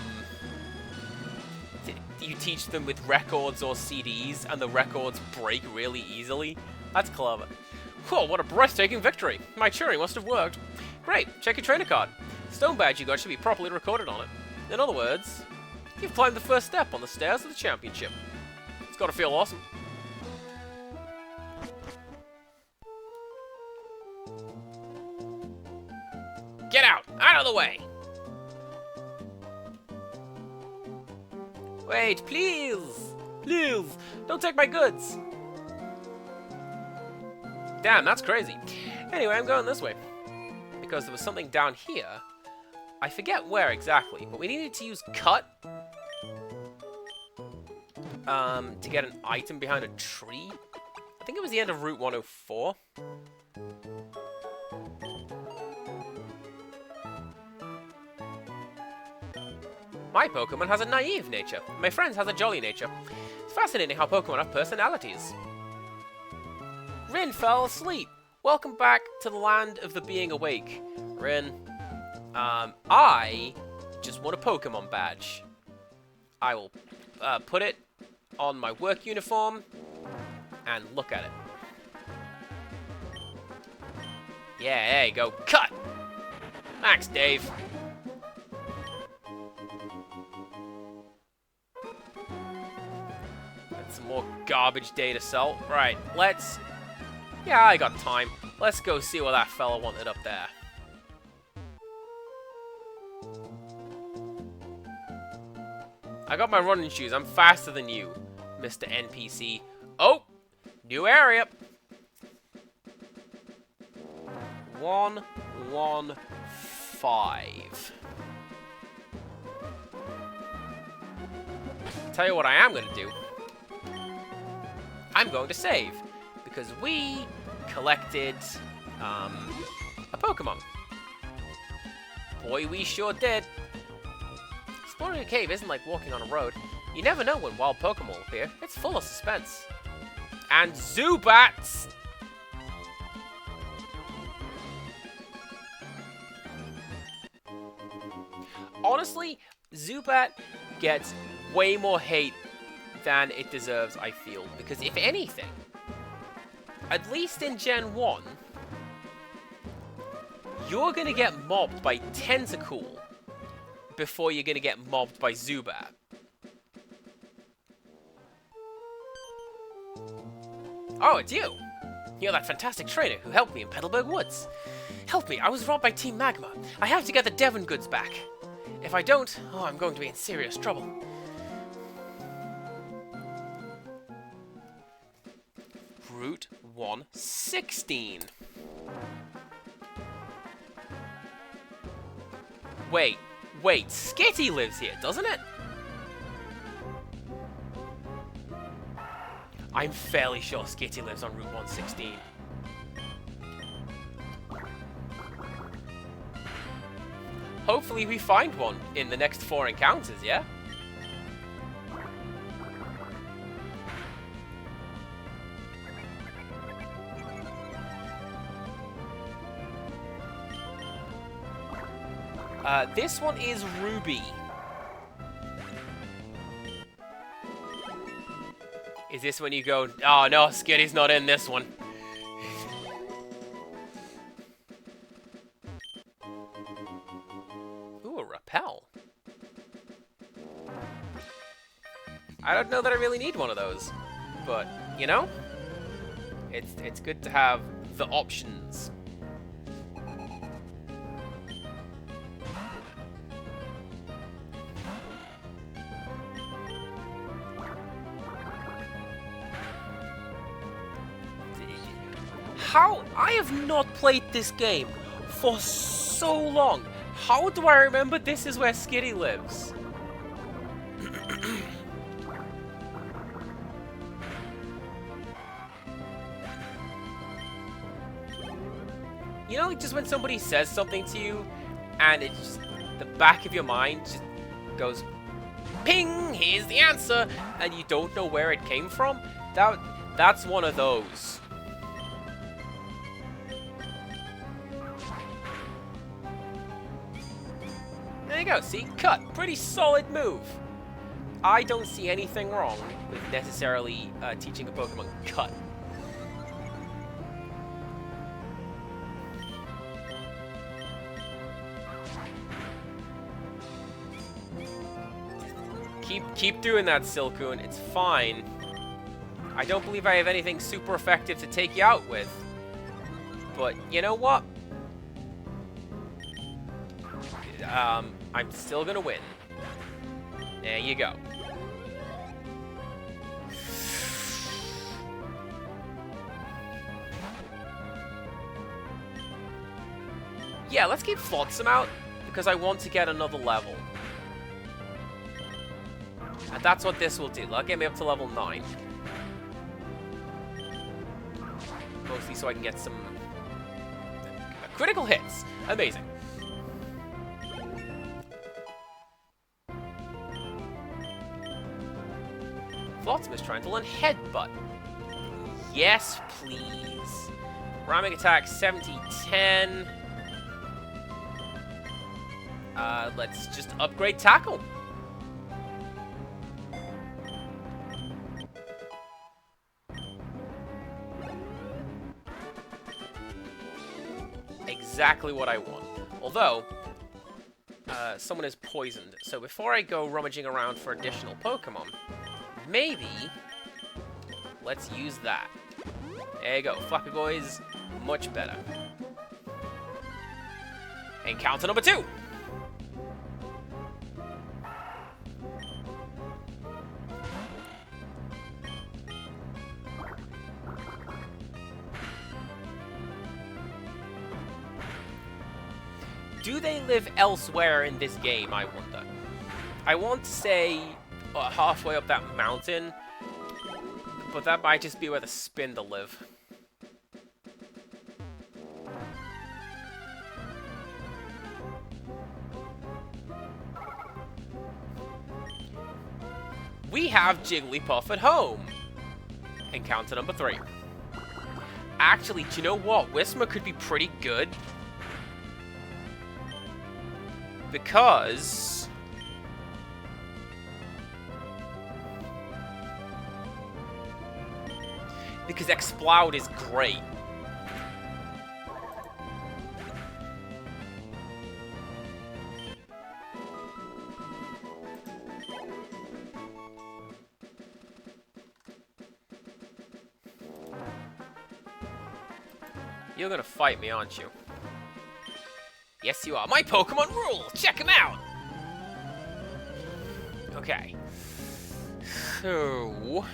you teach them with records or CDs, and the records break really easily. That's clever. Whoa, what a breathtaking victory! My cheering must have worked. Great, check your trainer card. The Stone Badge you got should be properly recorded on it. In other words, you've climbed the first step on the stairs of the championship. It's gotta feel awesome. Get out! Out of the way! Wait, please! Please! Don't take my goods! Damn, that's crazy. Anyway, I'm going this way. Because there was something down here. I forget where exactly, but we needed to use Cut to get an item behind a tree. I think it was the end of Route 104. My Pokemon has a naive nature. My friend's has a jolly nature. It's fascinating how Pokemon have personalities. Rin fell asleep. Welcome back to the land of the being awake. Rin, I just want a Pokemon badge. I will put it on my work uniform and look at it. Yeah, there you go. Cut! Thanks, Dave. That's some more garbage day to sell. Right, let's... Yeah, I got time. Let's go see what that fella wanted up there. I got my running shoes. I'm faster than you, Mr. NPC. Oh! New area! 115. Tell you what I am going to do. I'm going to save. Because we collected a Pokemon. Boy, we sure did. Exploring a cave isn't like walking on a road. You never know when wild Pokemon will appear. It's full of suspense. And Zubats! Honestly, Zubat gets way more hate than it deserves, I feel. Because if anything, at least in Gen 1, you're gonna get mobbed by Tentacool before you're gonna get mobbed by Zubat. Oh, it's you! You're that fantastic trainer who helped me in Petalburg Woods. Help me, I was robbed by Team Magma. I have to get the Devon goods back. If I don't, oh, I'm going to be in serious trouble. Route 116. Wait, Skitty lives here, doesn't it? I'm fairly sure Skitty lives on Route 116. hopefully we find one in the next 4 encounters, yeah? This one is Ruby. Is this when you go, oh no, Skitty's not in this one. Ooh, a rappel. I don't know that I really need one of those. But, you know, it's good to have the options. How? I have not played this game for so long. How do I remember this is where Skitty lives? You know, just when somebody says something to you, and it's just the back of your mind just goes, ping, here's the answer, and you don't know where it came from? That's one of those. There you go, see? Cut. Pretty solid move. I don't see anything wrong with necessarily teaching a Pokemon cut. Keep doing that, Silcoon. It's fine. I don't believe I have anything super effective to take you out with. But you know what? I'm still gonna win. There you go. Yeah, let's keep Flotsam out, because I want to get another level. And that's what this will do. That'll get me up to level 9. Mostly so I can get some critical hits. Amazing. Flotsam is trying to learn Headbutt. Yes, please. Ramming attack 70-10. Let's just upgrade Tackle. Exactly what I want. Although, someone is poisoned. So before I go rummaging around for additional Pokemon, maybe let's use that. There you go. Flappy Boys, much better. Encounter number 2. Do they live elsewhere in this game, I wonder? I want to say halfway up that mountain, but that might just be where the Spindle live. We have Jigglypuff at home. Encounter number 3. Actually, do you know what? Whismur could be pretty good. Because Exploud is great. You're gonna fight me, aren't you? Yes, you are. My Pokemon rule! Check him out! Okay. So...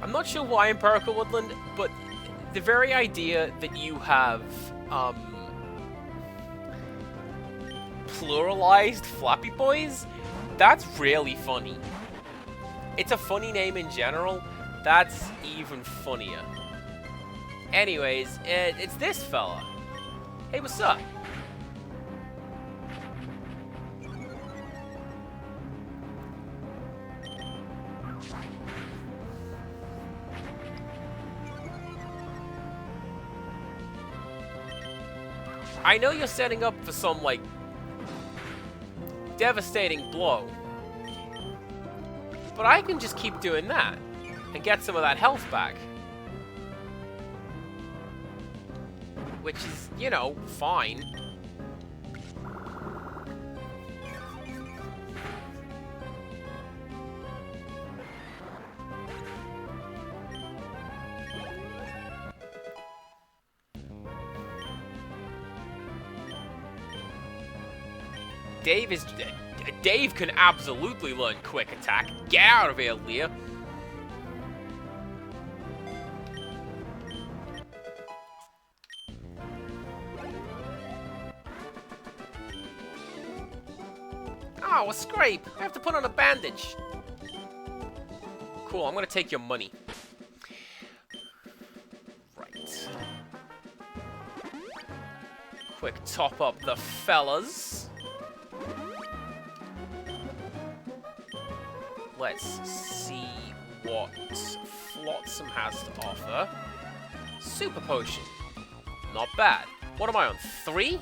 I'm not sure why Empirical Woodland, but the very idea that you have pluralized Flappy Boys, that's really funny. It's a funny name in general. That's even funnier. Anyways, it's this fella. Hey, what's up? I know you're setting up for some, like, devastating blow. But I can just keep doing that and get some of that health back. Which is, you know, fine. Dave can absolutely learn quick attack. Get out of here, Leah. Oh, a scrape. I have to put on a bandage. Cool, I'm gonna take your money. Right. Quick top up the fellas. Let's see what Flotsam has to offer. Super Potion. Not bad. What am I on? 3?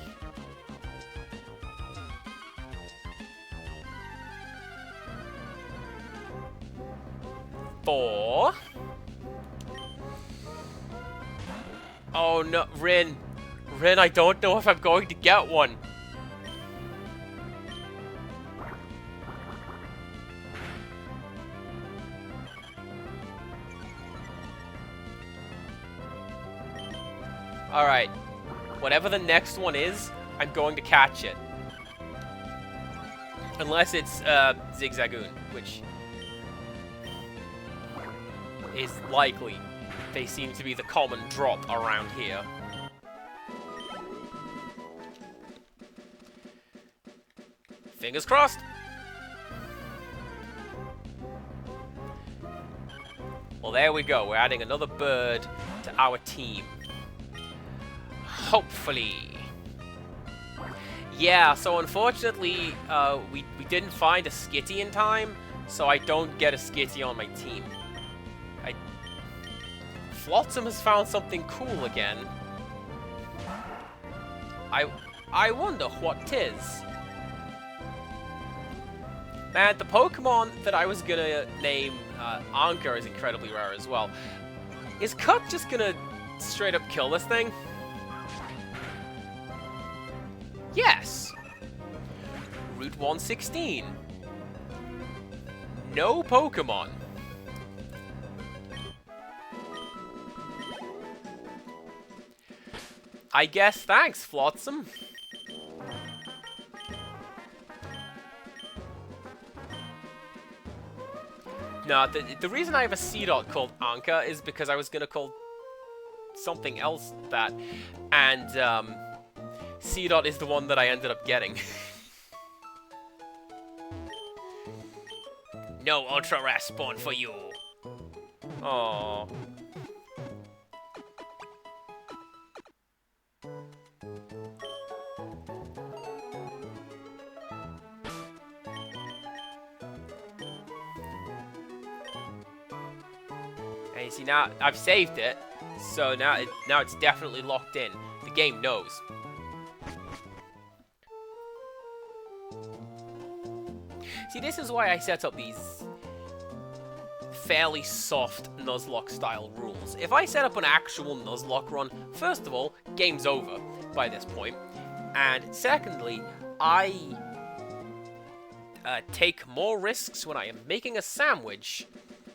Four. Oh no, Rin. Rin, I don't know if I'm going to get one. Alright. Whatever the next one is, I'm going to catch it. Unless it's Zigzagoon, which is likely. They seem to be the common drop around here. Fingers crossed! Well, there we go. We're adding another bird to our team. Hopefully. Yeah, so unfortunately, we didn't find a Skitty in time, so I don't get a Skitty on my team. Flotsam has found something cool again. I wonder what 'tis. Man, the Pokemon that I was gonna name Anka is incredibly rare as well. Is Cut just gonna straight up kill this thing? Yes! Route 116. No Pokemon. I guess thanks, Flotsam. No, the reason I have a C-Dot called Anka is because I was gonna call something else that, and C-Dot is the one that I ended up getting. No Ultra Rare spawn for you. Aww. And you see, now I've saved it, so now it's definitely locked in. The game knows. See, this is why I set up these fairly soft Nuzlocke style rules. If I set up an actual Nuzlocke run, first of all, game's over by this point. And secondly, I take more risks when I am making a sandwich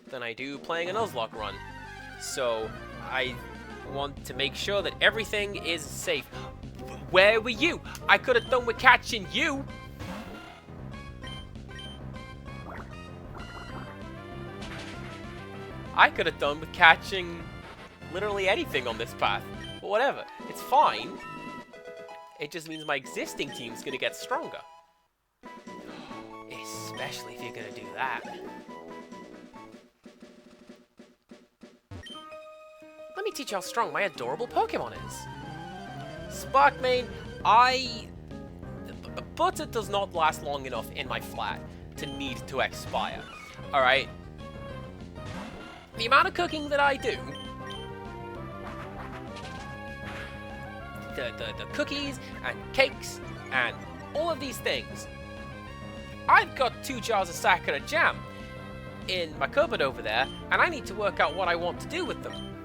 than I do playing a Nuzlocke run. So I want to make sure that everything is safe. Where were you? I could have done with catching you. I could have done with catching literally anything on this path. But whatever. It's fine. It just means my existing team's gonna get stronger. Especially if you're gonna do that. Let me teach you how strong my adorable Pokemon is. Sparkmane, butter does not last long enough in my flat to need to expire. Alright? The amount of cooking that I do, the cookies and cakes and all of these things, I've got 2 jars of Sakura jam in my cupboard over there, and I need to work out what I want to do with them.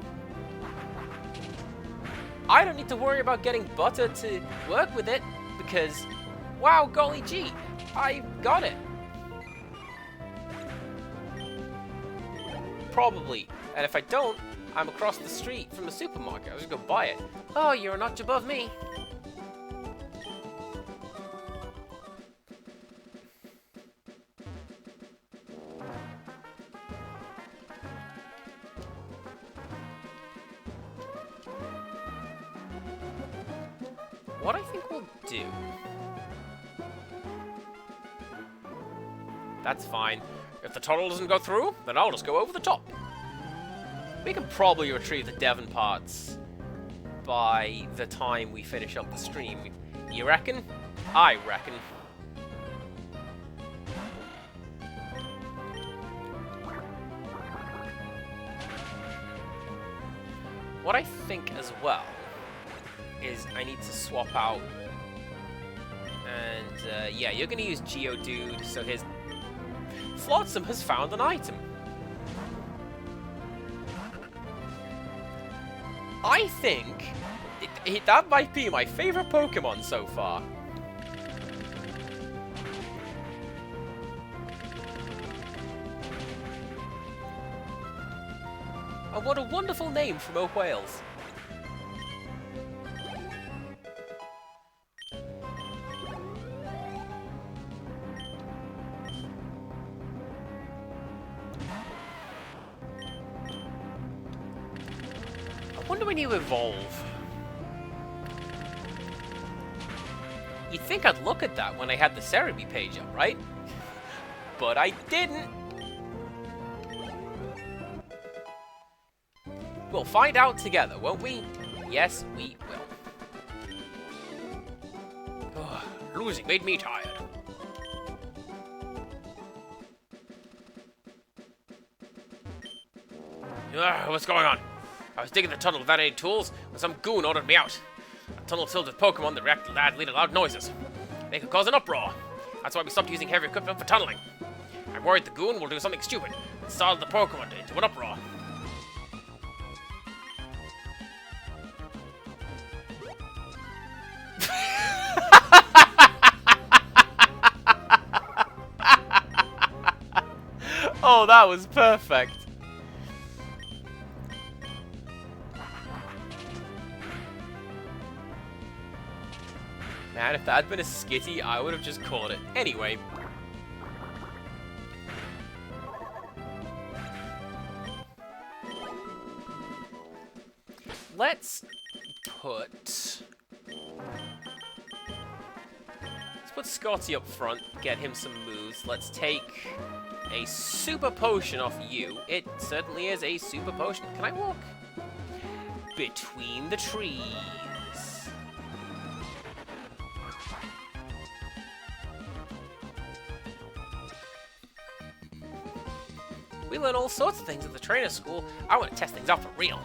I don't need to worry about getting butter to work with it, because, wow, golly gee, I got it. Probably. And if I don't, I'm across the street from the supermarket. I'll just go buy it. Oh, you're a notch above me. What I think we'll do... That's fine. If the tunnel doesn't go through, then I'll just go over the top. We can probably retrieve the Devon parts by the time we finish up the stream. You reckon? I reckon. What I think as well is I need to swap out. And yeah, you're gonna use Geodude, so his Flotsam has found an item. I think that might be my favorite Pokemon so far. And what a wonderful name from Oak Wales. I wonder when you evolve. You'd think I'd look at that when I had the Cerebi page up, right? But I didn't. We'll find out together, won't we? Yes, we will. Oh, losing made me tired. What's going on? I was digging the tunnel without any tools when some goon ordered me out. A tunnel filled with Pokemon that react to loud noises. They could cause an uproar. That's why we stopped using heavy equipment for tunneling. I'm worried the goon will do something stupid and startle the Pokemon into an uproar. Oh, that was perfect. Man, if that had been a skitty, I would have just caught it. Anyway. Let's put Scotty up front, get him some moves. Let's take a super potion off you. It certainly is a super potion. Can I walk between the trees? We learn all sorts of things at the trainer school. I want to test things out for real.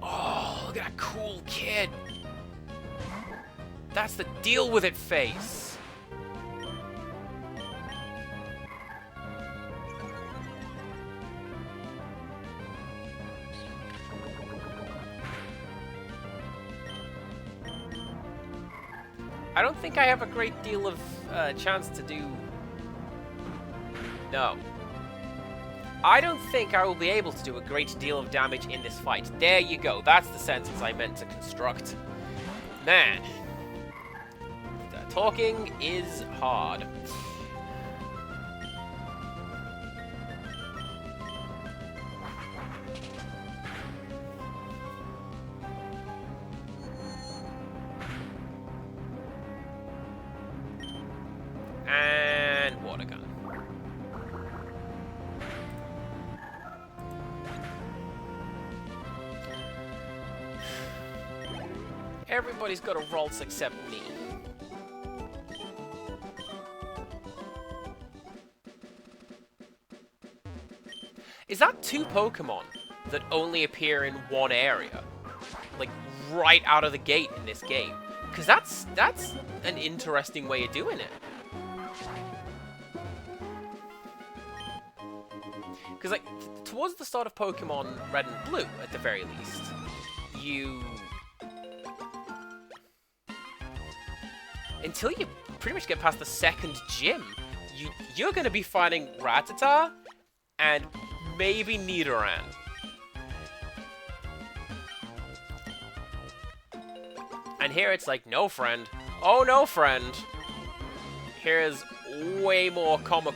Oh, look at that cool kid. That's the deal with it face. I don't think I have a great deal of chance to do... No. I don't think I will be able to do a great deal of damage in this fight. There you go. That's the sentence I meant to construct. Man. Talking is hard. And water gun. Everybody's got a Ralts except me. Is that 2 Pokemon that only appear in one area? Like, right out of the gate in this game? Because that's an interesting way of doing it. Because, like, towards the start of Pokemon Red and Blue, at the very least, until you pretty much get past the second gym, you're going to be fighting Rattata and maybe Nidoran. And here it's like, no friend. Oh, no friend. Here's way more cooler,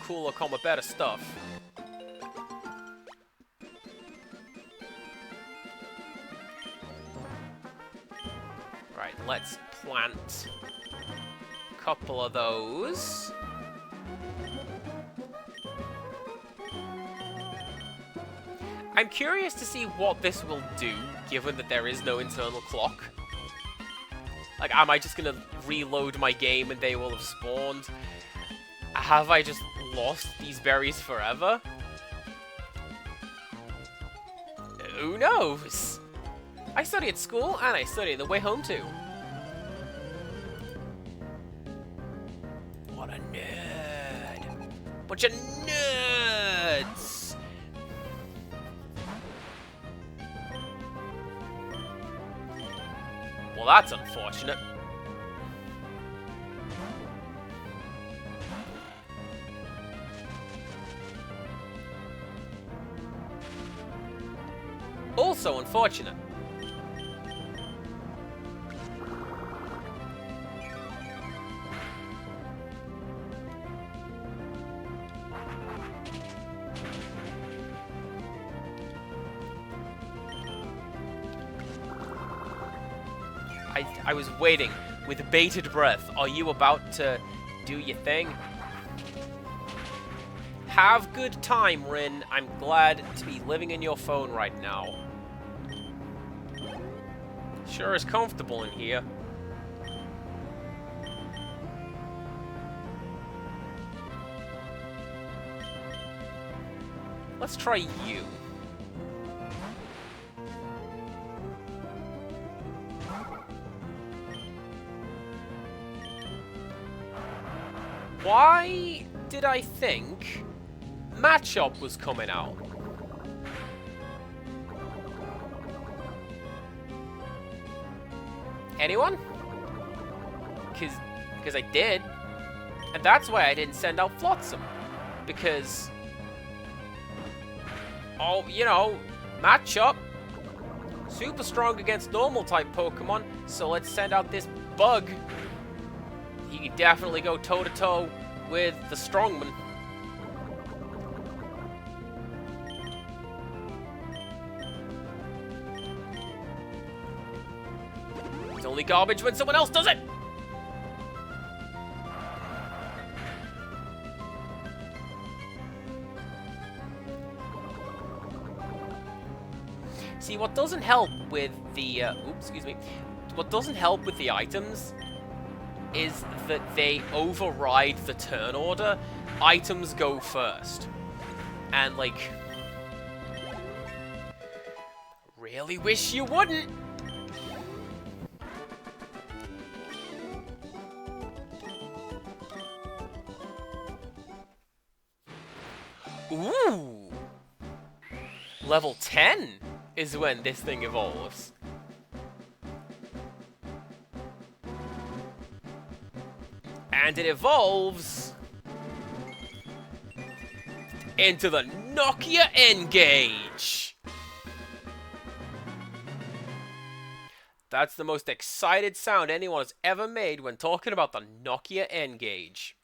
better stuff. Right, let's plant a couple of those. I'm curious to see what this will do, given that there is no internal clock. Like, am I just gonna reload my game and they will have spawned? Have I just lost these berries forever? Who knows? I study at school, and I study the way home too. What a nerd! Bunch of nerds! Well, that's unfortunate. Also unfortunate. I was waiting with bated breath. Are you about to do your thing? Have good time, Rin. I'm glad to be living in your phone right now. Sure is comfortable in here. Let's try you. Why did I think Matchup was coming out? Anyone? Because I did. And that's why I didn't send out Flotsam. Because, oh, you know, Matchup. Super strong against normal type Pokemon. So let's send out this bug. He can definitely go toe-to-toe with the strongman. It's only garbage when someone else does it! See, what doesn't help with the, what doesn't help with the items is that they override the turn order. Items go first. And, like, really wish you wouldn't. Ooh! Level 10 is when this thing evolves. And it evolves into the Nokia N-Gage. That's the most excited sound anyone has ever made when talking about the Nokia N-Gage.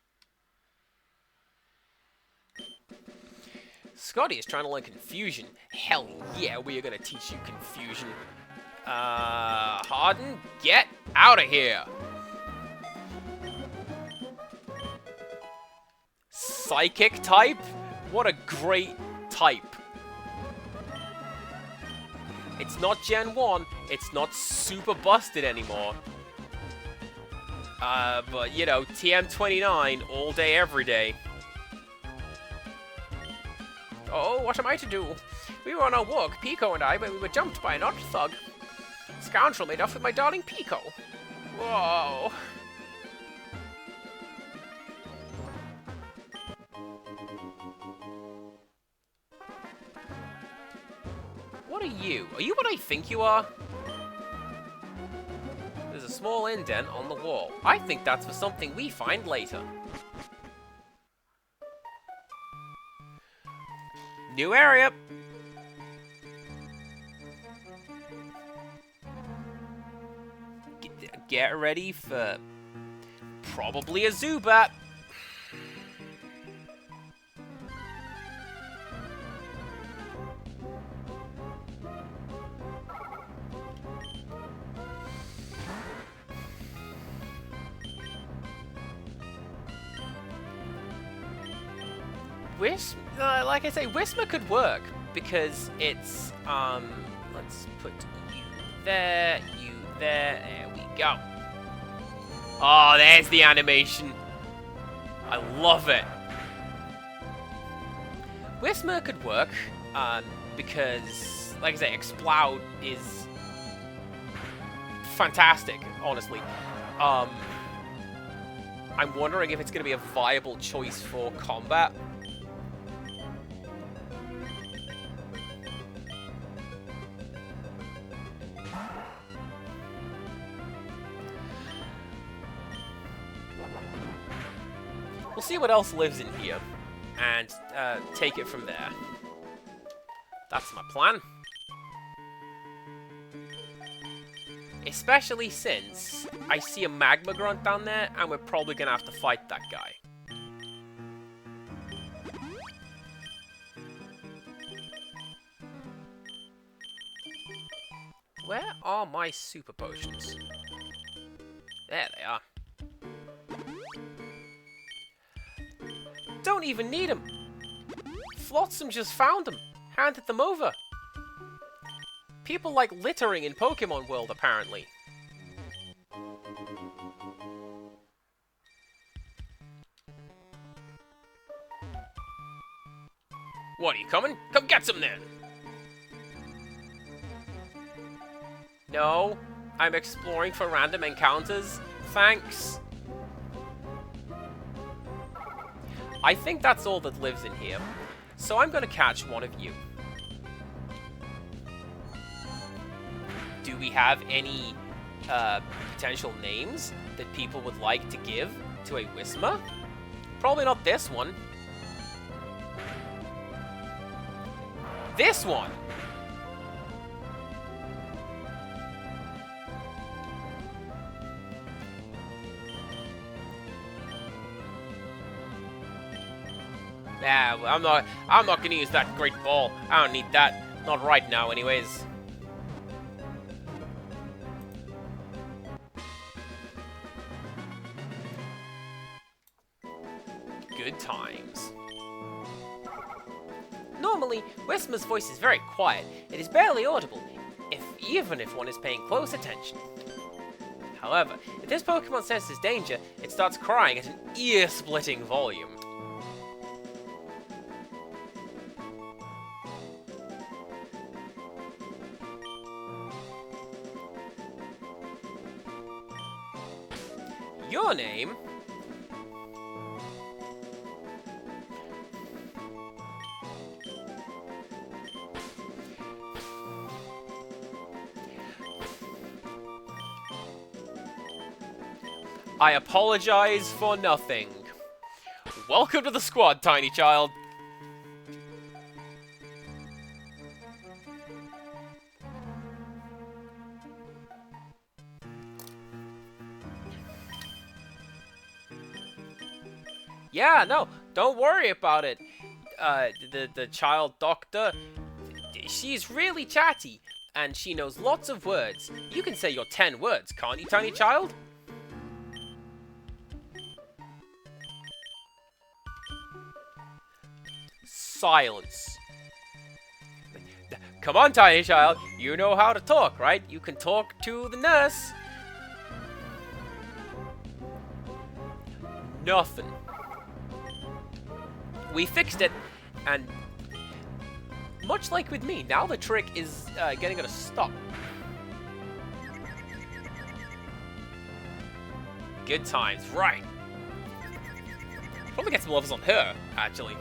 Scotty is trying to learn confusion. Hell yeah, we are gonna teach you confusion. Harden, get out of here! Psychic type? What a great type. It's not Gen 1, it's not super busted anymore. But, you know, TM29 all day, every day. Oh, what am I to do? We were on our walk, Pico and I, but we were jumped by an odd thug. Scoundrel made off with my darling Pico. Whoa. What are you? Are you what I think you are? There's a small indent on the wall. I think that's for something we find later. New area! Get ready for probably a Zubat. Like I say, Whisper could work because it's let's put you there, there we go. Oh, there's the animation. I love it. Whisper could work because, like I say, Exploud is fantastic, honestly. I'm wondering if it's going to be a viable choice for combat. We'll see what else lives in here, and take it from there. That's my plan. Especially since I see a Magma Grunt down there, and we're probably going to have to fight that guy. Where are my super potions? There they are. Don't even need them. Flotsam just found them, handed them over. People like littering in Pokemon World, apparently. What, are you coming? Come get some then! No, I'm exploring for random encounters. Thanks. I think that's all that lives in here, so I'm gonna catch one of you. Do we have any potential names that people would like to give to a Whisma? Probably not this one. This one! Nah, I'm not gonna use that great ball. I don't need that. Not right now, anyways. Good times. Normally, Whisper's voice is very quiet. It is barely audible, even if one is paying close attention. However, if this Pokemon senses danger, it starts crying at an ear-splitting volume. Your name? I apologize for nothing. Welcome to the squad, tiny child. Yeah, no, don't worry about it. The child doctor, she's really chatty, and she knows lots of words. You can say your 10 words, can't you, tiny child? Silence. Come on, tiny child, you know how to talk, right? You can talk to the nurse. Nothing. We fixed it, and much like with me, now the trick is getting her to stop. Good times, right. Probably get some levels on her, actually.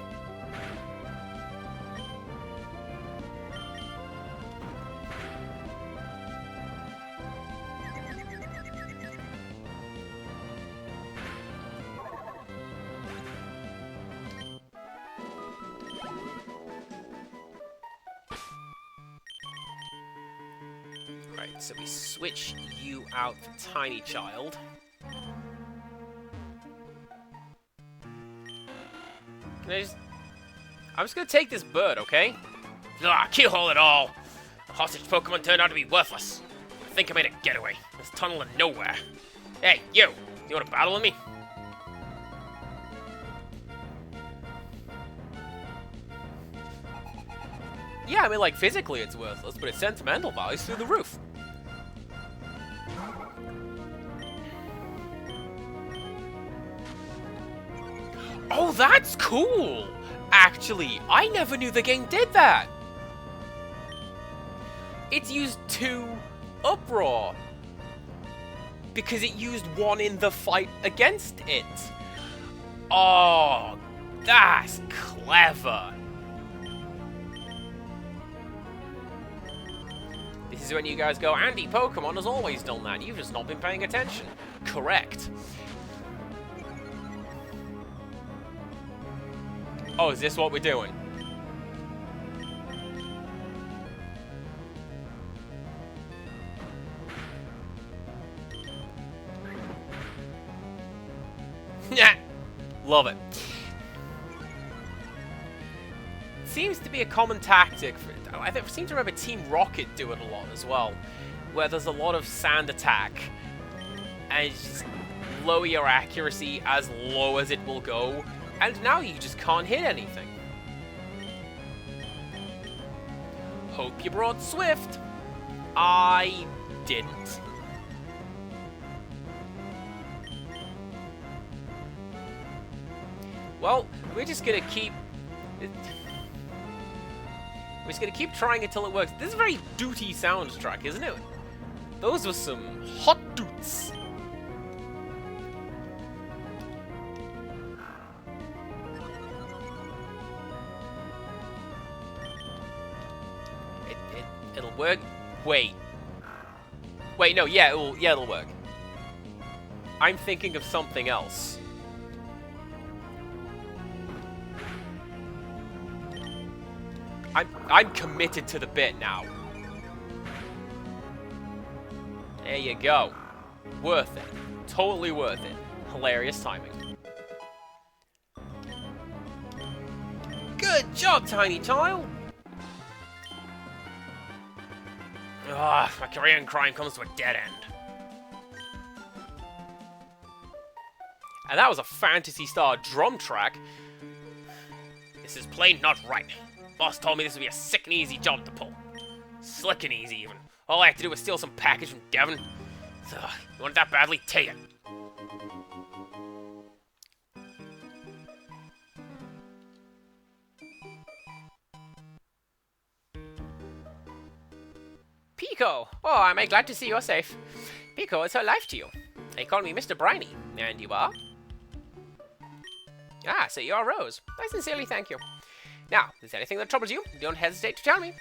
Right, so we switch you out for tiny child. I'm just gonna take this bird, okay? Ah, keyhole it all. The hostage Pokemon turned out to be worthless. I think I made a getaway. This tunnel of nowhere. Hey, you! You wanna battle with me? Yeah, I mean, like, physically it's worthless, but its sentimental value's through the roof. Oh, that's cool! Actually, I never knew the game did that! It's used 2 Uproar. Because it used 1 in the fight against it. Oh, that's clever. This is when you guys go, Andy, Pokemon has always done that. You've just not been paying attention. Correct. Oh, is this what we're doing? Love it. Seems to be a common tactic. I seem to remember Team Rocket do it a lot as well, where there's a lot of sand attack, and you just lower your accuracy as low as it will go, and now you just can't hit anything. Hope you brought Swift. I didn't. Well, we're just gonna keep trying until it works. This is a very dooty soundtrack, isn't it? Those were some hot doots. It'll work. Wait, no, yeah, it'll work. I'm thinking of something else. I'm committed to the bit now. There you go. Worth it. Totally worth it. Hilarious timing. Good job, tiny child! Ah, my career in crime comes to a dead end. And that was a Phantasy Star drum track. This is plain not right. Boss told me this would be a sick and easy job to pull. Slick and easy, even. All I had to do was steal some package from Devon. Ugh, you want it that badly? Take it. Pico! Oh, am I glad to see you're safe. Pico is her life to you. They call me Mr. Briny. And you are? Ah, so you're Rose. I sincerely thank you. Now, if there's anything that troubles you, don't hesitate to tell me.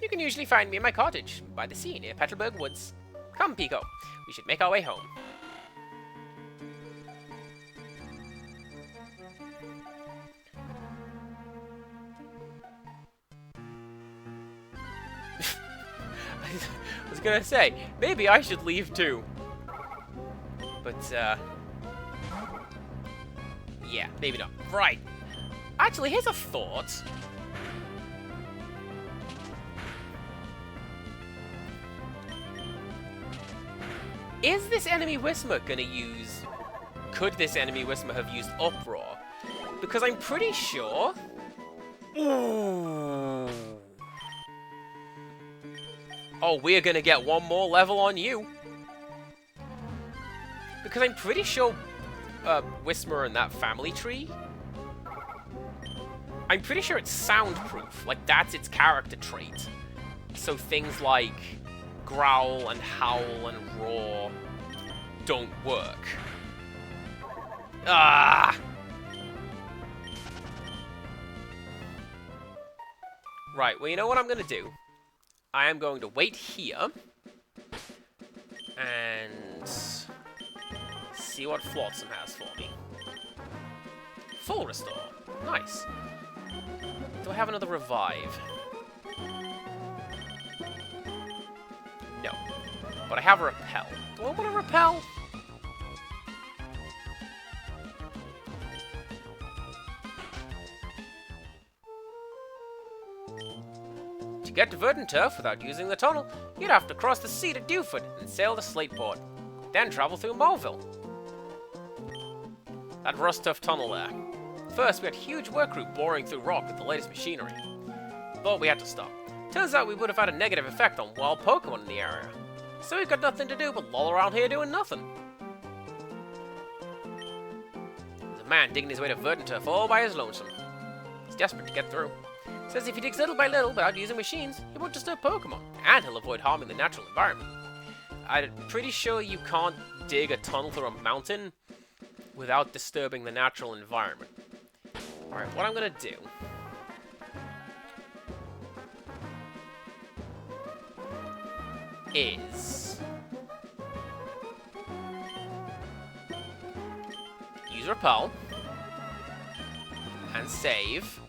You can usually find me in my cottage, by the sea near Petalburg Woods. Come, Pico. We should make our way home. I was gonna say, maybe I should leave too. But, Yeah, maybe not. Right. Actually, here's a thought. Is this enemy Whismer gonna use... Could this enemy Whismer have used Uproar? Because I'm pretty sure... Ooh. Oh, we're gonna get one more level on you. Because I'm pretty sure Whismer and that family tree... I'm pretty sure it's soundproof. Like, that's its character trait. So things like growl and howl and roar don't work. Ah! Right, well, you know what I'm going to do? I am going to wait here and see what Flotsam has for me. Full restore. Nice. Do I have another revive? No. But I have a repel. Do I want to repel? To get to Verdanturf without using the tunnel, you'd have to cross the sea to Dewford and sail to Slateport. Then travel through Mulville. That Rustturf tunnel there. First, we had a huge work crew boring through rock with the latest machinery. But we had to stop. Turns out we would have had a negative effect on wild Pokemon in the area. So we've got nothing to do but loll around here doing nothing. There's a man digging his way to Verdanturf all by his lonesome. He's desperate to get through. Says if he digs little by little without using machines, he won't disturb Pokemon, and he'll avoid harming the natural environment. I'm pretty sure you can't dig a tunnel through a mountain without disturbing the natural environment. Alright, what I'm gonna do... is... use Repel. And save.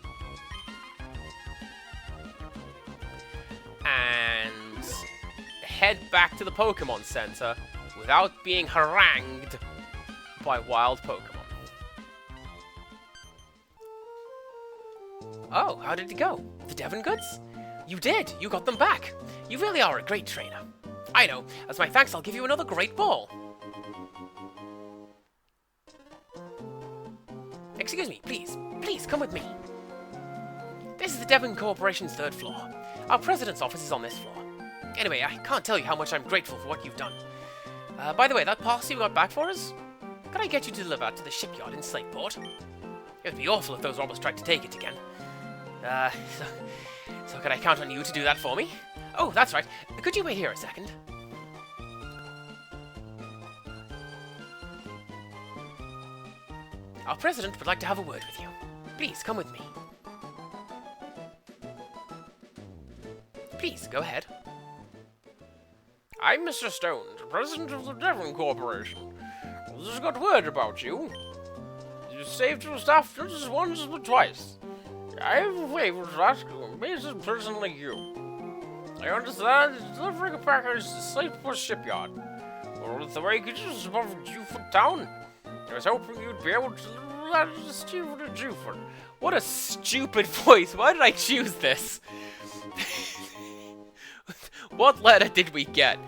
And head back to the Pokemon Center without being harangued by wild Pokemon. Oh, how did it go? The Devon goods? You did! You got them back! You really are a great trainer. I know. As my thanks, I'll give you another great ball. Excuse me, please. Please, come with me. This is the Devon Corporation's 3rd floor. Our president's office is on this floor. Anyway, I can't tell you how much I'm grateful for what you've done. By the way, that parcel you got back for us? Could I get you to deliver it to the shipyard in Slateport? It would be awful if those robbers tried to take it again. So could I count on you to do that for me? Oh, that's right. Could you wait here a second? Our president would like to have a word with you. Please, come with me. Please, go ahead. I'm Mr. Stone, president of the Devon Corporation. I've just got word about you. You saved your staff not just once, but twice. I have a favor to ask you, an amazing person like you. I understand that you're delivering a package to Slateport Shipyard. Well, it's the way you could just above Dewford Town. I was hoping you'd be able to deliver that to Stephen and Dewford. What a stupid voice. Why did I choose this? What letter did we get?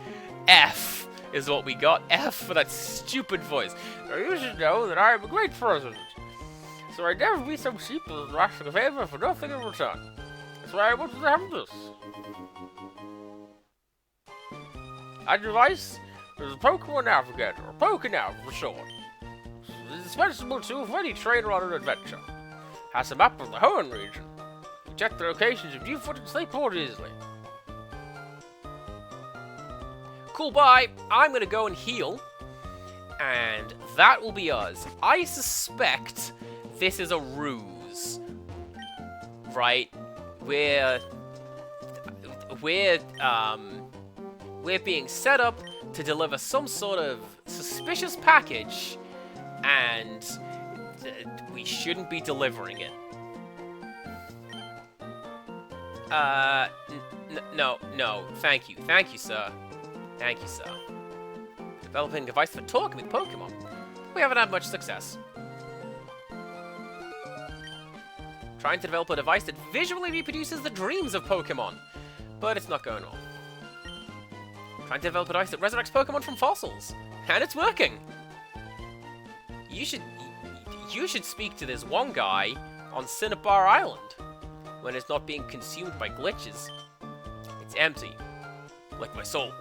F is what we got. F for that stupid voice. Now you should know that I am a great president. So I'd never be so cheap as to ask a favor for nothing in return. That's why I wanted to have this. At your device, there's a Pokemon Navigator, or Pokenav for short. It's indispensable tool for any trainer on an adventure. Has a map of the Hoenn region. You can check the locations of Dewford and Slateport easily. Cool, bye. I'm gonna go and heal. And that will be us. I suspect this is a ruse. Right? We're being set up to deliver some sort of suspicious package, and we shouldn't be delivering it. No, thank you, sir. Thank you, sir. Developing a device for talking with Pokemon. We haven't had much success. Trying to develop a device that visually reproduces the dreams of Pokemon. But it's not going well. Trying to develop a device that resurrects Pokemon from fossils. And it's working! You should speak to this one guy on Cinnabar Island when it's not being consumed by glitches. It's empty. Like my soul.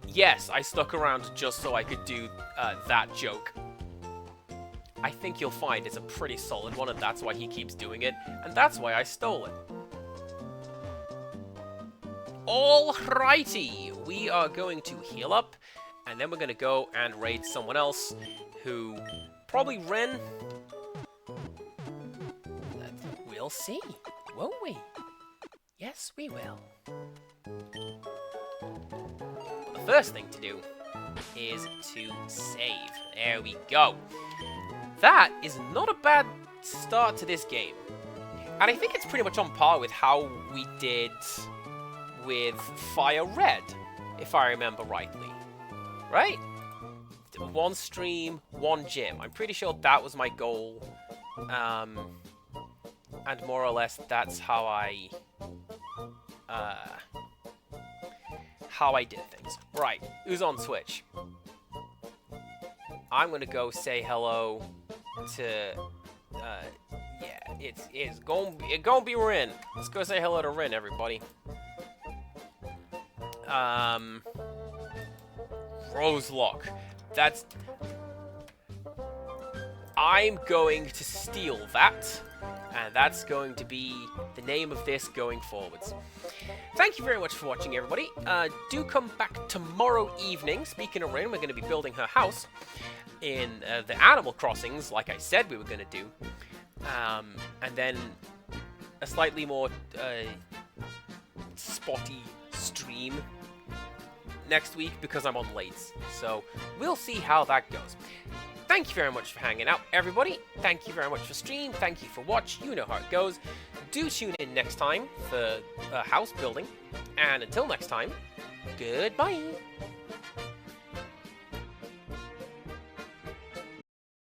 Yes, I stuck around just so I could do that joke. I think you'll find it's a pretty solid one, and that's why he keeps doing it, and that's why I stole it. Alrighty, we are going to heal up, and then we're going to go and raid someone else who probably Ren. We'll see, won't we? Yes, we will. The first thing to do is to save. There we go. That is not a bad start to this game. And I think it's pretty much on par with how we did with Fire Red, if I remember rightly. Right? One stream, one gym. I'm pretty sure that was my goal. And more or less that's how I did things. Right, who's on Switch? I'm gonna go say hello to, yeah, it's gonna be Rin. Let's go say hello to Rin, everybody. Roselock. That's... I'm going to steal that, and that's going to be the name of this going forwards. Thank you very much for watching, everybody. Do come back tomorrow evening. Speaking of Rin, we're going to be building her house in the Animal Crossings, like I said we were going to do. And then a slightly more spotty stream next week because I'm on late. So we'll see how that goes. Thank you very much for hanging out, everybody. Thank you very much for stream. Thank you for watch. You know how it goes. Do tune in next time for house building. And until next time, goodbye.